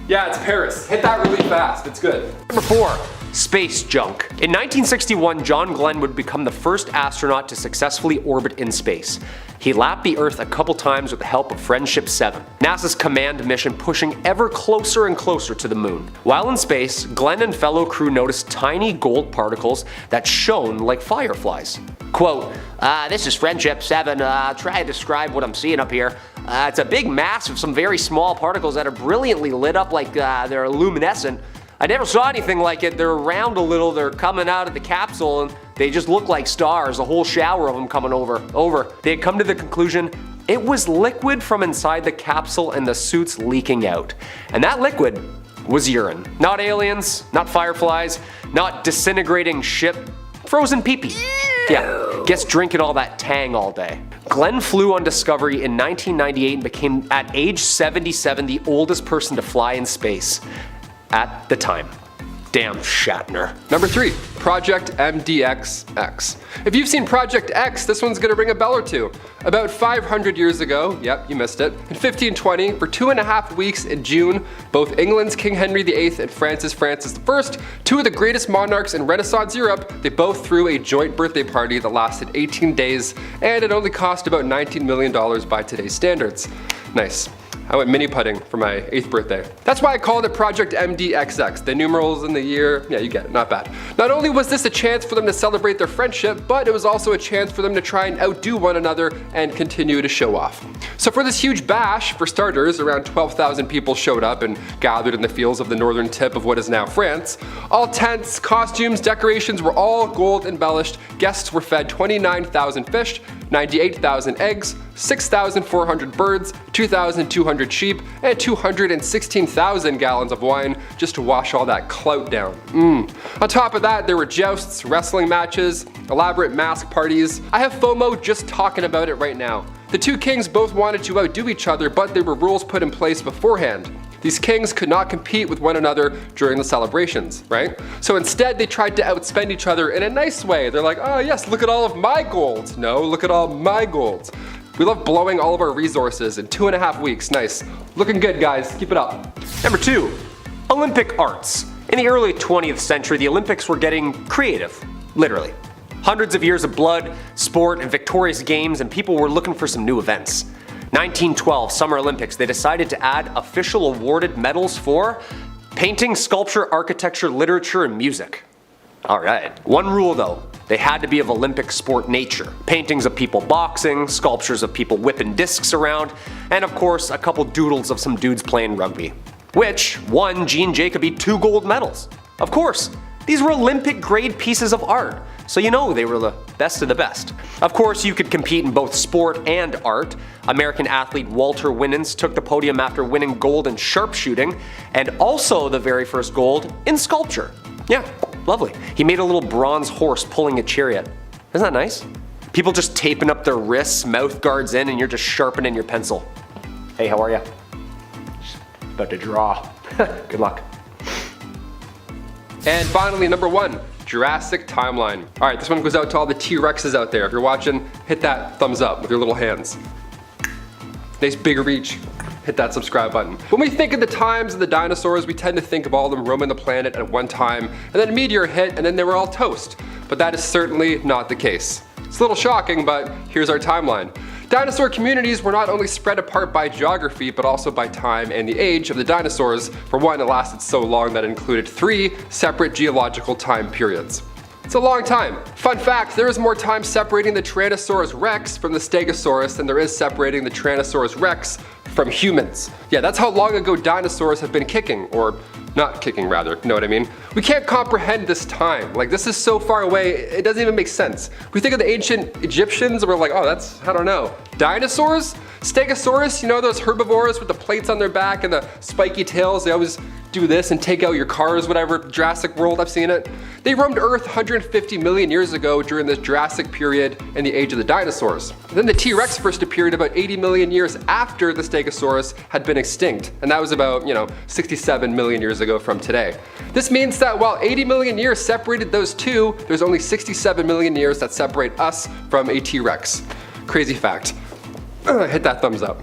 yeah, it's Paris. Hit that really fast, it's good. Number 4. Space junk. In 1961, John Glenn would become the first astronaut to successfully orbit in space. He lapped the Earth a couple times with the help of Friendship 7, NASA's command mission pushing ever closer and closer to the moon. While in space, Glenn and fellow crew noticed tiny gold particles that shone like fireflies. Quote, this is Friendship 7, try to describe what I'm seeing up here. It's a big mass of some very small particles that are brilliantly lit up like they're luminescent. I never saw anything like it. They're round a little, they're coming out of the capsule, and they just look like stars, a whole shower of them coming over. They had come to the conclusion it was liquid from inside the capsule and the suits leaking out. And that liquid was urine. Not aliens, not fireflies, not disintegrating ship, frozen pee-pee. Yeah, guess drinking all that Tang all day. Glenn flew on Discovery in 1998 and became, at age 77, the oldest person to fly in space. At the time. Damn Shatner. Number 3, Project MDXX. If you've seen Project X, this one's gonna ring a bell or two. About 500 years ago, yep, you missed it, in 1520, for 2.5 weeks in June, both England's King Henry VIII and Francis I, 2 of the greatest monarchs in Renaissance Europe, they both threw a joint birthday party that lasted 18 days, and it only cost about $19 million by today's standards. Nice. I went mini putting for my 8th birthday. That's why I called it Project MDXX. The numerals in the year, yeah, you get it, not bad. Not only was this a chance for them to celebrate their friendship, but it was also a chance for them to try and outdo one another and continue to show off. So for this huge bash, for starters, around 12,000 people showed up and gathered in the fields of the northern tip of what is now France. All tents, costumes, decorations were all gold embellished. Guests were fed 29,000 fish, 98,000 eggs, 6,400 birds, 2,200 sheep, and 216,000 gallons of wine just to wash all that clout down. On top of that, there were jousts, wrestling matches, elaborate mask parties. I have FOMO just talking about it right now. The 2 kings both wanted to outdo each other, but there were rules put in place beforehand. These kings could not compete with one another during the celebrations, right? So instead they tried to outspend each other in a nice way. They're like, oh yes, look at all of my golds. No, look at all my golds. We love blowing all of our resources in 2.5 weeks. Nice. Looking good, guys. Keep it up. Number 2, Olympic arts. In the early 20th century, the Olympics were getting creative, literally. Hundreds of years of blood, sport, and victorious games, and people were looking for some new events. 1912 Summer Olympics, they decided to add official awarded medals for painting, sculpture, architecture, literature, and music. Alright. One rule though, they had to be of Olympic sport nature. Paintings of people boxing, sculptures of people whipping discs around, and of course a couple doodles of some dudes playing rugby. which won Gene Jacoby 2 gold medals. Of course, these were Olympic grade pieces of art, so you know they were the best of the best. Of course, you could compete in both sport and art. American athlete Walter Winans took the podium after winning gold in sharpshooting, and also the very first gold in sculpture. Yeah, lovely. He made a little bronze horse pulling a chariot. Isn't that nice? People just taping up their wrists, mouth guards in, and you're just sharpening your pencil. Hey, how are ya? About to draw. Good luck. And finally, number 1, Jurassic Timeline. All right, this one goes out to all the T-Rexes out there. If you're watching, hit that thumbs up with your little hands. Nice big reach. Hit that subscribe button. When we think of the times of the dinosaurs, we tend to think of all of them roaming the planet at one time, and then a meteor hit, and then they were all toast. But that is certainly not the case. It's a little shocking, but here's our timeline. Dinosaur communities were not only spread apart by geography, but also by time and the age of the dinosaurs. For one, it lasted so long that it included 3 separate geological time periods. It's a long time. Fun fact, there is more time separating the Tyrannosaurus rex from the Stegosaurus than there is separating the Tyrannosaurus rex from humans. Yeah, that's how long ago dinosaurs have been kicking, or not kicking rather, you know what I mean? We can't comprehend this time. Like, this is so far away, it doesn't even make sense. We think of the ancient Egyptians, we're like, oh, that's, I don't know. Dinosaurs? Stegosaurus, you know those herbivores with the plates on their back and the spiky tails? They always do this and take out your cars, whatever. Jurassic World, I've seen it. They roamed Earth 150 million years ago during the Jurassic period and the age of the dinosaurs. Then the T-Rex first appeared about 80 million years after the Stegosaurus had been extinct, and that was about, 67 million years ago from today. This means that while 80 million years separated those two, there's only 67 million years that separate us from a T-Rex. Crazy fact. Hit that thumbs up.